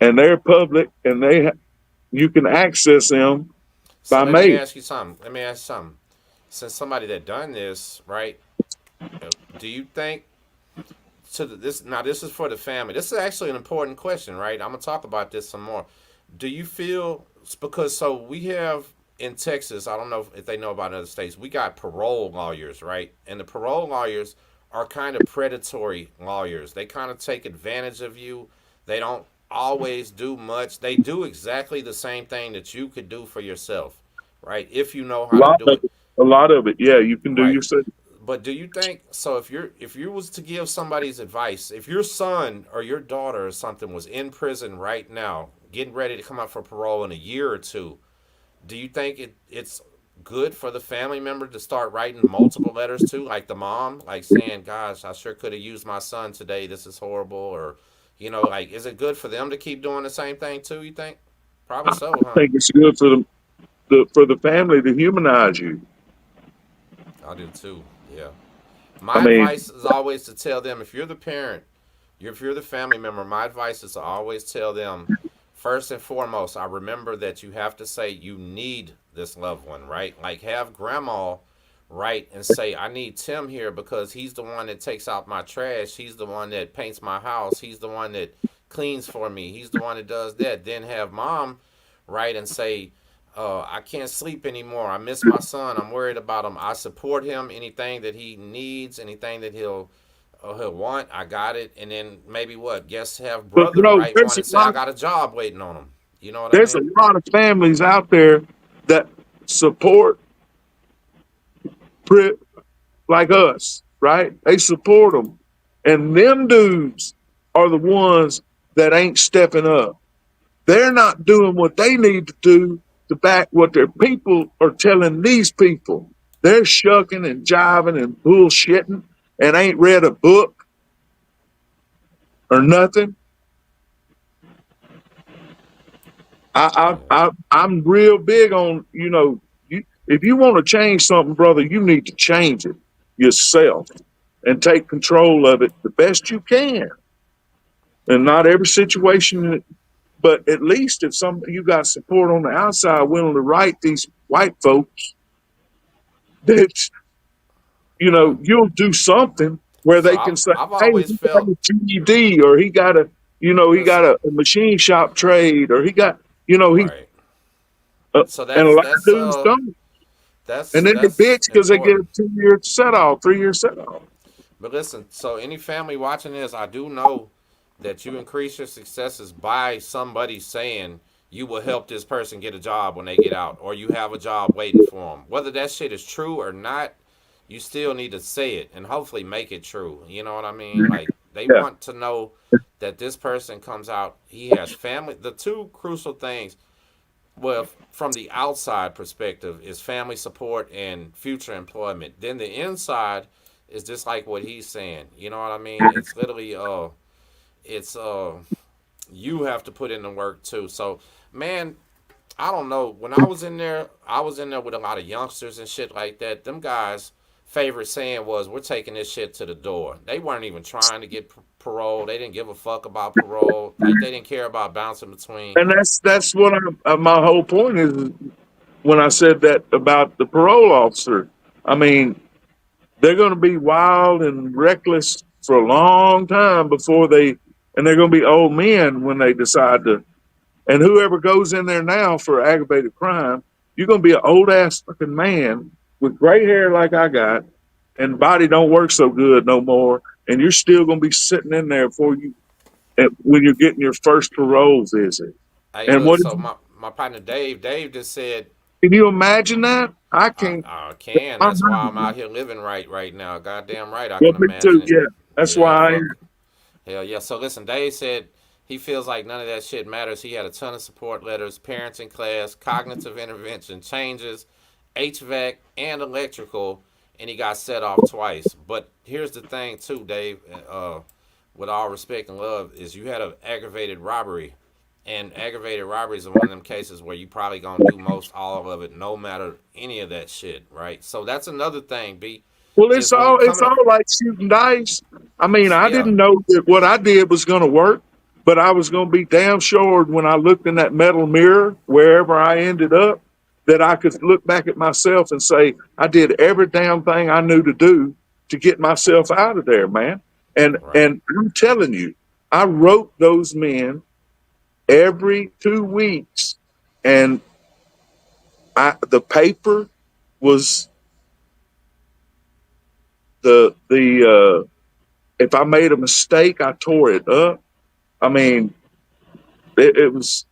and they're public, and you can access them So by let me mail. ask you something. Let me ask you something. Since somebody that done this, right? Do you think this now? This is for the family. This is actually an important question, right? I'm gonna talk about this some more. Do you feel because so we have in Texas? I don't know if they know about other states. We got parole lawyers, right? And the parole lawyers are kind of predatory lawyers. They kind of take advantage of you. They don't always do much. They do exactly the same thing that you could do for yourself, right? If you know A how to lot do of it, it, a lot of it, yeah, you can do right? yourself. But do you think so? If you was to give somebody's advice, if your son or your daughter or something was in prison right now, getting ready to come out for parole in a year or two, do you think it's good for the family member to start writing multiple letters to, like the mom, like saying, "Gosh, I sure could have used my son today. This is horrible," or like, is it good for them to keep doing the same thing too? You think? Probably I so, huh? think it's good for the family to humanize you. I do too. Yeah. I My mean, advice is always to tell them if you're the parent, if you're the family member, my advice is to always tell them first and foremost, I remember that you have to say you need this loved one, right? Like have grandma write and say, I need Tim here because he's the one that takes out my trash. He's the one that paints my house. He's the one that cleans for me. He's the one that does that. Then have mom write and say, I can't sleep anymore. I miss my son. I'm worried about him. I support him. Anything that he needs, anything that he'll want, I got it. And then maybe what? Guess have but brother write there's one a and say, I lot. got a job waiting on him. You know what I There's a mean? lot of families out there that support like us, right? They support them, and them dudes are the ones that ain't stepping up. They're not doing what they need to do to back what their people are telling these people. They're shucking and jiving and bullshitting and ain't read a book or nothing. I'm real big on if you want to change something, brother, you need to change it yourself and take control of it the best you can. And not every situation, but at least if you got support on the outside willing to write these white folks that Yeah. you'll do something. where So they can say, I've "Hey, always he got felt, a GED, or he got a, he got listen, a machine shop trade, or he got, he, right. So and a that's lot of dudes don't, and then they that's bitch because they get a important. 2 year set off, 3 year set off. But listen, so any family watching this, I do know that you increase your successes by somebody saying you will help this person get a job when they get out, or you have a job waiting for them. Whether that shit is true or not, you still need to say it and hopefully make it true. You know what I mean? Like they Yeah, want to know that this person comes out, he has family. The two crucial things, well, from the outside perspective, is family support and future employment. Then the inside is just like what he's saying. You know what I mean? It's literally it's you have to put in the work too. So man, I don't know. When I was in there with a lot of youngsters and shit like that. Them guys' favorite saying was, "We're taking this shit to the door." They weren't even trying to get parole. They didn't give a fuck about parole. Like they didn't care about bouncing between. and that's what my whole point is when I said that about the parole officer. I mean, they're going to be wild and reckless for a long time before and they're going to be old men when they decide to. And whoever goes in there now for aggravated crime, you're going to be an old ass fucking man with gray hair like I got, and body don't work so good no more. And you're still going to be sitting in there when you're getting your first parole visit. Hey, And look. what So my partner Dave just said, can you imagine that? I can't. I can. I'm That's why I'm not. out here living right now. Goddamn right, I Well, can me too. imagine it. Yeah, that's Yeah, why. fuck. Hell yeah. So listen, Dave said he feels like none of that shit matters. He had a ton of support letters, parents in class, cognitive intervention changes, HVAC and electrical, and he got set off twice. But here's the thing too, Dave. With all respect and love, is you had an aggravated robbery. And aggravated robberies are one of them cases where you probably gonna do most all of it, no matter any of that shit, right? So that's another thing, B, Well, is when you it's coming all up, like shooting dice. I mean, I yeah, didn't know that what I did was going to work, but I was going to be damn sure when I looked in that metal mirror, wherever I ended up, that I could look back at myself and say I did every damn thing I knew to do to get myself out of there, man. And right. and I'm telling you, I wrote those men every 2 weeks, and the paper was the if I made a mistake, I tore it up. I mean, it was,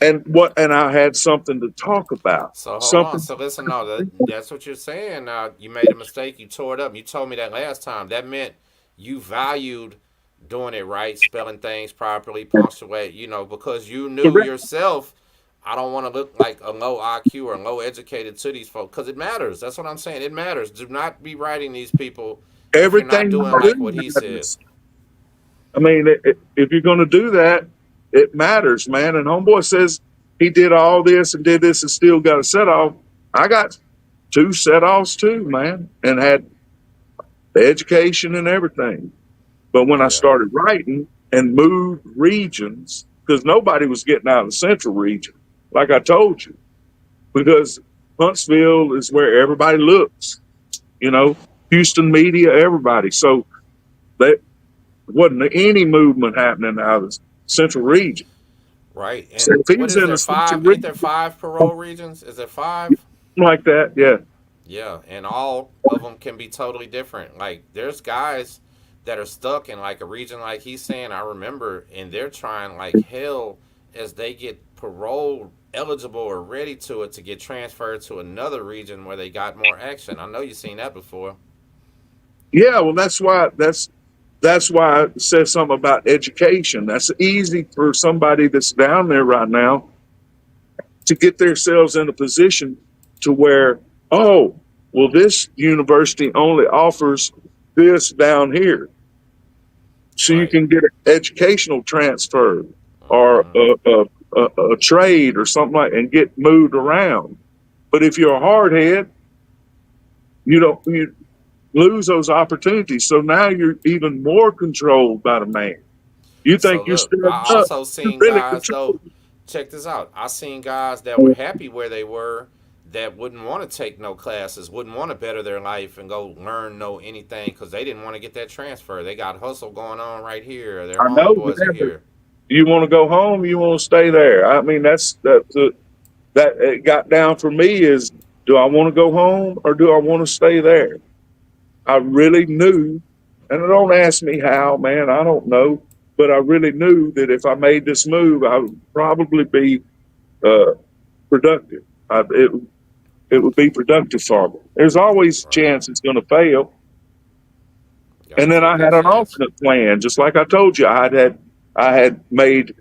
and I had something to talk about. So hold on. Something. So listen, no, that's what you're saying. Now you made a mistake. You tore it up. You told me that last time. That meant you valued doing it right, spelling things properly, punctuate. You know, because you knew Correct. yourself. I don't want to look like a low IQ or low educated to these folks because it matters. That's what I'm saying. It matters. Do not be writing these people if you're not Everything doing I like do what he said. matters. I mean, if you're going to do that, it matters, man. And homeboy says he did all this and did this and still got a set off. I got two set offs too, man, and had the education and everything. But when I Yeah. started writing and moved regions, because nobody was getting out of the central region, like I told you, because Huntsville is where everybody looks, you know, Houston media, everybody. So there wasn't any movement happening out of the central region. Right. So And if what he's is in the there central five? Ain't there region, five parole regions? Is there five? like that, yeah. Yeah, and all of them can be totally different. Like there's guys that are stuck in like a region like he's saying. I remember, and they're trying like hell as they get parole eligible or ready to it to get transferred to another region where they got more action. I know you've seen that before. Yeah, well, that's why I said something about education. That's easy for somebody that's down there right now to get themselves in a position to where, oh, well, this university only offers this down here. So you Right. can get an educational transfer or Mm-hmm. a trade or something like, and get moved around. But if you're a hardhead, you lose those opportunities. So now you're even more controlled by the man. You So think you're look, still I up, also you're seen really guys though. controlled. Check this out. I seen guys that were happy where they were that wouldn't want to take no classes, wouldn't want to better their life and go learn anything because they didn't want to get that transfer. They got hustle going on right here. Their I know, homeboys are but here. you want to go home, you want to stay there. I mean, that it got down for me is, do I want to go home or do I want to stay there? I really knew, and don't ask me how, man, I don't know, but I really knew that if I made this move, I would probably be uh, productive. It would be productive for me. There's always a Right. chance it's going to fail. Got to And then take I that had an chance. alternate plan, just like I told you. I had made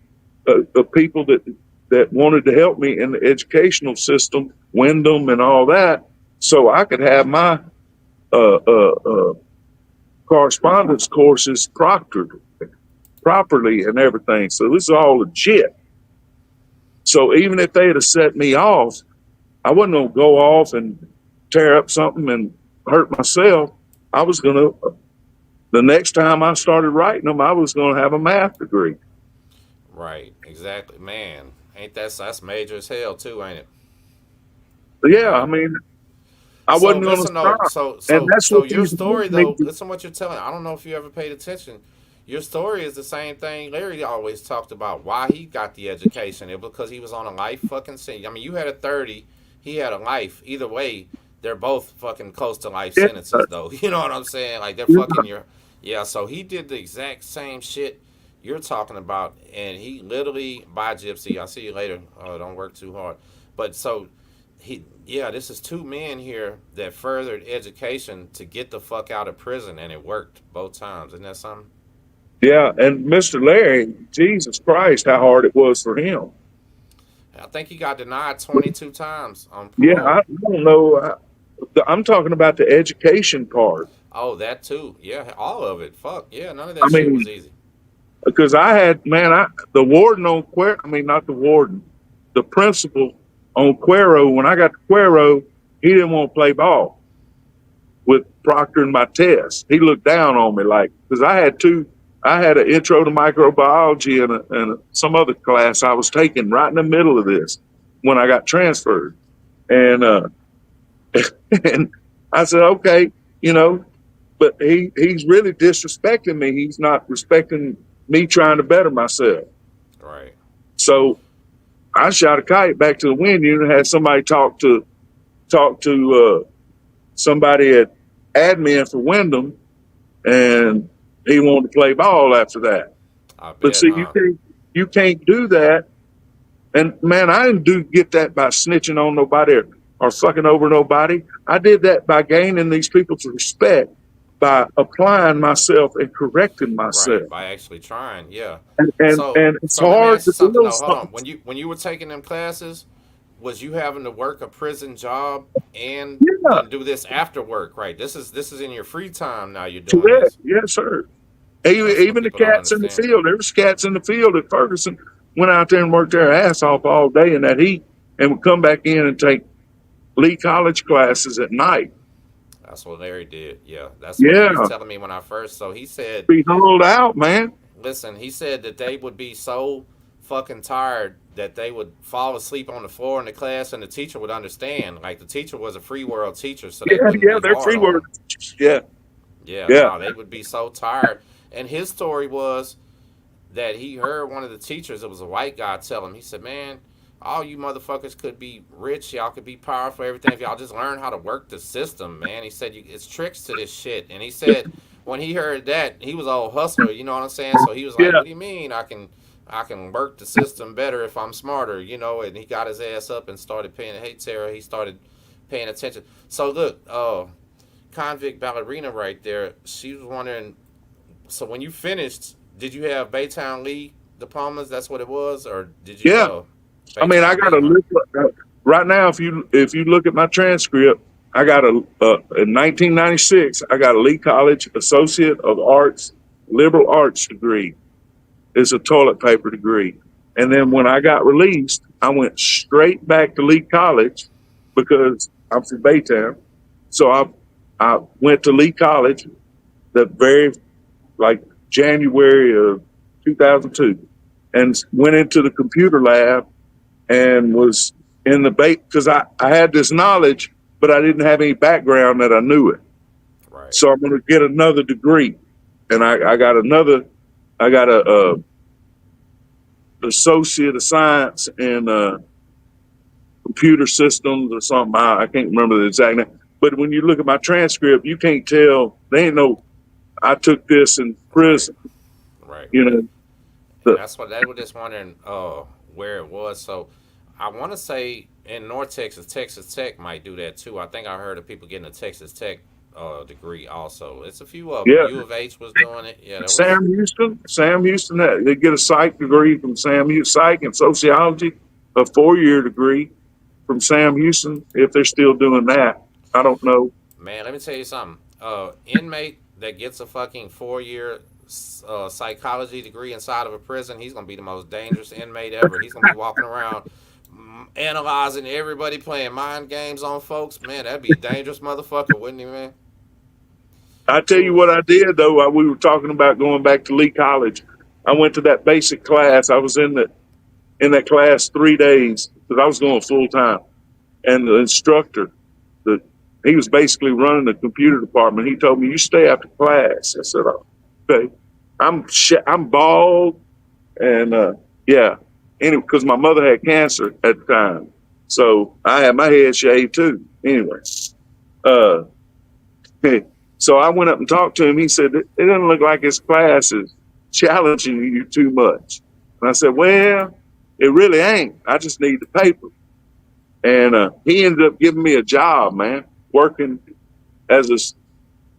the people that wanted to help me in the educational system, Wyndham and all that, so I could have my uh, uh, uh, correspondence courses proctored properly and everything. So this is all legit. So even if they'd have set me off, I wasn't going to go off and tear up something and hurt myself. I was going to, the next time I started writing them, I was going to have a math degree. Right. Exactly. Man, ain't that's major as hell too, ain't it? But yeah, I Man. mean, I So wasn't going to listen though, stop. so And so that's so what your these story need though, to, listen what you're telling. I don't know if you ever paid attention. Your story is the same thing Larry always talked about. Why he got the education? It was because he was on a life fucking sentence. I mean, you had a 30, he had a life. Either way, they're both fucking close to life yeah, sentences though. You know what I'm saying? Like they're yeah, fucking your yeah. So he did the exact same shit you're talking about, and he literally by Gypsy. I'll see you later. Don't work too hard. But so yeah, this is two men here that furthered education to get the fuck out of prison, and it worked both times. Isn't that something? yeah. And Mr. Larry, Jesus Christ, how hard it was for him. I think he got denied 22 times on Yeah, I parole. don't know. I'm talking about the education part. Oh, that too. Yeah, all of it. Fuck yeah, none of I that shit mean, was easy. because I had, man, the warden on I mean, not the warden, the principal on Cuero, when I got to Cuero, he didn't want to play ball with proctoring my test. He looked down on me like, because I had an intro to microbiology and some other class I was taking right in the middle of this when I got transferred. And, and I said, okay, you know, but he's really disrespecting me. He's not respecting me trying to better myself. Right. So I shot a kite back to the wind unit and had somebody talk to somebody at admin for Wyndham, and he wanted to play ball after that. I But bet, see, huh? you can't do that. And man, I didn't get that by snitching on nobody or fucking over nobody. I did that by gaining these people's respect by applying myself and correcting myself. Right. By actually trying. Yeah. So And it's so let me hard ask you to something do though. Hold on. something. When you were taking them classes, was you having to work a prison job and Yeah, do this after work? Right. This is in your free time now. You're doing correct. this. Yes, sir. That's what Even the people don't cats in the understand. field. There was cats in the field at Ferguson went out there and worked their ass off all day in that heat and would come back in and take Lee College classes at night. That's what Larry did. Yeah, that's what he was Yeah, telling me when I first. So he said, be huddled out, man. listen, he said that they would be so fucking tired that they would fall asleep on the floor in the class, and the teacher would understand. Like the teacher was a free world teacher, so they Yeah, wouldn't yeah, be they're hard free on word them. teachers. Yeah, Yeah, yeah, no, they would be so tired. And his story was that he heard one of the teachers, it was a white guy, tell him, he said, man, all you motherfuckers could be rich, y'all could be powerful, everything, if y'all just learn how to work the system, man. He said, it's tricks to this shit. And he said, when he heard that, he was all hustler, you know what I'm saying? So he was like, yeah. what do you mean I can work the system better if I'm smarter, and he got his ass up and started paying, hey, Tara, he started paying attention. So look, convict ballerina right there, she was wondering, so when you finished, did you have Baytown Lee diplomas? That's what it was, or did you Yeah. I mean, I Baytown got B? a Huh? list right now. If you look at my transcript, I got in 1996. I got a Lee College Associate of Arts Liberal Arts degree. It's a toilet paper degree. And then when I got released, I went straight back to Lee College because I'm from Baytown. So I went to Lee College the very like January of 2002 and went into the computer lab and was in the bait because I had this knowledge, but I didn't have any background that I knew it. Right. So I'm going to get another degree, and I got a associate of science in computer systems or something. I can't remember the exact name. But when you look at my transcript, you can't tell. They ain't no. I took this in prison. Right. You know. And that's what they were just wondering where it was. So I want to say in North Texas, Texas Tech might do that too. I think I heard of people getting a Texas Tech degree also. It's a few of them. Yeah. U of H was doing it. Yeah, that was. Sam Houston, they get a psych degree from Sam Houston, psych and sociology, a 4-year degree from Sam Houston. If they're still doing that, I don't know. Man, let me tell you something. Inmate that gets a fucking 4-year psychology degree inside of a prison, he's gonna be the most dangerous inmate ever. He's gonna be walking around analyzing everybody, playing mind games on folks. Man, that'd be a dangerous motherfucker, wouldn't he, man? I tell you what I did though. While we were talking about going back to Lee College, I went to that basic class. I was in that class 3 days because I was going full time, and the instructor, he was basically running the computer department. He told me, "You stay after class." I said, "Oh, okay." I'm bald, and yeah. Anyway, because my mother had cancer at the time, so I had my head shaved too. Anyway, uh, so I went up and talked to him. He said, "It doesn't look like his class is challenging you too much." And I said, "Well, it really ain't. I just need the paper." And he ended up giving me a job, man, working as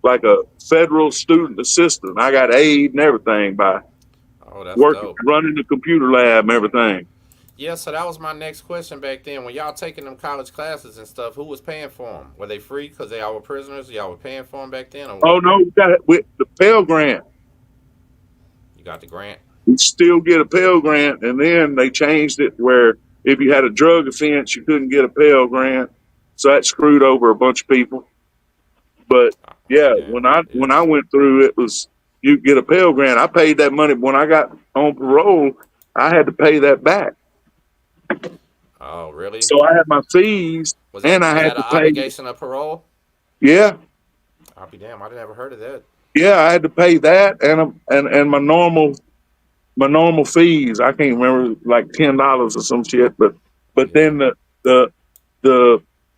like a federal student assistant. I got aid and everything by Oh, that's working, dope. running the computer lab and everything. Yeah, so that was my next question back then. When y'all taking them college classes and stuff, who was paying for them? Were they free because they all were prisoners? Y'all were paying for them back then, or Oh what? no, we got it with the Pell Grant. You got the grant. You still get a Pell Grant, and then they changed it where if you had a drug offense, you couldn't get a Pell Grant. So that screwed over a bunch of people. But Oh, yeah, damn. Yeah. when I went through, it was you get a Pell Grant. I paid that money when I got on parole. I had to pay that back, Oh, really? so I had my fees, and I Was had that to an pay. obligation of parole? Yeah, I'll be damn. I never heard of that. yeah, I had to pay that and my normal fees. I can't remember, like $10 or some shit. But Yeah. then the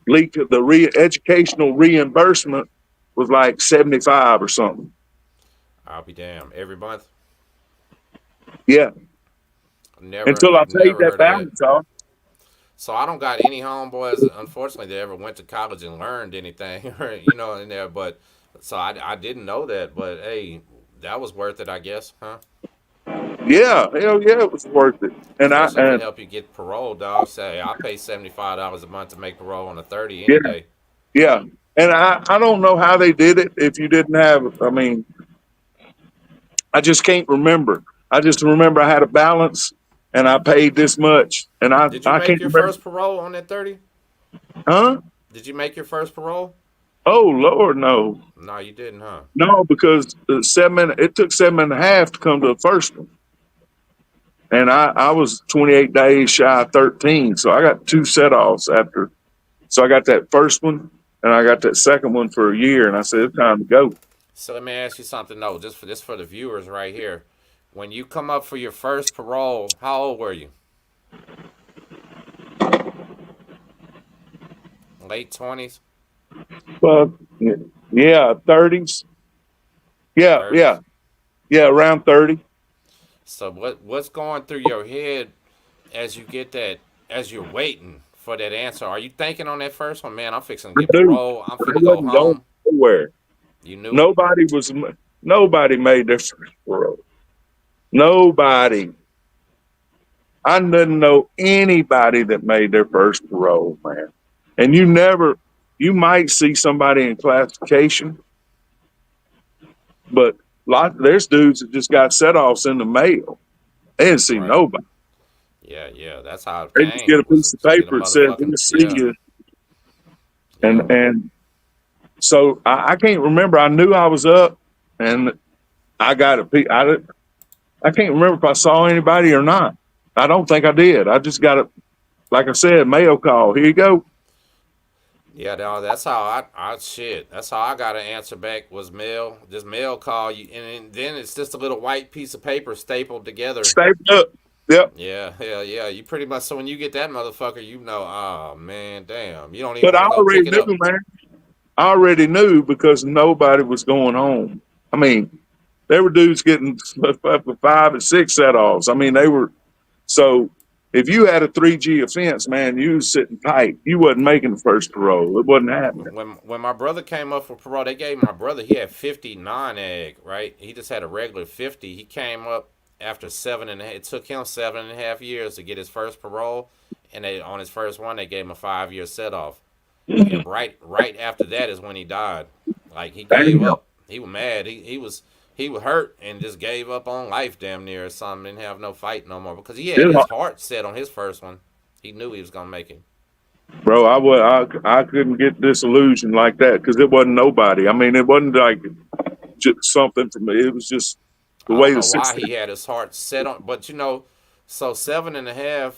leak the educational reimbursement was like 75 or something. I'll be damn. Every month. Yeah, Never. until I I've paid never that heard of that. balance off. So I don't got any homeboys, unfortunately, that ever went to college and learned anything, in there. But so I didn't know that. But hey, that was worth it, I guess, huh? Yeah, hell yeah, it was worth it. And I Especially if it and helped you get parole, dog. Say I pay $75 a month to make parole on a 30 yeah, any day. yeah. And I don't know how they did it if you didn't have. I mean, I just can't remember. I just remember I had a balance and I paid this much, and Did you I make can't your remember. first parole on that 30? Huh? Did you make your first parole? Oh Lord, no. No, you didn't, huh? No, because it took 7.5 to come to the first one. And I was 28 days shy of 13. So I got 2 set offs after. So I got that first one and I got that second one for a year. And I said, it's time to go. So let me ask you something. No, just for the viewers right here. When you come up for your first parole, how old were you? Late 20s, Well, yeah, 30s. Yeah, 30s. around 30. So what's going through your head as you get that, as you're waiting for that answer? Are you thinking on that first one, man? I'm fixing to get Dude, parole. I'm I finna go wasn't going home. nowhere. You knew. Nobody was, nobody made their first parole. Nobody. I didn't know anybody that made their first parole, man. And you might see somebody in classification, but there's dudes that just got set offs in the mail. They didn't see Right. nobody. Yeah. That's how it They just get a came. Was piece of to get a paper that says, motherfucking we'll see yeah, you. yeah. And so I can't remember. I knew I was up and I got I can't remember if I saw anybody or not. I don't think I did. I just got it. like I said, mail call. Here you go. Yeah, that's how I shit. That's how I got an answer back was mail. Just mail call you, and then it's just a little white piece of paper stapled together. Stapled up. Yep. Yeah, yeah, yeah. You pretty much so when you get that motherfucker, you know, oh man, damn, you don't even But want I to go already pick it knew, up. man. I already knew because nobody was going home. I mean, there were dudes getting up to 5 and 6 set offs. I mean, they were so. If you had a 3G offense, man, you was sitting tight. You wasn't making the first parole. It wasn't happening. When my brother came up for parole, they gave my brother he had 50 non-egg, right? He just had a regular 50. He came up after 7.5. It took him 7.5 years to get his first parole, and on his first one they gave him a 5-year set off. And right after that is when he died. Like he gave Damn. up. He was mad. He was hurt and just gave up on life damn near or something. Didn't have no fight no more because he had It, his heart set on his first one. He knew he was gonna make it. bro, I couldn't get disillusioned like that because it wasn't nobody. I mean, it wasn't like just something for me. It was just the I way don't the know why system. he had his heart set on, but so 7.5.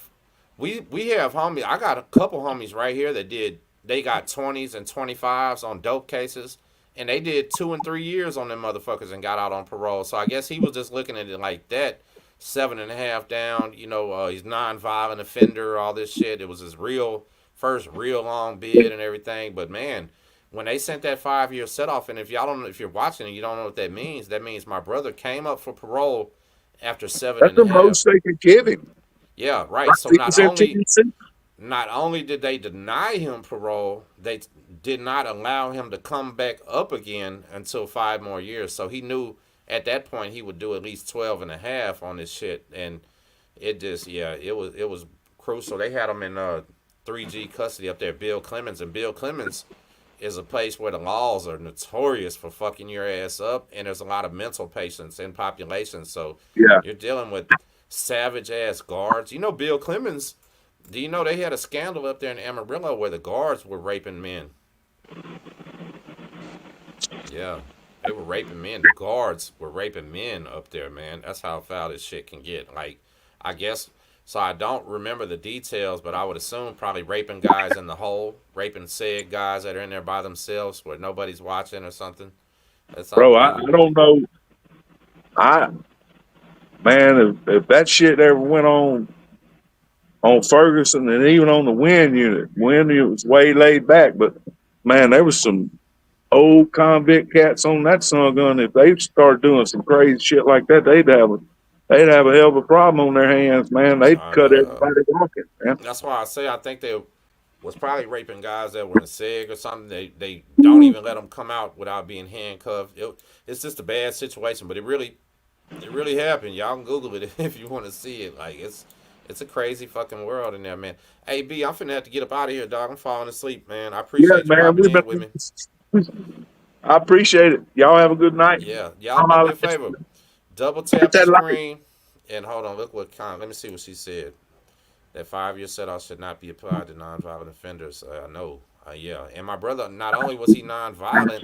We have homies. I got a couple homies right here that did. They got 20s and 25s on dope cases, and they did 2 and 3 years on them motherfuckers and got out on parole. So I guess he was just looking at it like that. 7.5 down. He's non-violent offender. All this shit. It was his first real long bid and everything. But man, when they sent that 5-year set off, and if you're watching and you don't know what that means, that means my brother came up for parole after seven That's and a the half. most they could give him. Yeah, right. Right? So He was in Tennessee. not only did they deny him parole, they did not allow him to come back up again until 5 more years. So he knew at that point he would do at least 12 and a half on this shit. And it just, yeah, it was crucial. They had him in 3G custody up there, Bill Clemens. And Bill Clemens is a place where the laws are notorious for fucking your ass up. And there's a lot of mental patients in population. So Yeah. you're dealing with savage ass guards. Bill Clemens, do you know they had a scandal up there in Amarillo where the guards were raping men? Yeah, they were raping men. The guards were raping men up there, man. That's how foul this shit can get. Like, I guess, so I don't remember the details, but I would assume probably raping guys in the hole, raping said guys that are in there by themselves where nobody's watching or something. That's Bro, I unbelievable. don't know. I Man, if that shit ever went on Ferguson and even on the Wind unit was way laid back. But man, there was some old convict cats on that son gun. If they started doing some crazy shit like that, they'd have a hell of a problem on their hands, man. They'd I cut know. everybody walking, man. That's why I say I think they was probably raping guys that were in SEG or something. They don't even let them come out without being handcuffed. It's just a bad situation, but it really happened. Y'all can Google it if you want to see it. Like it's a crazy fucking world in there, man. Hey B, I'm finna have to get up out of here, dog. I'm falling asleep, man. I Yeah, appreciate you man. popping in with me. I appreciate it. Y'all have a good night. Yeah, y'all I'll do me holler a at favor. you. Double Hit tap the that like. screen and hold on. Look what kind. Let me see what she said. That 5-year set off should not be applied to nonviolent offenders. No. Yeah. And my brother, not only was he nonviolent,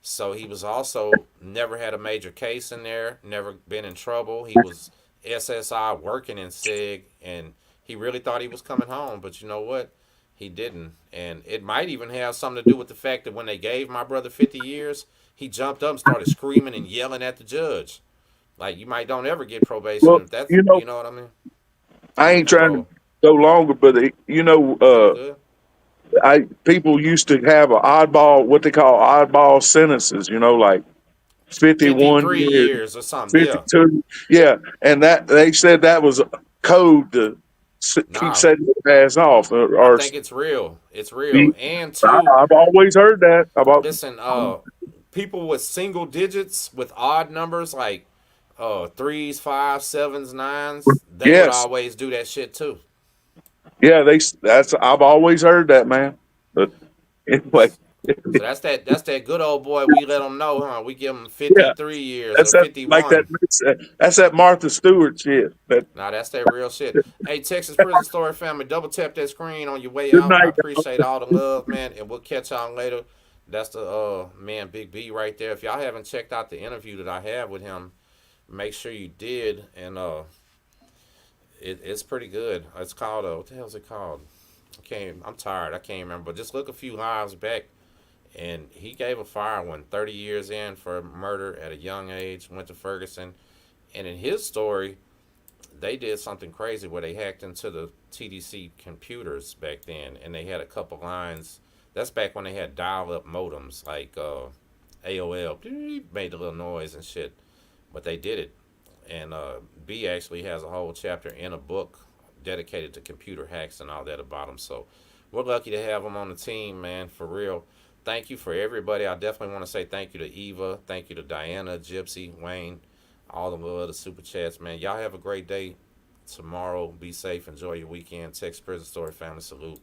so he was also never had a major case in there, never been in trouble. He was SSI working in SIG, and he really thought he was coming home. But you know what? He didn't. And it might even have something to do with the fact that when they gave my brother 50 years, he jumped up and started screaming and yelling at the judge. Like, you might don't ever get probation Well, if that's, you know, you know what I mean? I I mean, ain't trying to parole. go longer, but No, you good? I people used to have a oddball, what they call oddball sentences. Like 51 53 years, years or something. Yeah. 52. Yeah, and that they said that was a code to keep Nah, setting your ass off, or, I or think it's real. It's real. be. And two, I've always heard that about. listen, people with single digits with odd numbers like threes, fives, sevens, nines, they would Yes, always do that shit too. yeah, that's I've always heard that, man. But anyway, So that's that good old boy. We let them know, huh? We give him yeah, 53 years that's or that like that. 51. That's that Martha Stewart shit. That Nah, that's that real shit. Hey, Texas Prison Story family, double tap that screen on your way good out. I night. appreciate all the love, man, and we'll catch y'all later. That's the man Big B right there. If y'all haven't checked out the interview that I had with him, make sure you did. And It's pretty good. It's called what the hell is it called? I'm tired. I can't remember. But just look a few lives back, and he gave a fire one 30 years in for murder at a young age. Went to Ferguson, and in his story, they did something crazy where they hacked into the TDC computers back then, and they had a couple lines. That's back when they had dial-up modems like AOL, made a little noise and shit. But they did it, and B actually has a whole chapter in a book dedicated to computer hacks and all that about them. So we're lucky to have them on the team, man, for real. Thank you for everybody. I definitely want to say thank you to Eva, thank you to Diana, Gypsy, Wayne, all the other super chats, man. Y'all have a great day tomorrow. Be safe. Enjoy your weekend. Text Prison Story Family Salute.